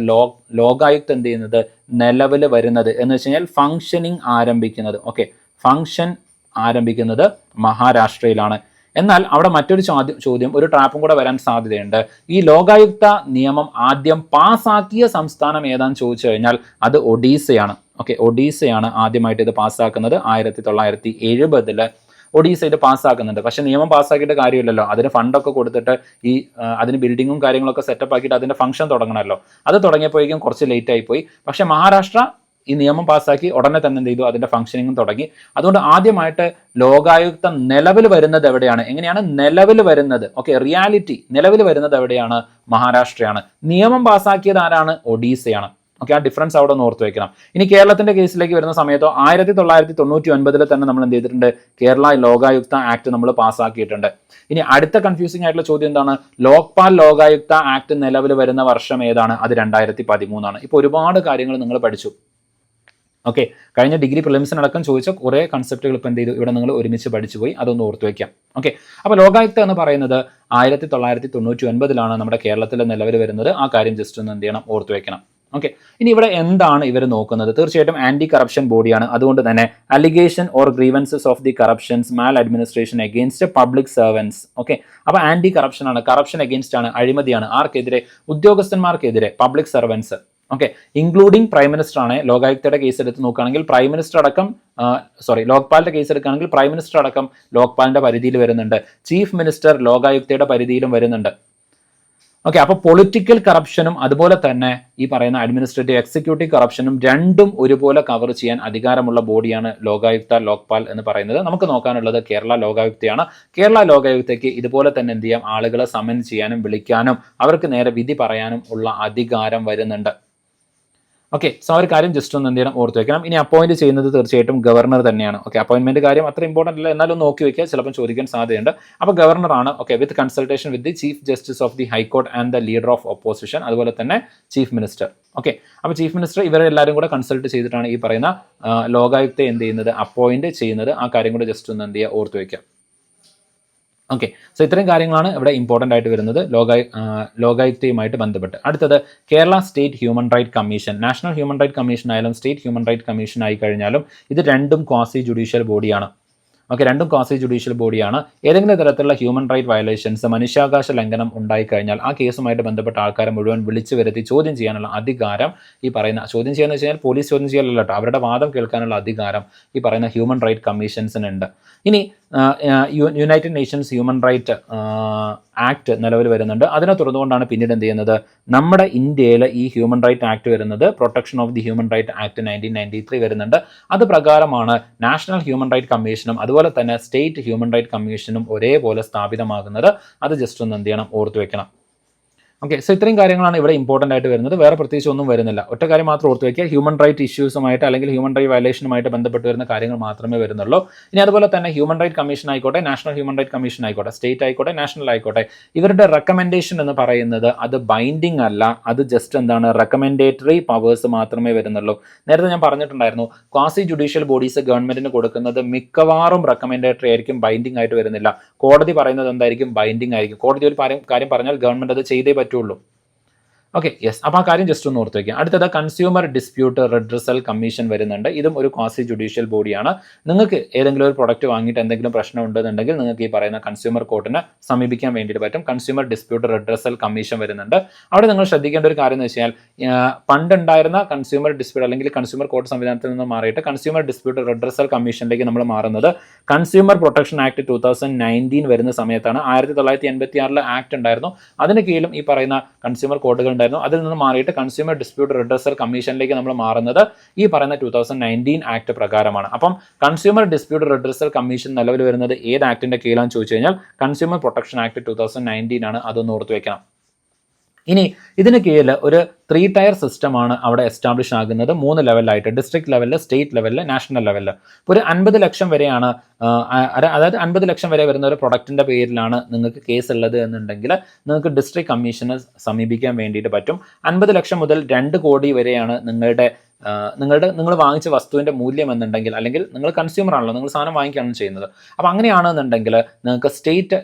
Speaker 1: ലോകായുക്ത എന്ത് ചെയ്യുന്നത്, നിലവിൽ വരുന്നത് എന്ന് വെച്ച് കഴിഞ്ഞാൽ ഫങ്ഷനിങ് ആരംഭിക്കുന്നത്. ഓക്കെ, ഫങ്ഷൻ ആരംഭിക്കുന്നത് മഹാരാഷ്ട്രയിലാണ്. എന്നാൽ അവിടെ മറ്റൊരു ചോദ്യം, ഒരു ട്രാപ്പും കൂടെ വരാൻ സാധ്യതയുണ്ട്. ഈ ലോകായുക്ത നിയമം ആദ്യം പാസ്സാക്കിയ സംസ്ഥാനം ഏതാണെന്ന് ചോദിച്ചു കഴിഞ്ഞാൽ അത് ഒഡീസയാണ്. ഓക്കെ, ഒഡീസയാണ് ആദ്യമായിട്ട് ഇത് പാസ്സാക്കുന്നത്. 1970 ഒഡീസ ഇത് പാസ്സാക്കുന്നുണ്ട്. പക്ഷേ നിയമം പാസ്സാക്കിയിട്ട് കാര്യമില്ലല്ലോ, അതിന് ഫണ്ടൊക്കെ കൊടുത്തിട്ട് അതിന് ബിൽഡിങ്ങും കാര്യങ്ങളൊക്കെ സെറ്റപ്പ് ആക്കിയിട്ട് അതിൻ്റെ ഫംഗ്ഷൻ തുടങ്ങണമല്ലോ. അത് തുടങ്ങിയപ്പോഴേക്കും കുറച്ച് ലേറ്റ് ആയിപ്പോയി. പക്ഷേ മഹാരാഷ്ട്ര ഈ നിയമം പാസ്സാക്കി ഉടനെ തന്നെ എന്ത് ചെയ്തു, അതിൻ്റെ ഫംഗ്ഷനിങ്ങും തുടങ്ങി. അതുകൊണ്ട് ആദ്യമായിട്ട് ലോകായുക്ത നിലവിൽ വരുന്നത് എവിടെയാണ്, എങ്ങനെയാണ് നിലവിൽ വരുന്നത്? ഓക്കെ, റിയാലിറ്റി നിലവിൽ വരുന്നത് എവിടെയാണ്? മഹാരാഷ്ട്രയാണ്. നിയമം പാസ്സാക്കിയത് ആരാണ്? ഒഡീസയാണ്. ഓക്കെ, ആ ഡിഫറൻസ് അവിടെ ഒന്ന് ഓർത്ത് വെക്കണം. ഇനി കേരളത്തിന്റെ കേസിലേക്ക് വരുന്ന സമയത്തോ 1999 തന്നെ നമ്മൾ എന്ത് ചെയ്തിട്ടുണ്ട്, കേരള ലോകായുക്ത ആക്ട് നമ്മൾ പാസ്സാക്കിയിട്ടുണ്ട്. ഇനി അടുത്ത കൺഫ്യൂസിംഗ് ആയിട്ടുള്ള ചോദ്യം എന്താണ്, ലോക്പാൽ ലോകായുക്ത ആക്ട് നിലവിൽ വരുന്ന വർഷം ഏതാണ്? അത് 2013 ഇപ്പോൾ ഒരുപാട് കാര്യങ്ങൾ നിങ്ങൾ പഠിച്ചു. ഓക്കെ, കഴിഞ്ഞ ഡിഗ്രി പ്രിലിംസിനടക്കം ചോദിച്ച കുറേ കൺസെപ്റ്റുകൾ ഇപ്പം എന്ത് ചെയ്തു, ഇവിടെ നിങ്ങൾ ഒരുമിച്ച് പഠിച്ചു പോയി, അതൊന്ന് ഓർത്ത് വയ്ക്കാം. ഓക്കെ, അപ്പോൾ ലോകായുക്ത എന്ന് പറയുന്നത് 1999 നമ്മുടെ കേരളത്തിൽ നിലവിൽ വരുന്നത്. ആ കാര്യം ജസ്റ്റ് ഒന്ന് എന്ത് ചെയ്യണം, ഓർത്ത് വയ്ക്കണം. ഓക്കെ, ഇനി ഇവിടെ എന്താണ് ഇവർ നോക്കുന്നത്? തീർച്ചയായിട്ടും ആന്റി കറപ്ഷൻ ബോഡിയാണ്. അതുകൊണ്ട് തന്നെ allegation or grievances of the corruptions maladministration against public servants. Okay, അപ്പോൾ ആന്റി കറപ്ഷൻ ആണ്, കറപ്ഷൻ അഗെയിൻസ്റ്റ് ആണ്, അഴിമതിയാണ്. ആർക്കെതിരെ? ഉദ്യോഗസ്ഥന്മാർക്കെതിരെ, public servants. Okay, including prime minister ആണ്. ലോകായുക്തയുടെ കേസ് എടുത്ത് നോക്കുകയാണെങ്കിൽ പ്രൈം മിനിസ്റ്റർ അടക്കം, ലോക്പാലിന്റെ കേസ് എടുക്കുകയാണെങ്കിൽ പ്രൈം മിനിസ്റ്റർ അടക്കം ലോക്പാലിന്റെ പരിധിയിൽ വരുന്നുണ്ട്. ചീഫ് മിനിസ്റ്റർ ലോകായുക്തയുടെ പരിധിയിലും വരുന്നുണ്ട്. ഓക്കെ, അപ്പോൾ പൊളിറ്റിക്കൽ കറപ്ഷനും അതുപോലെ തന്നെ ഈ പറയുന്ന അഡ്മിനിസ്ട്രേറ്റീവ് എക്സിക്യൂട്ടീവ് കറപ്ഷനും രണ്ടും ഒരുപോലെ കവർ ചെയ്യാൻ അധികാരമുള്ള ബോഡിയാണ് ലോകായുക്ത, ലോക്പാൽ എന്ന് പറയുന്നത്. നമുക്ക് നോക്കാനുള്ളത് കേരള ലോകായുക്തയാണ്. കേരള ലോകായുക്തയ്ക്ക് ഇതുപോലെ തന്നെ എന്ത് ചെയ്യാം, ആളുകളെ സമൻ ചെയ്യാനും വിളിക്കാനും അവർക്ക് നേരെ വിധി പറയാനും ഉള്ള അധികാരം വരുന്നുണ്ട്. ഓക്കെ, സോ ആ ഒരു കാര്യം ജസ്റ്റ് ഒന്ന് എന്ത് ചെയ്യണം, ഓർത്ത് വെക്കണം. ഇനി അപ്പോയിന്റ് ചെയ്യുന്നത് തീർച്ചയായിട്ടും ഗവർണർ തന്നെയാണ്. ഓക്കെ, അപ്പോയിന്റ്മെന്റ് കാര്യം അത്ര ഇമ്പോർട്ടൻ്റ് അല്ല, എന്നാലും നോക്കി വെക്കുക, ചിലപ്പോൾ ചോദിക്കാൻ സാധ്യതയുണ്ട്. അപ്പോൾ ഗവർണറാണ്. Okay, with consultation with the chief justice of the high court and the leader of opposition, അതുപോലെ തന്നെ ചീഫ് മിനിസ്റ്റർ. ഓക്കെ, അപ്പോൾ ചീഫ് മിനിസ്റ്റർ ഇവരെല്ലാവരും കൂടെ കൺസൾട്ട് ചെയ്തിട്ടാണ് ഈ പറയുന്ന ലോകായുക്തയെ എന്ത് ചെയ്യുന്നത്, അപ്പോയിന്റ് ചെയ്യുന്നത്. ആ കാര്യം കൂടെ ജസ്റ്റ് ഒന്ന് എന്ത് ചെയ്യുക, ഓർത്ത് വയ്ക്കുക. ഓക്കെ, സോ ഇത്രയും കാര്യങ്ങളാണ് ഇവിടെ ഇമ്പോർട്ടൻ്റ് ആയിട്ട് വരുന്നത് ലോകായുക്തയുമായിട്ട് ബന്ധപ്പെട്ട്. അടുത്തത് Kerala state human right commission. National human right commission ആയാലും സ്റ്റേറ്റ് ഹ്യൂമൻ റൈറ്റ് കമ്മീഷൻ ആയി കഴിഞ്ഞാലും ഇത് രണ്ടും ക്വാസി ജുഡീഷ്യൽ ബോഡിയാണ്. ഓക്കെ, രണ്ടും ക്വാസി ജുഡീഷ്യൽ ബോഡിയാണ്. ഏതെങ്കിലും തരത്തിലുള്ള ഹ്യൂമൻ റൈറ്റ് വയലേഷൻസ്, മനുഷ്യാവകാശ ലംഘനം ഉണ്ടായി കഴിഞ്ഞാൽ ആ കേസുമായിട്ട് ബന്ധപ്പെട്ട ആൾക്കാരെ മുഴുവൻ വിളിച്ചു വരുത്തി ചോദ്യം ചെയ്യാനുള്ള അധികാരം ഈ പറയുന്ന, ചോദ്യം ചെയ്യാന്ന് വെച്ച് കഴിഞ്ഞാൽ പോലീസ് ചോദ്യം ചെയ്യലല്ല കേട്ടോ, അവരുടെ വാദം കേൾക്കാനുള്ള അധികാരം ഈ പറയുന്ന ഹ്യൂമൻ റൈറ്റ് കമ്മീഷൻസിനുണ്ട്. ഇനി United Nations human right act നിലവിൽ വരുന്നുണ്ട്. അതിനെ തുടർന്നുകൊണ്ടാണ് പിന്നീട് എന്ത് ചെയ്യുന്നത്, നമ്മുടെ ഇന്ത്യയിൽ ഈ ഹ്യൂമൻ റൈറ്റ് ആക്ട് വരുന്നത്. Protection of the human right act 1993 വരുന്നുണ്ട്. അത് പ്രകാരമാണ് നാഷണൽ ഹ്യൂമൻ റൈറ്റ് കമ്മീഷനും അതുപോലെ തന്നെ സ്റ്റേറ്റ് ഹ്യൂമൻ റൈറ്റ് കമ്മീഷനും ഒരേപോലെ സ്ഥാപിതമാകുന്നത്. അത് ജസ്റ്റ് ഒന്ന് എന്ത് ചെയ്യണം, ഓർത്ത് വെക്കണം. ഓക്കെ, സോ ഇത്രയും കാര്യങ്ങളാണ് ഇവിടെ ഇമ്പോർട്ടൻ്റ് ആയിട്ട് വരുന്നത്. വേറെ പ്രത്യേകിച്ച് ഒന്നും വരുന്നില്ല. ഒറ്റ കാര്യം മാത്രം ഓർത്ത് വയ്ക്കുക, ഹ്യൂമൻ റൈറ്റ് ഇഷ്യൂസുമായിട്ട് അല്ലെങ്കിൽ ഹ്യൂമൻ റൈറ്റ് വയലേഷനുമായിട്ട് ബന്ധപ്പെട്ട് വരുന്ന കാര്യങ്ങൾ മാത്രമേ വരുന്നുള്ളൂ. ഇനി അതുപോലെ തന്നെ ഹ്യൂമൻ റൈറ്റ് കമ്മീഷൻ ആയിക്കോട്ടെ, നാഷണൽ ഹ്യൂമൻ റൈറ്റ് കമ്മീഷൻ ആയിക്കോട്ടെ, സ്റ്റേറ്റ് ആയിക്കോട്ടെ, നാഷണൽ ആയിക്കോട്ടെ, ഇവരുടെ റെക്കമെൻഡേഷൻ എന്ന് പറയുന്നത് അത് ബൈൻഡിങ് അല്ല, അത് ജസ്റ്റ് എന്താണ്, റെക്കമെൻഡേറ്ററി പവേഴ്സ് മാത്രമേ വരുന്നുള്ളൂ. നേരത്തെ ഞാൻ പറഞ്ഞിട്ടുണ്ടായിരുന്നു, ക്വാസി ജുഡീഷ്യൽ ബോഡീസ് ഗവൺമെന്റിന് കൊടുക്കുന്നത് മിക്കവാറും റെക്കമെൻഡേറ്ററി ആയിരിക്കും, ബൈൻഡിങ് ആയിട്ട് വരുന്നില്ല. കോടതി പറയുന്നത് എന്തായിരിക്കും, ബൈൻഡിങ് ആയിരിക്കും. കോടതി ഒരു കാര്യം പറഞ്ഞാൽ ഗവൺമെന്റ് അത് ചെയ്തേ പറ്റുള്ളൂ. ഓക്കെ, യെസ്, അപ്പോൾ ആ കാര്യം ജസ്റ്റ് ഒന്ന് ഓർത്ത് വയ്ക്കുക. അടുത്തത് കൺസ്യൂമർ ഡിസ്പ്യൂട്ട് റിഡ്രസൽ കമ്മീഷൻ വരുന്നുണ്ട്. ഇതും ഒരു ക്വാസി ജുഡീഷ്യൽ ബോഡിയാണ്. നിങ്ങൾക്ക് ഏതെങ്കിലും ഒരു പ്രൊഡക്റ്റ് വാങ്ങിയിട്ട് എന്തെങ്കിലും പ്രശ്നം ഉണ്ടെന്നുണ്ടെങ്കിൽ നിങ്ങൾക്ക് ഈ പറയുന്ന കൺസ്യൂമർ കോർട്ടിനെ സമീപിക്കാൻ വേണ്ടിയിട്ട് പറ്റും. കൺസ്യൂമർ ഡിസ്പ്യൂട്ട് റിഡ്രസൽ കമ്മീഷൻ വരുന്നുണ്ട്. അവിടെ നിങ്ങൾ ശ്രദ്ധിക്കേണ്ട ഒരു കാര്യം എന്ന് വെച്ചാൽ, പണ്ടുണ്ടായിരുന്ന കൺസ്യൂമർ ഡിസ്പ്യൂട്ട് അല്ലെങ്കിൽ കൺസ്യൂമർ കോർട്ട് സംവിധാനത്തിൽ നിന്ന് മാറിയിട്ട് കൺസ്യൂമർ ഡിസ്പ്യൂട്ട് റിഡ്രസൽ കമ്മീഷനിലേക്ക് നമ്മൾ മാറുന്നത് കൺസ്യൂമർ പ്രൊട്ടക്ഷൻ ആക്ട് 2019 വരുന്ന സമയത്താണ്. 1986 ആക്ട് ഉണ്ടായിരുന്നു, അതിന് കീഴിലും ഈ പറയുന്ന കൺസ്യൂമർ കോർട്ടുകൾ ഉണ്ടായിരുന്നു. അതിൽ നിന്ന് മാറിയിട്ട് കൺസ്യൂമർ ഡിസ്പ്യൂട്ട് റിഡ്രസൽ കമ്മീഷനിലേക്ക് നമ്മൾ മാറുന്നത് ഈ പറയുന്ന 2019 ആക്ട് പ്രകാരമാണ്. അപ്പം കൺസ്യൂമർ ഡിസ്പ്യൂട്ട് റിഡ്രസൽ കമ്മീഷൻ നിലവിൽ വരുന്നത് ഏത് ആക്ടിന്റെ കീഴിലാണെന്ന് ചോദിച്ചു കഴിഞ്ഞാൽ കൺസ്യൂമർ പ്രൊട്ടക്ഷൻ ആക്ട് 2019 ആണ്. അതൊന്ന് ഓർത്ത് വെക്കണം. ഇനി ഇതിന് കീഴിൽ ഒരു 3 ടയർ സിസ്റ്റമാണ് അവിടെ എസ്റ്റാബ്ലിഷ് ആകുന്നത്, 3 ലെവലിലായിട്ട്, ഡിസ്ട്രിക്ട് ലെവലിൽ, സ്റ്റേറ്റ് ലെവലിൽ, നാഷണൽ ലെവലിൽ. ഇപ്പോൾ ഒരു 50 ലക്ഷം വരെയാണ്, അതായത് 50 ലക്ഷം വരെ വരുന്ന ഒരു പ്രൊഡക്റ്റിൻ്റെ പേരിലാണ് നിങ്ങൾക്ക് കേസ് ഉള്ളത് എന്നുണ്ടെങ്കിൽ നിങ്ങൾക്ക് ഡിസ്ട്രിക്ട് കമ്മീഷനെ സമീപിക്കാൻ വേണ്ടിയിട്ട് പറ്റും. 50 ലക്ഷം മുതൽ 2 കോടി വരെയാണ് നിങ്ങൾ വാങ്ങിച്ച വസ്തുവിൻ്റെ മൂല്യം എന്നുണ്ടെങ്കിൽ, അല്ലെങ്കിൽ നിങ്ങൾ കൺസ്യൂമർ ആണല്ലോ, നിങ്ങൾ സാധനം വാങ്ങിക്കുകയാണ് ചെയ്യുന്നത്. അപ്പോൾ അങ്ങനെയാണെന്നുണ്ടെങ്കിൽ നിങ്ങൾക്ക് സ്റ്റേറ്റ്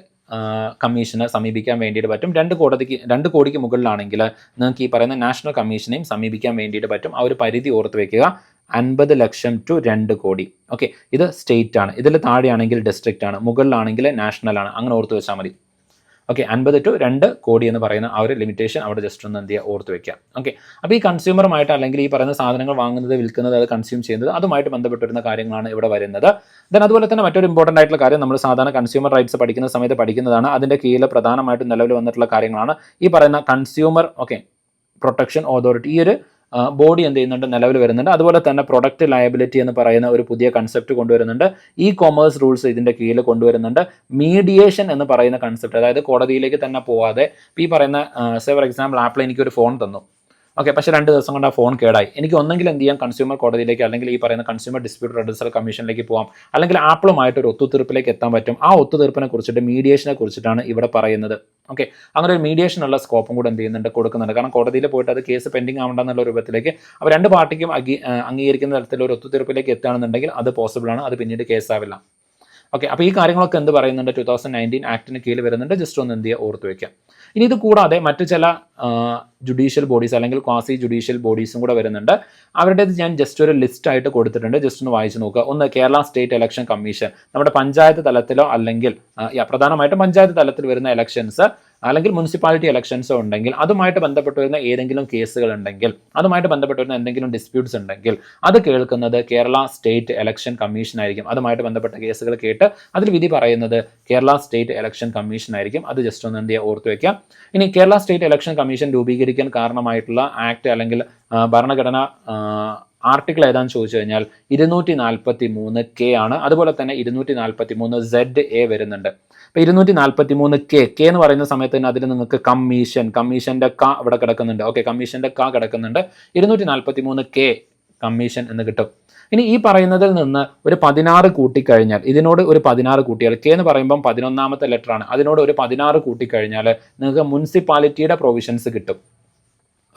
Speaker 1: കമ്മീഷനെ സമീപിക്കാൻ വേണ്ടിയിട്ട് പറ്റും. 2 കോടിക്ക് മുകളിലാണെങ്കിൽ നിങ്ങൾക്ക് ഈ പറയുന്ന നാഷണൽ കമ്മീഷനെയും സമീപിക്കാൻ വേണ്ടിയിട്ട് പറ്റും. ആ ഒരു പരിധി ഓർത്ത് വെക്കുക, 50 ലക്ഷം ടു 2 കോടി. ഓക്കെ, ഇത് സ്റ്റേറ്റ് ആണ്. ഇതിൽ താഴെയാണെങ്കിൽ ഡിസ്ട്രിക്റ്റ് ആണ്, മുകളിലാണെങ്കിൽ നാഷണൽ ആണ്. അങ്ങനെ ഓർത്ത് വെച്ചാൽ മതി. ഓക്കെ, 50 ടു 2 കോടി എന്ന് പറയുന്ന ആ ഒരു ലിമിറ്റേഷൻ അവിടെ ജസ്റ്റ് ഒന്ന് എന്ത് ചെയ്യുക, ഓർത്ത് വെക്കുക. ഓക്കെ, അപ്പോൾ ഈ കൺസ്യൂമറുമായിട്ട് അല്ലെങ്കിൽ ഈ പറയുന്ന സാധനങ്ങൾ വാങ്ങുന്നത്, വിൽക്കുന്നത്, അത് കൺസ്യൂം ചെയ്യുന്നത്, അതുമായിട്ട് ബന്ധപ്പെട്ട് വരുന്ന കാര്യങ്ങളാണ് ഇവിടെ വരുന്നത്. ദെൻ അതുപോലെ തന്നെ മറ്റൊരു ഇമ്പോർട്ടൻ്റ് ആയിട്ടുള്ള കാര്യം, നമ്മൾ സാധാരണ കൺസ്യൂമർ റൈറ്റ്സ് പഠിക്കുന്ന സമയത്ത് പഠിക്കുന്നതാണ്. അതിൻ്റെ കീഴിൽ പ്രധാനമായിട്ടും നിലവിൽ വന്നിട്ടുള്ള കാര്യങ്ങളാണ് ഈ പറയുന്ന കൺസ്യൂമർ പ്രൊട്ടക്ഷൻ അതോറിറ്റി. ഈ ഒരു ബോഡി എന്ത് ചെയ്യുന്നുണ്ട്, നിലവിൽ വരുന്നുണ്ട്. അതുപോലെ തന്നെ പ്രൊഡക്റ്റ് ലയബിലിറ്റി എന്ന് പറയുന്ന ഒരു പുതിയ കൺസെപ്റ്റ് കൊണ്ടുവരുന്നുണ്ട്. ഇ കൊമേഴ്സ് റൂൾസ് ഇതിൻ്റെ കീഴിൽ കൊണ്ടുവരുന്നുണ്ട്. മീഡിയേഷൻ എന്ന് പറയുന്ന കൺസെപ്റ്റ്, അതായത് കോടതിയിലേക്ക് തന്നെ പോവാതെ, ഈ പറയുന്ന ഫോർ എക്സാമ്പിൾ ആപ്പിൾ എനിക്കൊരു ഫോൺ തന്നു. ഓക്കെ, പക്ഷേ 2 ദിവസം കൊണ്ട് ആ ഫോൺ കേടായി. എനിക്ക് ഒന്നെങ്കിൽ എന്ത് ചെയ്യാം, കൺസ്യൂമർ കോടതിയിലേക്ക് അല്ലെങ്കിൽ ഈ പറയുന്ന കൺസ്യൂമർ ഡിസ്പ്യൂട്ട് റെഡ്യൂസൽ കമ്മീഷനിലേക്ക് പോകാം, അല്ലെങ്കിൽ ആപ്പിളുമായിട്ട് ഒരു ഒത്തുതീർപ്പിലേക്ക് എത്താൻ പറ്റും. ആ ഒത്തുതീർപ്പിനെ കുറിച്ചിട്ട്, മീഡിയേഷനെ കുറിച്ചിട്ടാണ് ഇവിടെ പറയുന്നത്. ഓക്കെ, അങ്ങനെ ഒരു മീഡിയേഷനുള്ള സ്കോപ്പും കൂടെ എന്ത് ചെയ്യുന്നുണ്ട്, കൊടുക്കുന്നുണ്ട്. കാരണം കോടതിയിൽ പോയിട്ട് അത് കേസ് പെൻഡിങ് ആവണ്ടെന്നുള്ള രൂപത്തിലേക്ക് അപ്പോൾ 2 പാർട്ടിക്കും അംഗീകരിക്കുന്ന തരത്തിലുള്ള ഒരു ഒത്തുതീർപ്പിലേക്ക് എത്തുകയാണെന്നുണ്ടെങ്കിൽ അത് പോസിബിൾ ആണ്, അത് പിന്നീട് കേസാവില്ല. ഓക്കെ, അപ്പോൾ ഈ കാര്യങ്ങളൊക്കെ എന്ത് പറയുന്നുണ്ട്, 2019 ആക്ടിന് കീഴിൽ വരുന്നുണ്ട്. ജസ്റ്റ് ഒന്ന് എന്ത് ചെയ്യുക, ഓർത്ത് വയ്ക്കുക. ഇനി ഇത് കൂടാതെ മറ്റു ചില ജുഡീഷ്യൽ ബോഡീസ് അല്ലെങ്കിൽ ക്വാസി ജുഡീഷ്യൽ ബോഡീസും കൂടെ വരുന്നുണ്ട്. അവരുടേത് ഞാൻ ജസ്റ്റ് ഒരു ലിസ്റ്റ് ആയിട്ട് കൊടുത്തിട്ടുണ്ട്, ജസ്റ്റ് ഒന്ന് വായിച്ച് നോക്കുക. ഒന്ന്, കേരള സ്റ്റേറ്റ് ഇലക്ഷൻ കമ്മീഷൻ. നമ്മുടെ പഞ്ചായത്ത് തലത്തിലോ അല്ലെങ്കിൽ പ്രധാനമായിട്ടും പഞ്ചായത്ത് തലത്തിൽ വരുന്ന ഇലക്ഷൻസ് അല്ലെങ്കിൽ മുനിസിപ്പാലിറ്റി ഇലക്ഷൻസോ ഉണ്ടെങ്കിൽ അതുമായിട്ട് ബന്ധപ്പെട്ട് വരുന്ന ഏതെങ്കിലും കേസുകൾ ഉണ്ടെങ്കിൽ, അതുമായിട്ട് ബന്ധപ്പെട്ട് വരുന്ന എന്തെങ്കിലും ഡിസ്പ്യൂട്ട്സ് ഉണ്ടെങ്കിൽ അത് കേൾക്കുന്നത് കേരള സ്റ്റേറ്റ് ഇലക്ഷൻ കമ്മീഷൻ ആയിരിക്കും. അതുമായിട്ട് ബന്ധപ്പെട്ട കേസുകൾ കേട്ട് അതിൽ വിധി പറയുന്നത് കേരള സ്റ്റേറ്റ് ഇലക്ഷൻ കമ്മീഷൻ ആയിരിക്കും. അത് ജസ്റ്റ് ഒന്ന് എന്ത് ചെയ്യുക, ഓർത്ത് വയ്ക്കുക. ഇനി കേരള സ്റ്റേറ്റ് ഇലക്ഷൻ കമ്മീഷൻ രൂപീകരിക്കാൻ കാരണമായിട്ടുള്ള ആക്ട് അല്ലെങ്കിൽ ഭരണഘടന ആർട്ടിക്കിൾ ഏതാണെന്ന് ചോദിച്ചു കഴിഞ്ഞാൽ 243K ആണ്. അതുപോലെ തന്നെ 243ZA വരുന്നുണ്ട്. അപ്പോൾ 243K എന്ന് പറയുന്ന സമയത്ത് തന്നെ അതിൽ നിങ്ങൾക്ക് കമ്മീഷൻ്റെ ക ഇവിടെ കിടക്കുന്നുണ്ട്. ഓക്കെ, കമ്മീഷൻ്റെ ക കിടക്കുന്നുണ്ട്. 243K കമ്മീഷൻ എന്ന് കിട്ടും. ഇനി ഈ പറയുന്നതിൽ നിന്ന് ഒരു 16 കൂട്ടിക്കഴിഞ്ഞാൽ, ഇതിനോട് ഒരു 16 കൂട്ടിയാൽ, കെ എന്ന് പറയുമ്പം 11ാമത്തെ ലെറ്റർ ആണ്, അതിനോട് ഒരു 16 കൂട്ടിക്കഴിഞ്ഞാൽ നിങ്ങൾക്ക് മുനിസിപ്പാലിറ്റിയുടെ പ്രൊവിഷൻസ് കിട്ടും.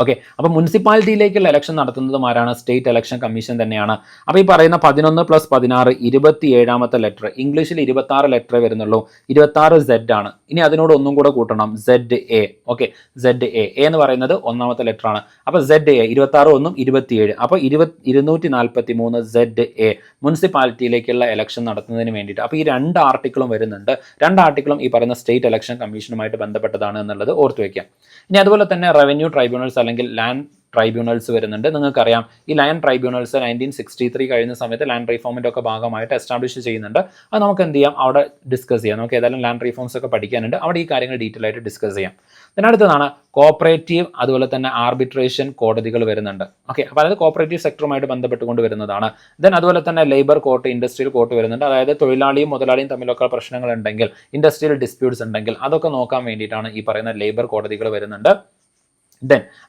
Speaker 1: ഓക്കെ, അപ്പോൾ മുനിസിപ്പാലിറ്റിയിലേക്കുള്ള ഇലക്ഷൻ നടത്തുന്നതും ആരാണ്, സ്റ്റേറ്റ് ഇലക്ഷൻ കമ്മീഷൻ തന്നെയാണ്. അപ്പോൾ ഈ പറയുന്ന 11 + 16 27ാമത്തെ ലെറ്റർ, ഇംഗ്ലീഷിൽ 26 ലെറ്റർ വരുന്നുള്ളൂ, 26Z ആണ്. ഇനി അതിനോട് ഒന്നും കൂടെ കൂട്ടണം, ZA. ഓക്കെ, ZA എന്ന് പറയുന്നത് 1ാമത്തെ ലെറ്റർ ആണ്. അപ്പോൾ ZA 26 1 27, അപ്പോൾ 243ZA മുനിസിപ്പാലിറ്റിയിലേക്കുള്ള ഇലക്ഷൻ നടത്തുന്നതിന് വേണ്ടിയിട്ട്. അപ്പോൾ ഈ 2 ആർട്ടിക്കിളും വരുന്നുണ്ട്. 2 ആർട്ടിക്കിളും ഈ പറയുന്ന സ്റ്റേറ്റ് ഇലക്ഷൻ കമ്മീഷനുമായിട്ട് ബന്ധപ്പെട്ടതാണ് എന്നുള്ളത് ഓർത്ത് വയ്ക്കാം. ഇനി അതുപോലെ തന്നെ റവന്യൂ ട്രൈബ്യൂണൽസ് അല്ലെങ്കിൽ ലാൻഡ് ട്രൈബ്യൂണൽസ് വരുന്നുണ്ട്. നിങ്ങൾക്കറിയാം ഈ ലാൻഡ് ട്രൈബ്യൂണൽസ് 1963 കഴിയുന്ന സമയത്ത് ലാൻഡ് റീഫോമിൻ്റെ ഒക്കെ ഭാഗമായിട്ട് എസ്റ്റാബ്ലിഷ് ചെയ്യുന്നുണ്ട്. അത് നമുക്ക് എന്ത് ചെയ്യാം, അവിടെ ഡിസ്കസ് ചെയ്യാം. നമുക്ക് ഏതായാലും ലാൻഡ് റീഫോംസ് ഒക്കെ പഠിക്കാനുണ്ട്, അവിടെ ഈ കാര്യങ്ങൾ ഡീറ്റെയിൽ ആയിട്ട് ഡിസ്കസ് ചെയ്യാം. അടുത്തതാണ് കോപ്പറേറ്റീവ് അതുപോലെ തന്നെ ആർബിട്രേഷൻ കോടതികൾ വരുന്നുണ്ട്. ഓക്കെ, അപ്പോൾ അതായത് കോപ്പറേറ്റീവ് സെക്ടറുമായിട്ട് ബന്ധപ്പെട്ടുകൊണ്ട് വരുന്നതാണ്. അതുപോലെ തന്നെ ലേബർ കോർട്ട്, ഇൻഡസ്ട്രിയൽ കോർട്ട് വരുന്നുണ്ട്. അതായത് തൊഴിലാളിയും മുതലാളിയും തമ്മിലൊക്കെ പ്രശ്നങ്ങൾ ഉണ്ടെങ്കിൽ, ഇൻഡസ്ട്രിയൽ ഡിസ്പ്യൂട്ട്സ് ഉണ്ടെങ്കിൽ അതൊക്കെ നോക്കാൻ വേണ്ടിയിട്ടാണ് ഈ പറയുന്ന ലേബർ കോടതികൾ വരുന്നുണ്ട്.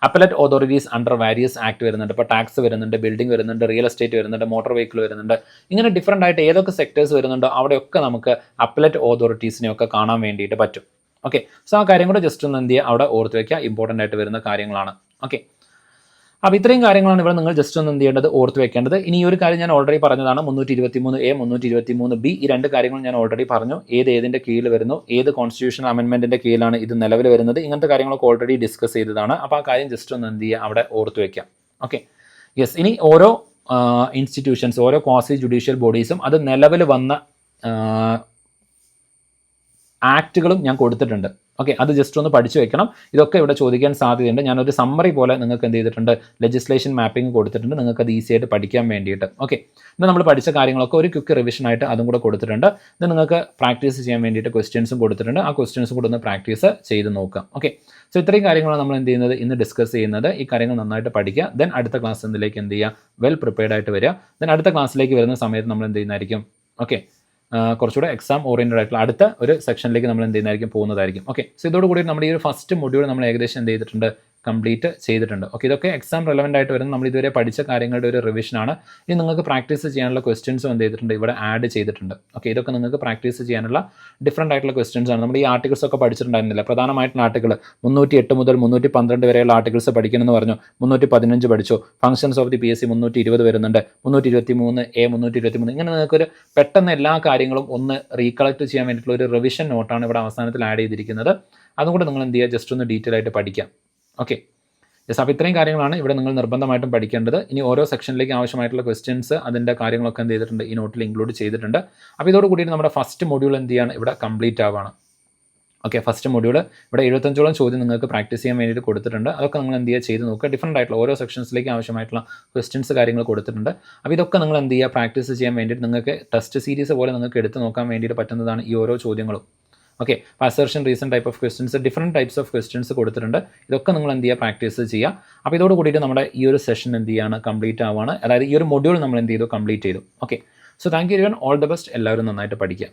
Speaker 1: Appellate authorities under various act വരുന്നുണ്ട്. ഇപ്പോൾ ടാക്സ് വരുന്നുണ്ട്, ബിൽഡിംഗ് വരുന്നുണ്ട്, റിയൽ എസ്റ്റേറ്റ് വരുന്നുണ്ട്, മോട്ടോർ വെഹിക്കിൾ വരുന്നുണ്ട്. ഇങ്ങനെ ഡിഫറൻ്റ് ആയിട്ട് ഏതൊക്കെ സെക്ടേഴ്സ് വരുന്നുണ്ടോ അവിടെയൊക്കെ നമുക്ക് അപ്പലറ്റ് അതോറിറ്റീസിനെയൊക്കെ കാണാൻ വേണ്ടിയിട്ട് പറ്റും. ഓക്കെ, സോ ആ കാര്യം കൂടെ ജസ്റ്റ് ഒന്ന് എന്ത് ചെയ്യുക, അവിടെ ഓർത്ത് വയ്ക്കുക. ഇമ്പോർട്ടൻ്റ് ആയിട്ട് വരുന്ന കാര്യങ്ങളാണ്. ഓക്കെ, അപ്പോൾ ഇത്രയും കാര്യങ്ങളാണ് ഇവിടെ നിങ്ങൾ ജസ്റ്റ് ഒന്ന് എന്ത് ചെയ്യേണ്ടത്, ഓർത്ത് വെക്കേണ്ടത്. ഇനി ഈ ഒരു കാര്യം ഞാൻ ഓൾറെഡി പറഞ്ഞതാണ്, 323A 323B ഈ 2 കാര്യങ്ങൾ ഞാൻ ഓൾറെഡി പറഞ്ഞു. ഏതിൻ്റെ കീഴിൽ വരുന്നു, ഏത് കോൺസ്റ്റിറ്റ്യൂഷണൽ അമെൻമെൻറ്റിൻ്റെ കീഴിലാണ് ഇത് നിലവിൽ വരുന്നത്, ഇങ്ങനത്തെ കാര്യങ്ങളൊക്കെ ഓൾറെഡി ഡിസ്കസ് ചെയ്തതാണ്. അപ്പോൾ ആ കാര്യം ജസ്റ്റ് ഒന്ന് എന്ത് ചെയ്യുക, അവിടെ ഓർത്ത് വയ്ക്കാം. Okay, yes. ഇനി ഓരോ ഇൻസ്റ്റിറ്റ്യൂഷൻസ്, ഓരോ ക്വാസി ജുഡീഷ്യൽ ബോഡീസും അത് നിലവിൽ വന്ന ആക്റ്റുകളും ഞാൻ കൊടുത്തിട്ടുണ്ട്. ഓക്കെ, അത് ജസ്റ്റ് ഒന്ന് പഠിച്ചു വെക്കണം. ഇതൊക്കെ ഇവിടെ ചോദിക്കാൻ സാധ്യതയുണ്ട്. ഞാനൊരു സമ്മറി പോലെ നിങ്ങൾക്ക് എന്ത് ചെയ്തിട്ടുണ്ട്, ലെജിസ്ലേഷൻ മാപ്പിംഗ് കൊടുത്തിട്ടുണ്ട്, നിങ്ങൾക്ക് അത് ഈസി ആയിട്ട് പഠിക്കാൻ വേണ്ടിയിട്ട്. ഓക്കെ, ഇന്ന് നമ്മൾ പഠിച്ച കാര്യങ്ങളൊക്കെ ഒരു ക്വിക്ക് റിവിഷൻ ആയിട്ട് അതും കൂടെ കൊടുത്തിട്ടുണ്ട്. ഇത് നിങ്ങൾക്ക് പ്രാക്ടീസ് ചെയ്യാൻ വേണ്ടിയിട്ട് ക്വസ്റ്റ്യൻസും കൊടുത്തിട്ടുണ്ട്. ആ ക്വസ്റ്റ്യൻസും കൂടെ ഒന്ന് പ്രാക്ടീസ് ചെയ്ത് നോക്കാം. ഓക്കെ, സോ ഇത്രയും കാര്യങ്ങളാണ് നമ്മൾ എന്ത് ചെയ്യുന്നത്, ഇന്ന് ഡിസ്കസ് ചെയ്യുന്നത്. ഈ കാര്യങ്ങൾ നന്നായിട്ട് പഠിക്കുക. അടുത്ത ക്ലാസ് എന്തിലേക്ക് എന്ത് ചെയ്യുക, വെൽ പ്രിപ്പയർഡ് ആയിട്ട് വരിക. അടുത്ത ക്ലാസ്സിലേക്ക് വരുന്ന സമയത്ത് നമ്മൾ എന്ത് ചെയ്യുന്നതായിരിക്കും, ഓക്കെ, കുറച്ചുകൂടെ എക്സാം ഓറിയൻറ്റഡ് ആയിട്ടുള്ള അടുത്ത ഒരു സെക്ഷനിലേക്ക് നമ്മൾ എന്ത് ചെയ്യുന്നതായിരിക്കും, പോകുന്നതായിരിക്കും. ഓക്കെ, സോ ഇതോടുകൂടി നമ്മുടെ ഈ ഒരു ഫസ്റ്റ് മൊഡ്യൂൾ നമ്മൾ ഏകദേശം എന്ത് ചെയ്തിട്ടുണ്ട്, കംപ്ലീറ്റ് ചെയ്തിട്ടുണ്ട്. ഓക്കെ, ഇതൊക്കെ എക്സാം റെലവൻ്റ് ആയിട്ട് വരുന്ന നമ്മൾ ഇതുവരെ പഠിച്ച കാര്യങ്ങളുടെ ഒരു റിവിഷനാണ്. ഇനി നിങ്ങൾക്ക് പ്രാക്ടീസ് ചെയ്യാനുള്ള ക്വസ്റ്റ്യൻസും എന്ത് ചെയ്തിട്ടുണ്ട്, ഇവിടെ ആഡ് ചെയ്തിട്ടുണ്ട്. ഓക്കെ, ഇതൊക്കെ നിങ്ങൾക്ക് പ്രാക്ടീസ് ചെയ്യാനുള്ള ഡിഫറൻ്റ് ആയിട്ടുള്ള ക്വസ്റ്റ്യൻസ് ആണ്. നമ്മൾ ഈ ആർട്ടിക്കിൾസ് ഒക്കെ പഠിച്ചിട്ടുണ്ടായിരുന്നില്ല. പ്രധാനമായിട്ടുള്ള ആർട്ടിക്കിൾ 308 മുതൽ 312 വരെയുള്ള ആർട്ടിക്കിൾസ് പഠിക്കണമെന്ന് പറഞ്ഞു. 315 പഠിച്ചു. ഫംഗ്ഷൻസ് ഓഫ് ദി PSC 320 വരുന്നുണ്ട്. 323A 323 ഇങ്ങനെ നിങ്ങൾക്കൊരു പെട്ടെന്ന് എല്ലാ കാര്യങ്ങളും ഒന്ന് റീകളക്ട് ചെയ്യാൻ വേണ്ടിയിട്ടുള്ള ഒരു റിവിഷൻ നോട്ടാണ് ഇവിടെ അവസാനത്തിൽ ആഡ് ചെയ്തിരിക്കുന്നത്. അതും കൂടെ നിങ്ങൾ എന്ത് ചെയ്യുക, ജസ്റ്റ് ഒന്ന് ഡീറ്റെയിൽ ആയിട്ട് പഠിക്കാം. Okay, yes. അപ്പോൾ ഇത്രയും കാര്യങ്ങളാണ് ഇവിടെ നിങ്ങൾ നിർബന്ധമായിട്ടും പഠിക്കേണ്ടത്. ഇനി ഓരോ സെക്ഷനിലേക്ക് ആവശ്യമായിട്ടുള്ള ക്വസ്റ്റ്യൻസ് അതിൻ്റെ കാര്യങ്ങളൊക്കെ എന്ത് ചെയ്തിട്ടുണ്ട്, ഈ നോട്ടിൽ ഇൻക്ലൂഡ് ചെയ്തിട്ടുണ്ട്. അപ്പോൾ ഇതോട് കൂടിയിട്ട് നമ്മുടെ ഫസ്റ്റ് മൊഡ്യൂൾ എന്ത് ചെയ്യാണ്, ഇവിടെ കംപ്ലീറ്റ് ആവുകയാണ്. ഓക്കെ, ഫസ്റ്റ് മൊഡ്യൂൾ ഇവിടെ 75ഓളം ചോദ്യം നിങ്ങൾക്ക് പ്രാക്ടീസ് ചെയ്യാൻ വേണ്ടിയിട്ട് കൊടുത്തിട്ടുണ്ട്. അതൊക്കെ നിങ്ങൾ എന്ത് ചെയ്യുക, ചെയ്ത് നോക്കുക. ഡിഫറൻ്റ് ആയിട്ടുള്ള ഓരോ സെക്ഷൻസിലേക്ക് ആവശ്യമായിട്ടുള്ള ക്വസ്റ്റ്യൻസ് കാര്യങ്ങൾ കൊടുത്തിട്ടുണ്ട്. അപ്പോൾ ഇതൊക്കെ നിങ്ങൾ എന്ത് ചെയ്യുക, പ്രാക്ടീസ് ചെയ്യാൻ വേണ്ടിയിട്ട് നിങ്ങൾക്ക് ടെസ്റ്റ് സീരീസ് പോലെ നിങ്ങൾക്ക് എടുത്ത് നോക്കാൻ വേണ്ടിയിട്ട് പറ്റുന്നതാണ് ഈ ഓരോ ചോദ്യങ്ങളും. Okay, assertion, reason type of questions, different types of questions കൊടുത്തിട്ടുണ്ട്. ഇതൊക്കെ നിങ്ങൾ എന്ത് ചെയ്യുക, പ്രാക്ടീസ് ചെയ്യുക. അപ്പോൾ ഇതോട് കൂടിയിട്ട് നമ്മുടെ ഈ ഒരു സെഷൻ എന്ത് ചെയ്യുകയാണ്, കംപ്ലീറ്റ് ആവുകയാണ്. അതായത് ഈ ഒരു മൊഡ്യൂൾ നമ്മൾ എന്ത് ചെയ്തു, കംപ്ലീറ്റ് ചെയ്തു. Okay, so thank you everyone, all the best. എല്ലാവരും നന്നായിട്ട് പഠിക്കുക.